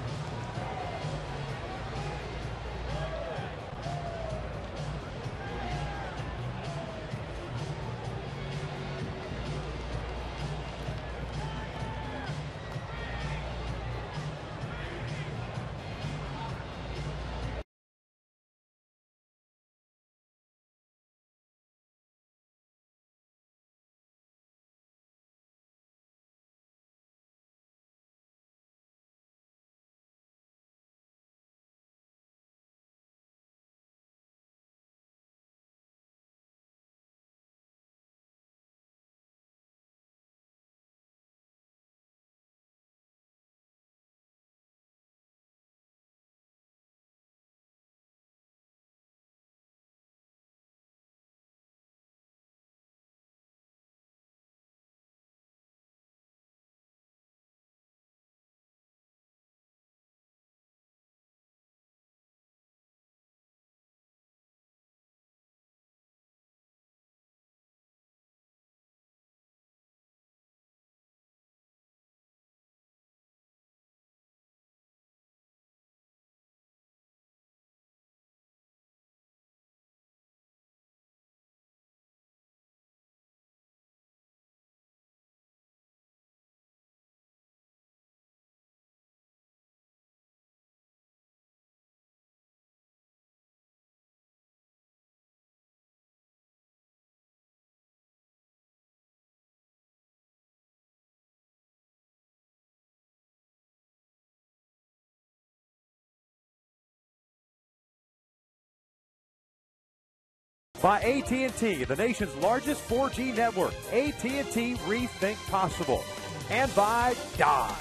By AT&T, the nation's largest 4G network. AT&T Rethink Possible. And by Dodge.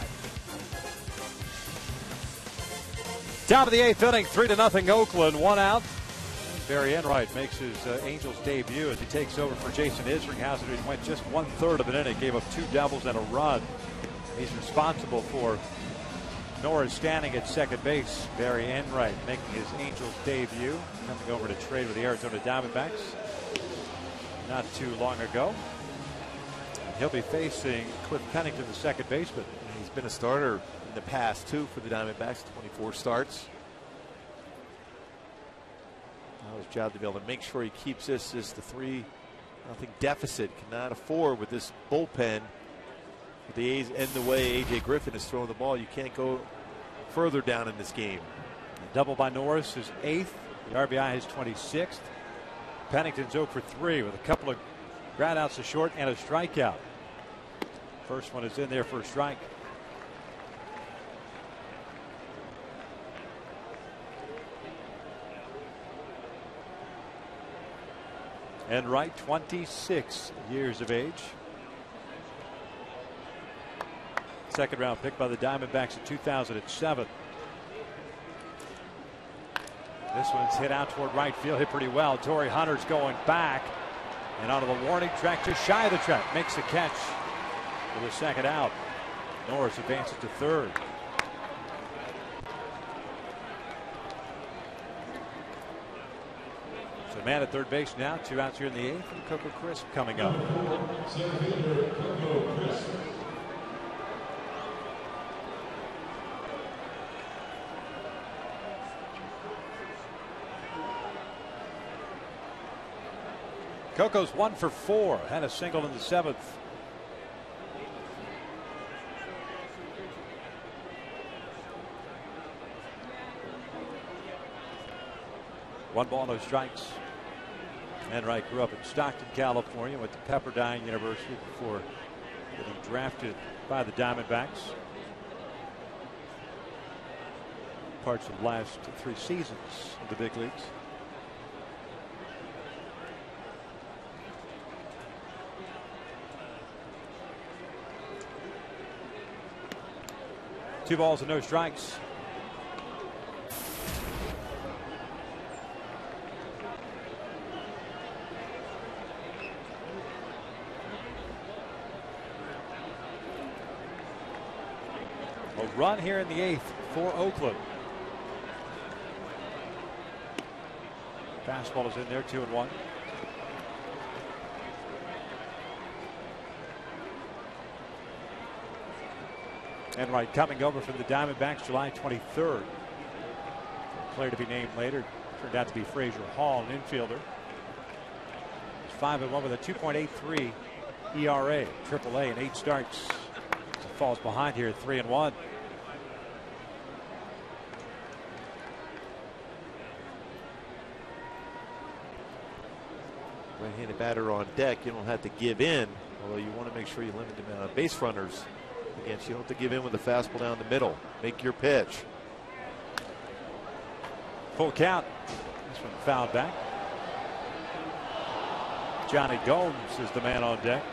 Top of the 8th inning, 3-0 Oakland, 1 out. Barry Enright makes his Angels debut as he takes over for Jason Isringhausen, who went just 1/3 of an inning, gave up 2 doubles and a run. He's responsible for Norris standing at second base. Barry Enright making his Angels debut, coming over to trade with the Arizona Diamondbacks not too long ago. He'll be facing Cliff Pennington, the second baseman. He's been a starter in the past too for the Diamondbacks, 24 starts. Now his job to be able to make sure he keeps this as the 3-0 deficit. Cannot afford with this bullpen. With the A's end the way A.J. Griffin is throwing the ball, you can't go further down in this game. A double by Norris is 8th. The RBI is 26th. Pennington's 0 for 3 with a couple of ground outs to short and a strikeout. First one is in there for a strike. Enright, 26 years of age. Second round pick by the Diamondbacks in 2007. This one's hit out toward right field, hit pretty well. Torrey Hunter's going back and onto the warning track, just shy of the track, makes the catch for the second out. Norris advances to third. So man at third base now, 2 outs here in the 8th, and Coco Crisp coming up. Coco's 1 for 4, had a single in the 7th. One ball, no strikes. Enright grew up in Stockton, California, went to Pepperdine University before getting drafted by the Diamondbacks. Parts of the last 3 seasons of the big leagues. Two balls and no strikes. A run here in the 8th for Oakland. Fastball is in there, 2-1. Enright coming over from the Diamondbacks July 23rd. Player to be named later turned out to be Frazier Hall, an infielder. He's 5-1 with a 2.83 ERA, AAA in 8 starts. So falls behind here at 3-1. Right-handed batter on deck, you don't have to give in, although you want to make sure you limit the amount of base runners. Again, you don't have to give in with the fastball down the middle. Make your pitch. Full count. This one fouled back. Johnny Gomes is the man on deck.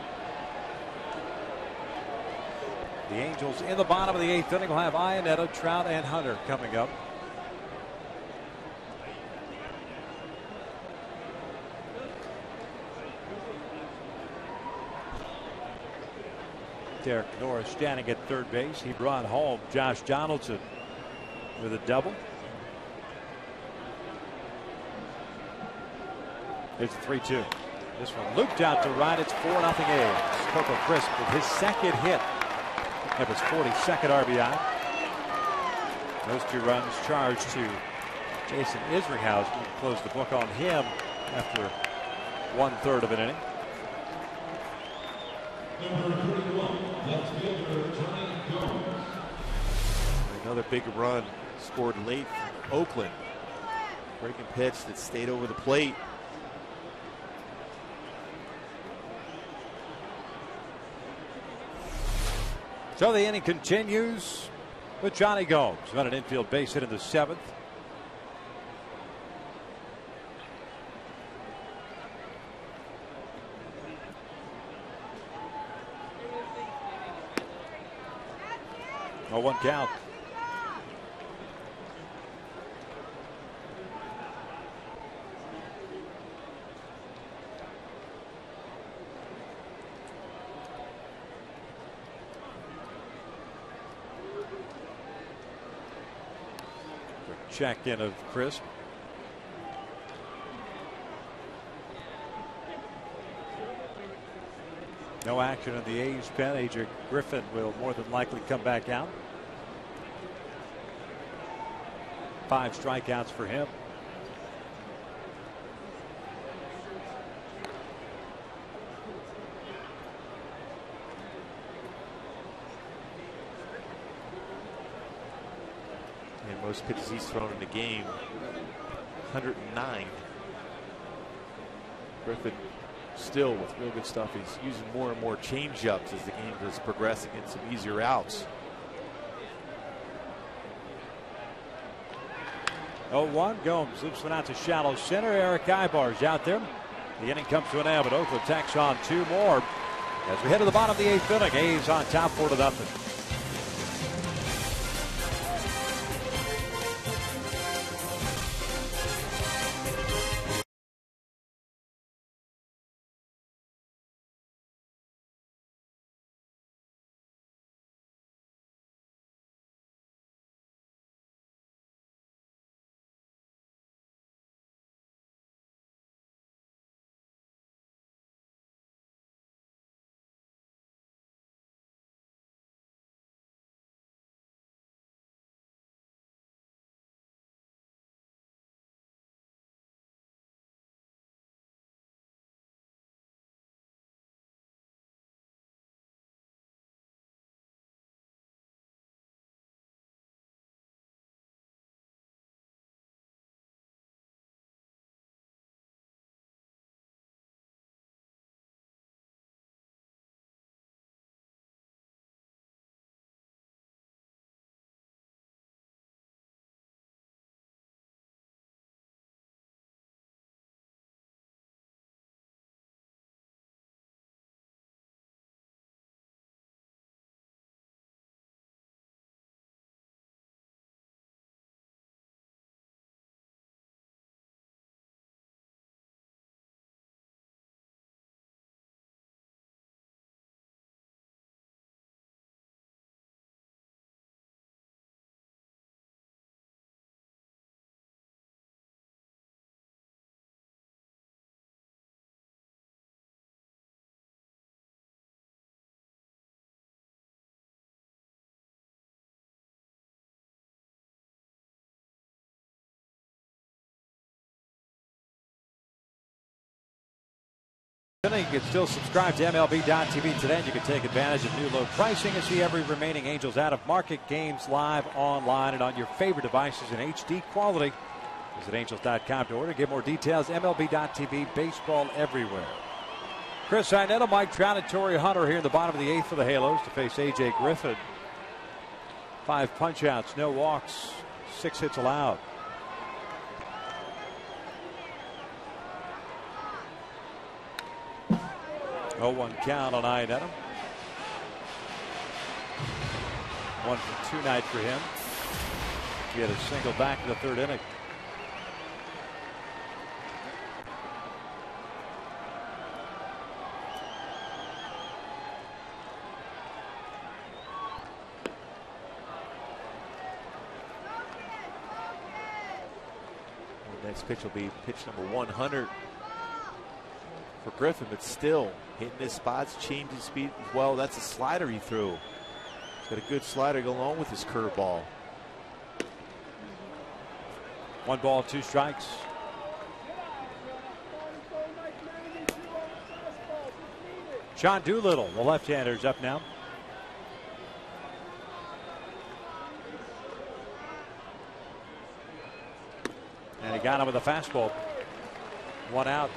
The Angels in the bottom of the 8th inning will have Iannetta, Trout, and Hunter coming up. Derek Norris standing at third base. He brought home Josh Donaldson with a double. It's 3-2. This one looped out to right. It's 4-0 A's. Coco Crisp with his second hit. That was 42nd RBI. Those 2 runs charged to Jason Isringhausen, who closed the book on him after 1/3 of an inning. Another big run scored late from Oakland. Breaking pitch that stayed over the plate. So the inning continues with Johnny Gomes on an infield base hit in the 7th. Oh, 1 count. Check in of Crisp. No action in the A's pen. AJ Griffin will more than likely come back out. 5 strikeouts for him. And most pitches he's thrown in the game, 109. Griffin still with real good stuff. He's using more and more change-ups as the game does progress against some easier outs. 0-1. Gomes loops one out to shallow center. Eric Ibar's out there. The inning comes to an end, but Oakland tacks on 2 more as we head to the bottom of the 8th inning. A's on top 4-0. You can still subscribe to MLB.tv today, and you can take advantage of new low pricing and see every remaining Angels out-of-market games live online and on your favorite devices in HD quality. Visit Angels.com to order. Get more details. MLB.tv, baseball everywhere. Chris Iannetta, Mike Trout, and Torrey Hunter here in the bottom of the 8th for the Halos to face A.J. Griffin. 5 punch-outs, no walks, 6 hits allowed. 0-1 count on Iannetta. 1 for 2 night for him. He had a single back in the 3rd inning. The next pitch will be pitch number 100 for Griffin, but still hitting his spots, changing speed as well. That's a slider he threw. He's got a good slider go along with his curveball. 1 ball, 2 strikes. Sean Doolittle, the left-hander, is up now. And he got him with a fastball. 1 out.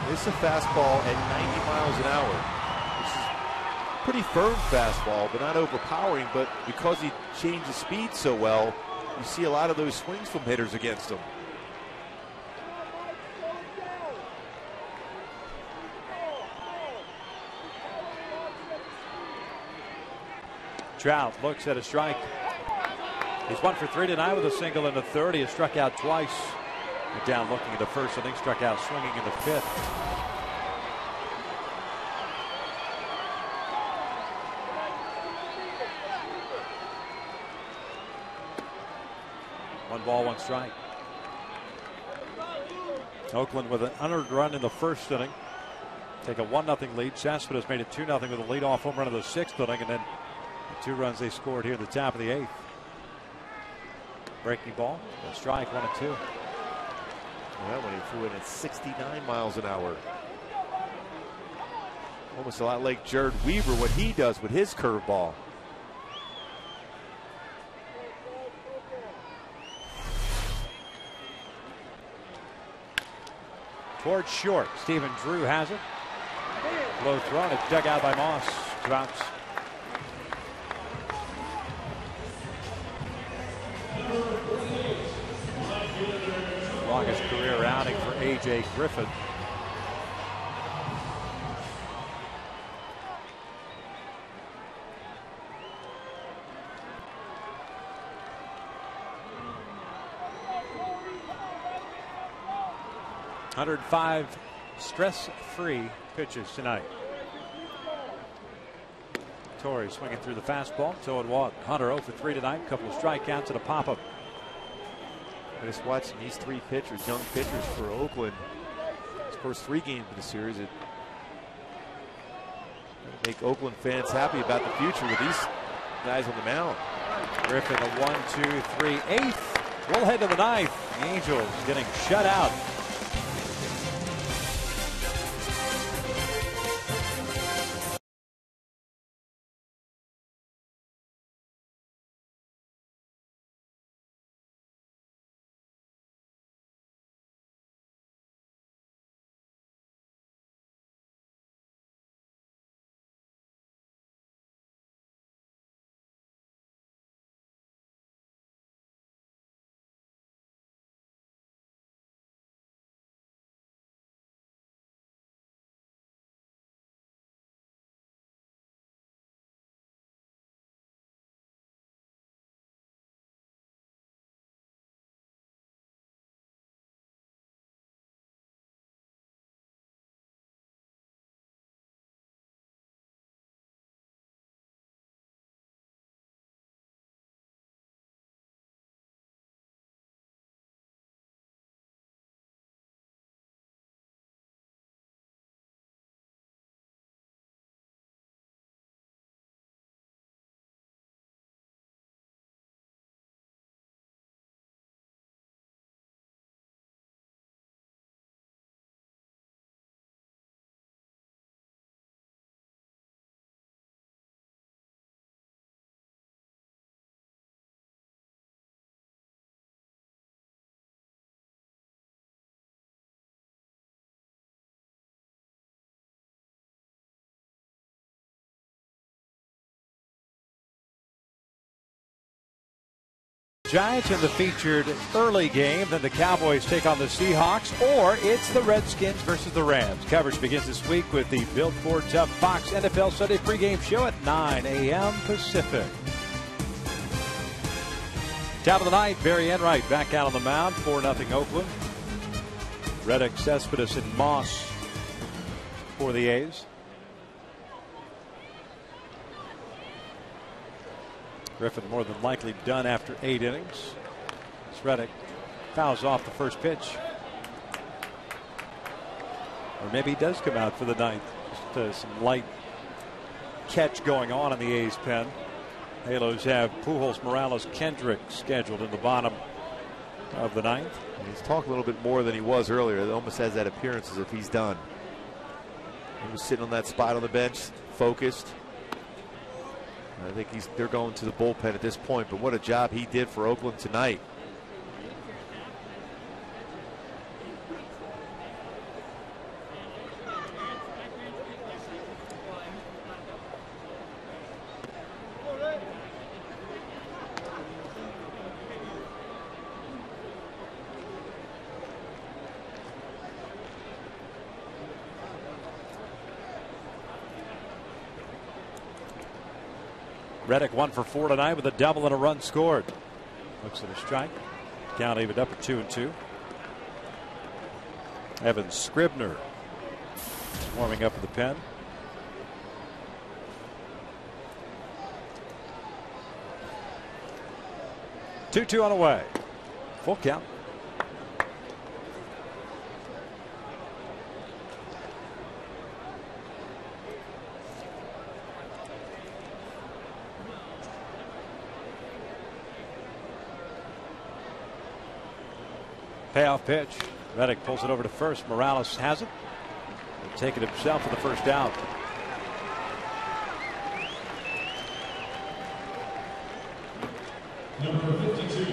It's a fastball at 90 miles an hour. This is pretty firm fastball, but not overpowering. But because he changes speed so well, you see a lot of those swings from hitters against him. Trout looks at a strike. He's 1 for 3 tonight with a single in the 3rd. He has struck out twice. Went down looking at the 1st inning, struck out swinging in the 5th. One ball, 1 strike. Oakland with an unearned run in the 1st inning. Take a 1-0 lead. Cespedes made it 2-0 with a leadoff home run in the 6th inning, and then the 2 runs they scored here at the top of the 8th. Breaking ball, a strike, 1-2. Well, when he threw it at 69 miles an hour. Almost a lot like Jared Weaver, what he does with his curveball. Towards short. Stephen Drew has it. Low thrown. It's dug out by Moss. Drops. Longest career outing for A.J. Griffin. ...105 stress-free pitches tonight. Torrey swinging through the fastball. 2-1. Hunter 0 for 3 tonight. A couple of strikeouts and a pop-up. I just watching these three pitchers, young pitchers for Oakland. His first 3 games in the series. It make Oakland fans happy about the future with these guys on the mound. Griffin a 1-2-3 8th. We'll head to the 9th. The Angels getting shut out. Giants in the featured early game. Then the Cowboys take on the Seahawks, or it's the Redskins versus the Rams. Coverage begins this week with the Built Ford Tough Fox NFL Sunday pregame show at 9 a.m. Pacific. Top of the ninth, Barry Enright back out on the mound, 4-0 Oakland. Reddick, Cespedes, and Moss for the A's. Griffin more than likely done after 8 innings. Reddick fouls off the first pitch. Or maybe he does come out for the 9th. Just some light catch going on in the A's pen. Halos have Pujols, Morales, Kendrick scheduled in the bottom of the 9th. He's talked a little bit more than he was earlier. It almost has that appearance as if he's done. He was sitting on that spot on the bench, focused. I think they're going to the bullpen at this point, but what a job he did for Oakland tonight. Reddick 1 for 4 tonight with a double and a run scored. Looks at a strike. Count even up at 2-2. Evan Scribner warming up at the pen. Two on the way. Full count. Payoff pitch. Reddick pulls it over to first. Morales has it. He'll take it himself for the first out. Number 52,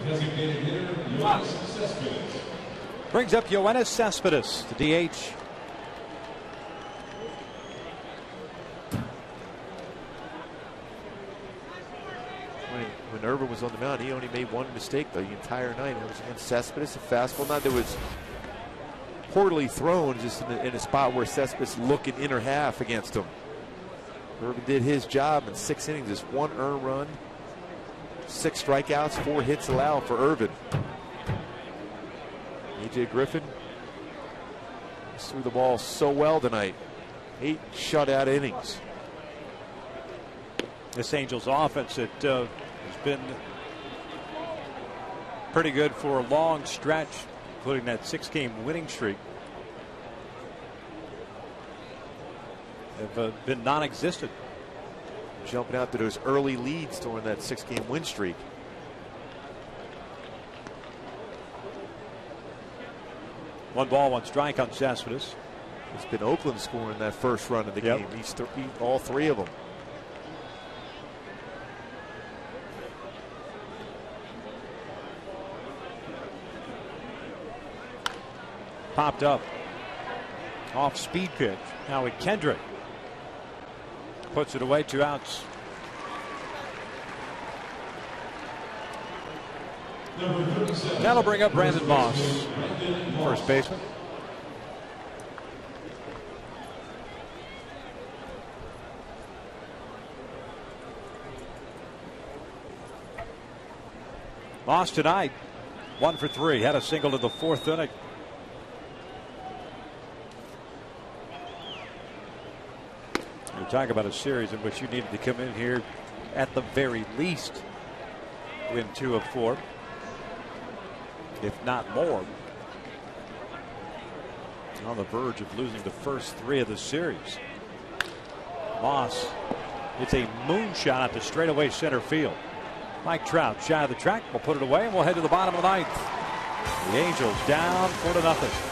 designated hitter, Yoenis Cespedes. Brings up Yoenis Cespedes, the DH. When Irvin was on the mound, he only made one mistake the entire night. It was against Cespedes, a fastball. Not that it was poorly thrown, just in a spot where Cespedes looking inner half against him. Irvin did his job in 6 innings, just 1 earned run, 6 strikeouts, 4 hits allowed for Irvin. A.J. Griffin threw the ball so well tonight. 8 shutout innings. This Angels offense has been pretty good for a long stretch, including that 6-game winning streak. Have been non-existent. Jumping out to those early leads during that 6-game win streak. One ball, 1 strike on Cespedes. It's been Oakland scoring that first run of the game. He's all 3 of them. Popped up. Off speed pitch. Now with Kendrick. Puts it away, 2 outs. That'll bring up Brandon Moss, first baseman. Moss tonight, 1 for 3. Had a single in the 4th inning. We're talking about a series in which you needed to come in here at the very least win 2 of 4, if not more. On the verge of losing the first 3 of the series. Moss, it's a moonshot at the straightaway center field. Mike Trout shy of the track, will put it away, and we'll head to the bottom of the 9th. The Angels down 4-0.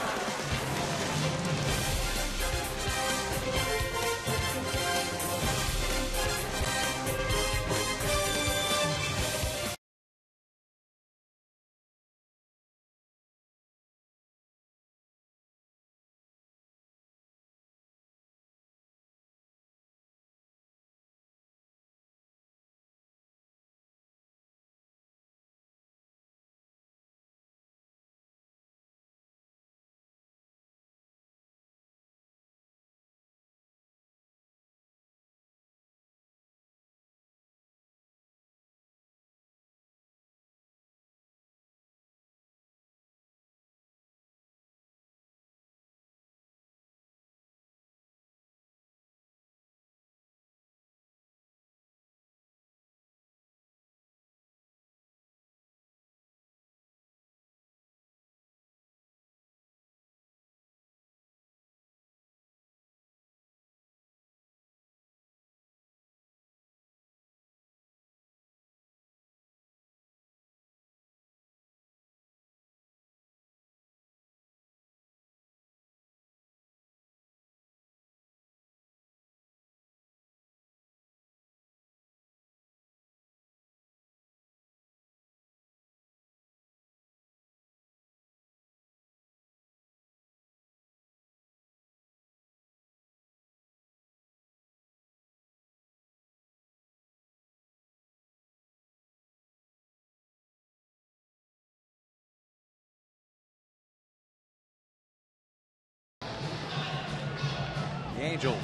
Angels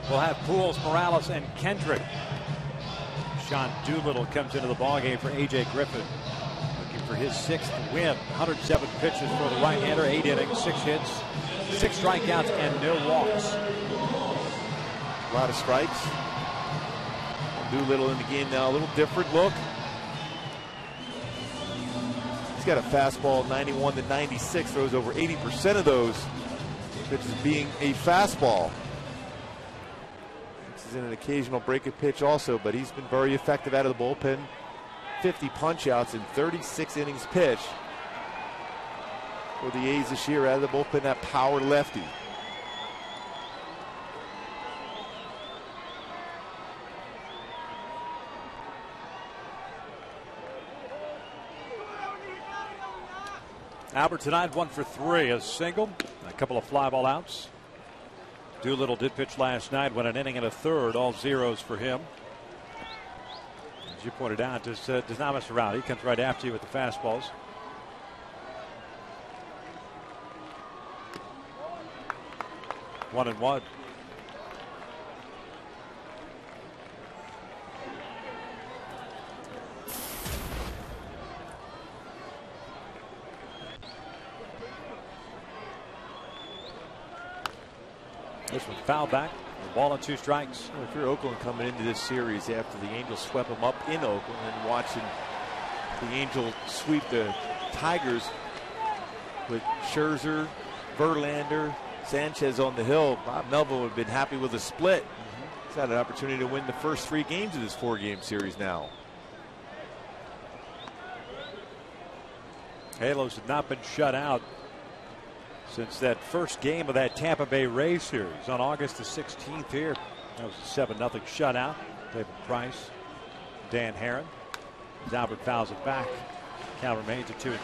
will have Pujols, Morales, and Kendrick. Sean Doolittle comes into the ballgame for A.J. Griffin, looking for his 6th win. 107 pitches for the right-hander, 8 innings, 6 hits, 6 strikeouts, and no walks. A lot of strikes. Doolittle in the game now, a little different look. He's got a fastball 91 to 96, throws over 80% of those pitches being a fastball. This is an occasional breaking pitch also, but he's been very effective out of the bullpen. 50 punch outs in 36 innings pitched for the A's this year out of the bullpen, that power lefty. Albert tonight 1 for 3, a single, a couple of fly ball outs. Doolittle did pitch last night, went an inning and a third, all zeros for him. as you pointed out, just does not mess around. He comes right after you with the fastballs. One and one. This one foul back. Ball and 2 strikes. Well, if you're Oakland coming into this series after the Angels swept them up in Oakland and watching the Angels sweep the Tigers with Scherzer, Verlander, Sanchez on the hill, Bob Melville would have been happy with a split. He's had an opportunity to win the first 3 games of this 4-game series now. Halos have not been shut out since that first game of that Tampa Bay Rays series on August the 16th here. That was a 7-0 shutout. David Price, Dan Herron. As Albert fouls it back. Count remains at 2-2.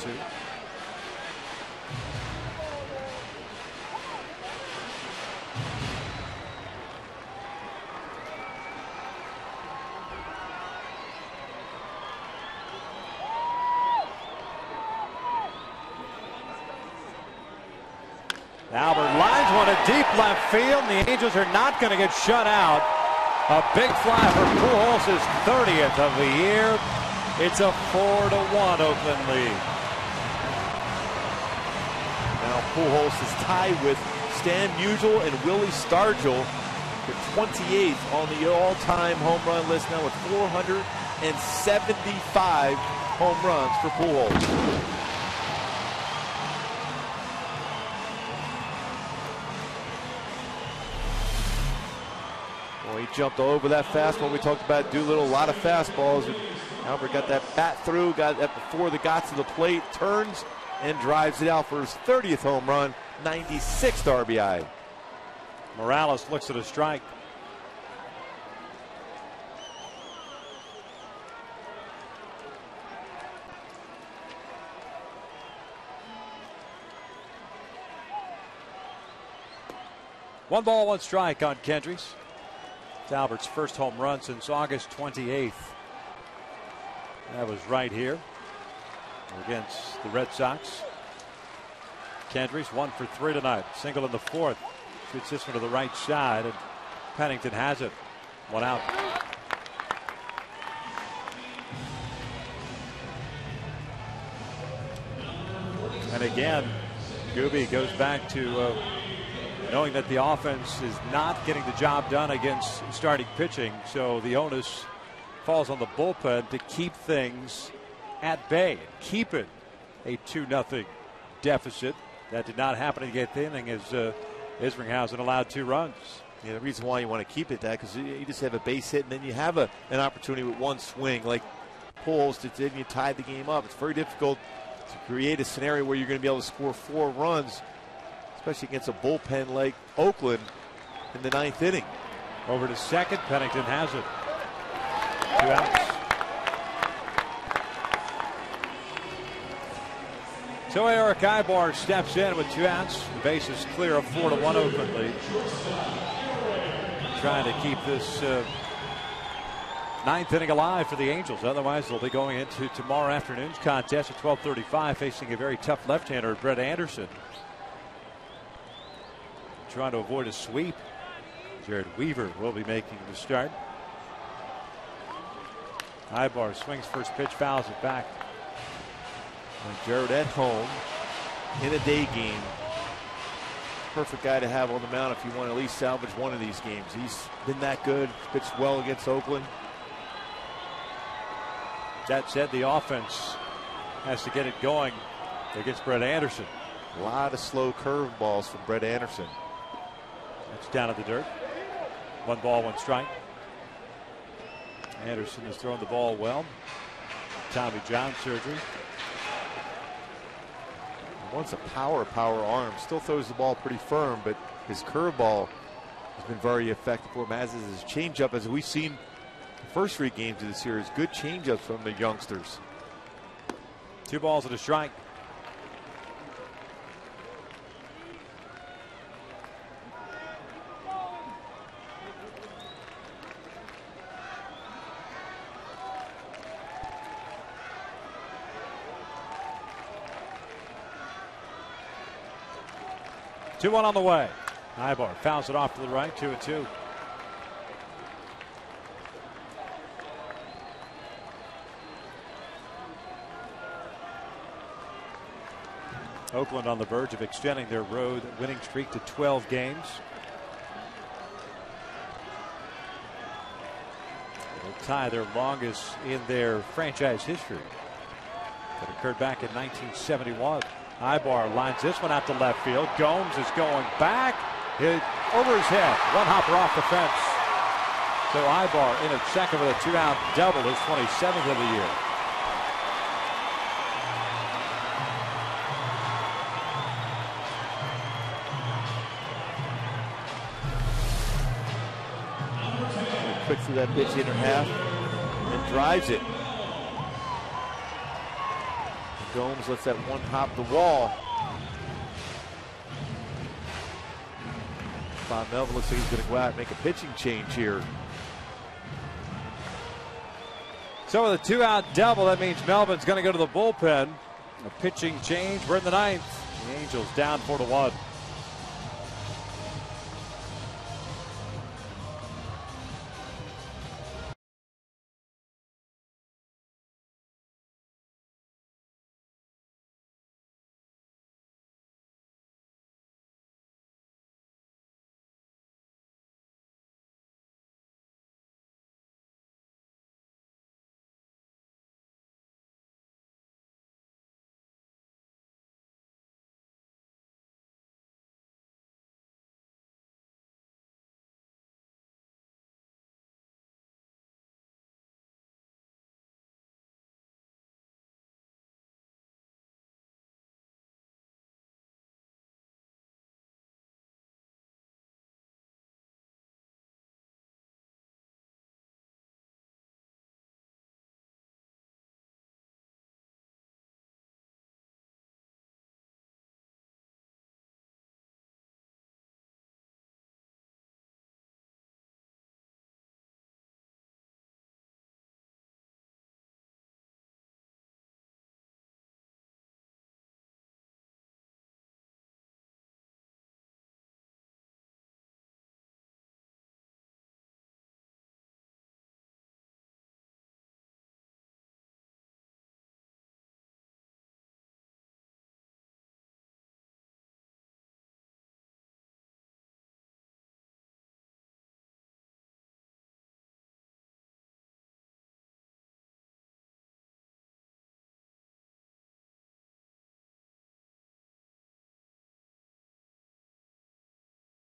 Albert lines one to deep left field, and the Angels are not going to get shut out. A big fly for Pujols' 30th of the year. It's a 4-1 Oakland lead. Now Pujols is tied with Stan Musial and Willie Stargell for 28th on the all-time home run list now with 475 home runs for Pujols. He jumped all over that fastball. We talked about Doolittle, a lot of fastballs. And Albert got that bat through, got that before the got to the plate, turns and drives it out for his 30th home run, 96th RBI. Morales looks at a strike. One ball, one strike on Kendricks. It's Albert's first home run since August 28th. That was right here against the Red Sox. Kendricks 1 for 3 tonight. Single in the 4th. Shoots this one to the right side, and Pennington has it. 1 out. And again, Gooby goes back to knowing that the offense is not getting the job done against starting pitching, so the onus falls on the bullpen to keep things at bay and keep it a 2-0 deficit. That did not happen in the 8th inning as Isringhausen allowed 2 runs. Yeah, the reason why you want to keep it that because you just have a base hit and then you have an opportunity with one swing like Pujols did, and you tied the game up. It's very difficult to create a scenario where you're going to be able to score 4 runs, especially against a bullpen like Oakland in the 9th inning. Over to second. Pennington has it. 2 outs. So Eric Ibar steps in with 2 outs. The base is clear, a 4-1 Oakland lead. Trying to keep this 9th inning alive for the Angels. Otherwise, they'll be going into tomorrow afternoon's contest at 12:35, facing a very tough left-hander, Brett Anderson. Trying to avoid a sweep. Jared Weaver will be making the start. Ibar swings first pitch, fouls it back. And Jared at home in a day game. Perfect guy to have on the mound if you want to at least salvage one of these games. He's been that good, pitched well against Oakland. That said, the offense has to get it going against Brett Anderson. A lot of slow curveballs from Brett Anderson. That's down at the dirt. 1 ball, 1 strike. Anderson has thrown the ball well. Tommy John surgery. Once a power arm. Still throws the ball pretty firm, but his curveball has been very effective for him, as is his changeup, as we've seen the first 3 games of the series. Good changeups from the youngsters. 2 balls and a strike. 2-1 on the way. Ibar fouls it off to the right. 2-2. Oakland on the verge of extending their road winning streak to 12 games. It'll tie their longest in their franchise history. That occurred back in 1971. Ibar lines this one out to left field. Gomes is going back. Hit over his head. One hopper off the fence. So Ibar in at second with a 2-out double, his 27th of the year. Quick through that pitch inner half and drives it. Gomes lets that one hop the wall. Bob Melvin looks like he's going to go out and make a pitching change here. So with a 2-out double, that means Melvin's going to go to the bullpen. A pitching change. We're in the ninth. The Angels down 4-1.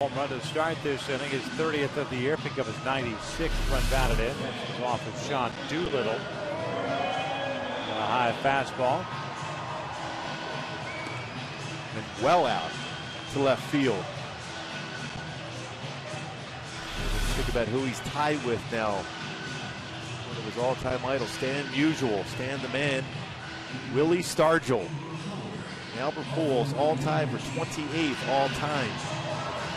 Home run to start this inning, his 30th of the year, pick up his 96th run batted in. That's off of Sean Doolittle. A high fastball. And well out to left field. Think about who he's tied with now. One of his all-time idols, Stan Musial. Stan the man. Willie Stargell. Albert Pujols all-time for 28th all-time.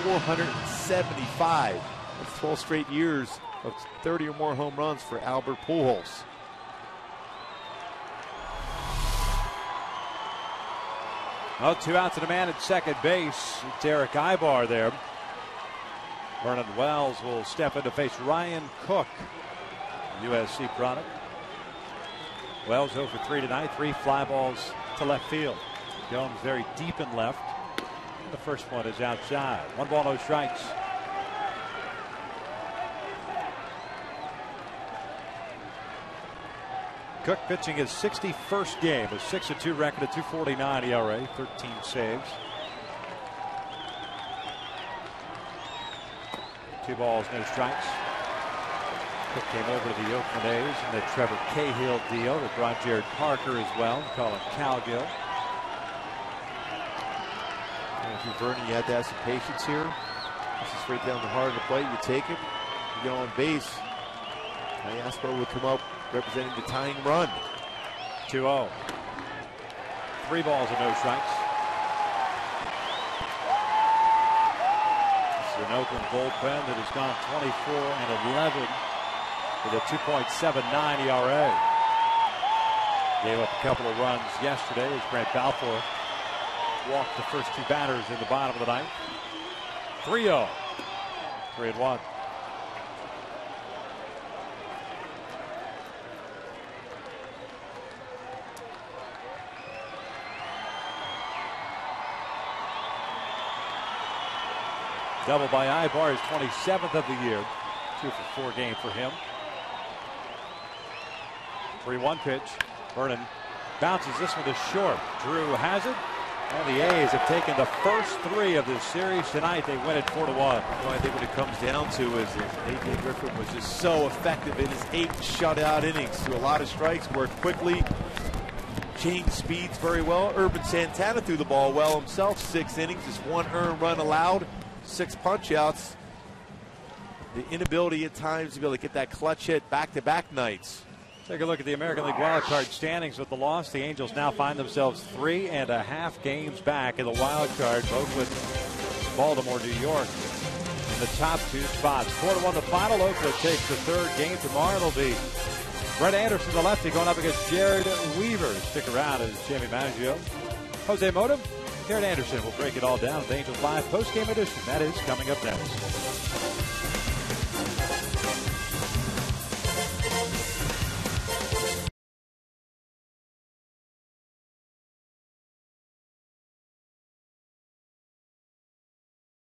475. That's 12 straight years of 30 or more home runs for Albert Pujols. Well, 2 outs and a man at second base. Derek Ibar there. Vernon Wells will step in to face Ryan Cook, USC product. Wells 0 for 3 tonight. 3 fly balls to left field. Gomes very deep in left. The first one is outside. 1 ball, no strikes. Cook pitching his 61st game, a 6-2 record, a 2.49 ERA, 13 saves. 2 balls, no strikes. Cook came over to the Oakland A's in the Trevor Cahill deal that brought Jared Parker as well, Colin Cowgill. Vernon, you had to have some patience here. This is straight down the heart of the plate. You take it, you get on base. Iaspo would come up representing the tying run. 2-0. 3 balls and no strikes. This is an Oakland bullpen that has gone 24-11 with a 2.79 ERA. Gave up a couple of runs yesterday as Brent Balfour walked the first two batters in the bottom of the ninth. 3-0. 3-1. Double by Ibar, his 27th of the year. 2 for 4 game for him. 3-1 pitch. Vernon bounces this one to short. Drew has it. And the A's have taken the first 3 of this series tonight. They win it 4-1. Well, I think what it comes down to is that A.J. Griffin was just so effective in his 8 shutout innings. Threw a lot of strikes, worked quickly, changed speeds very well. Urban Santana threw the ball well himself. 6 innings, just 1 earned run allowed, 6 punch outs. The inability at times to be able to get that clutch hit back-to-back nights. Take a look at the American League wild card standings with the loss. The Angels now find themselves 3.5 games back in the wild card, both with Baltimore, New York in the top 2 spots. 4-1 the final. Oakland takes the 3rd game tomorrow. It'll be Brett Anderson, the lefty, going up against Jared Weaver. Stick around as Jamie Maggio, Jose Mota, Garrett Anderson will break it all down. The Angels Live post-game edition. That is coming up next.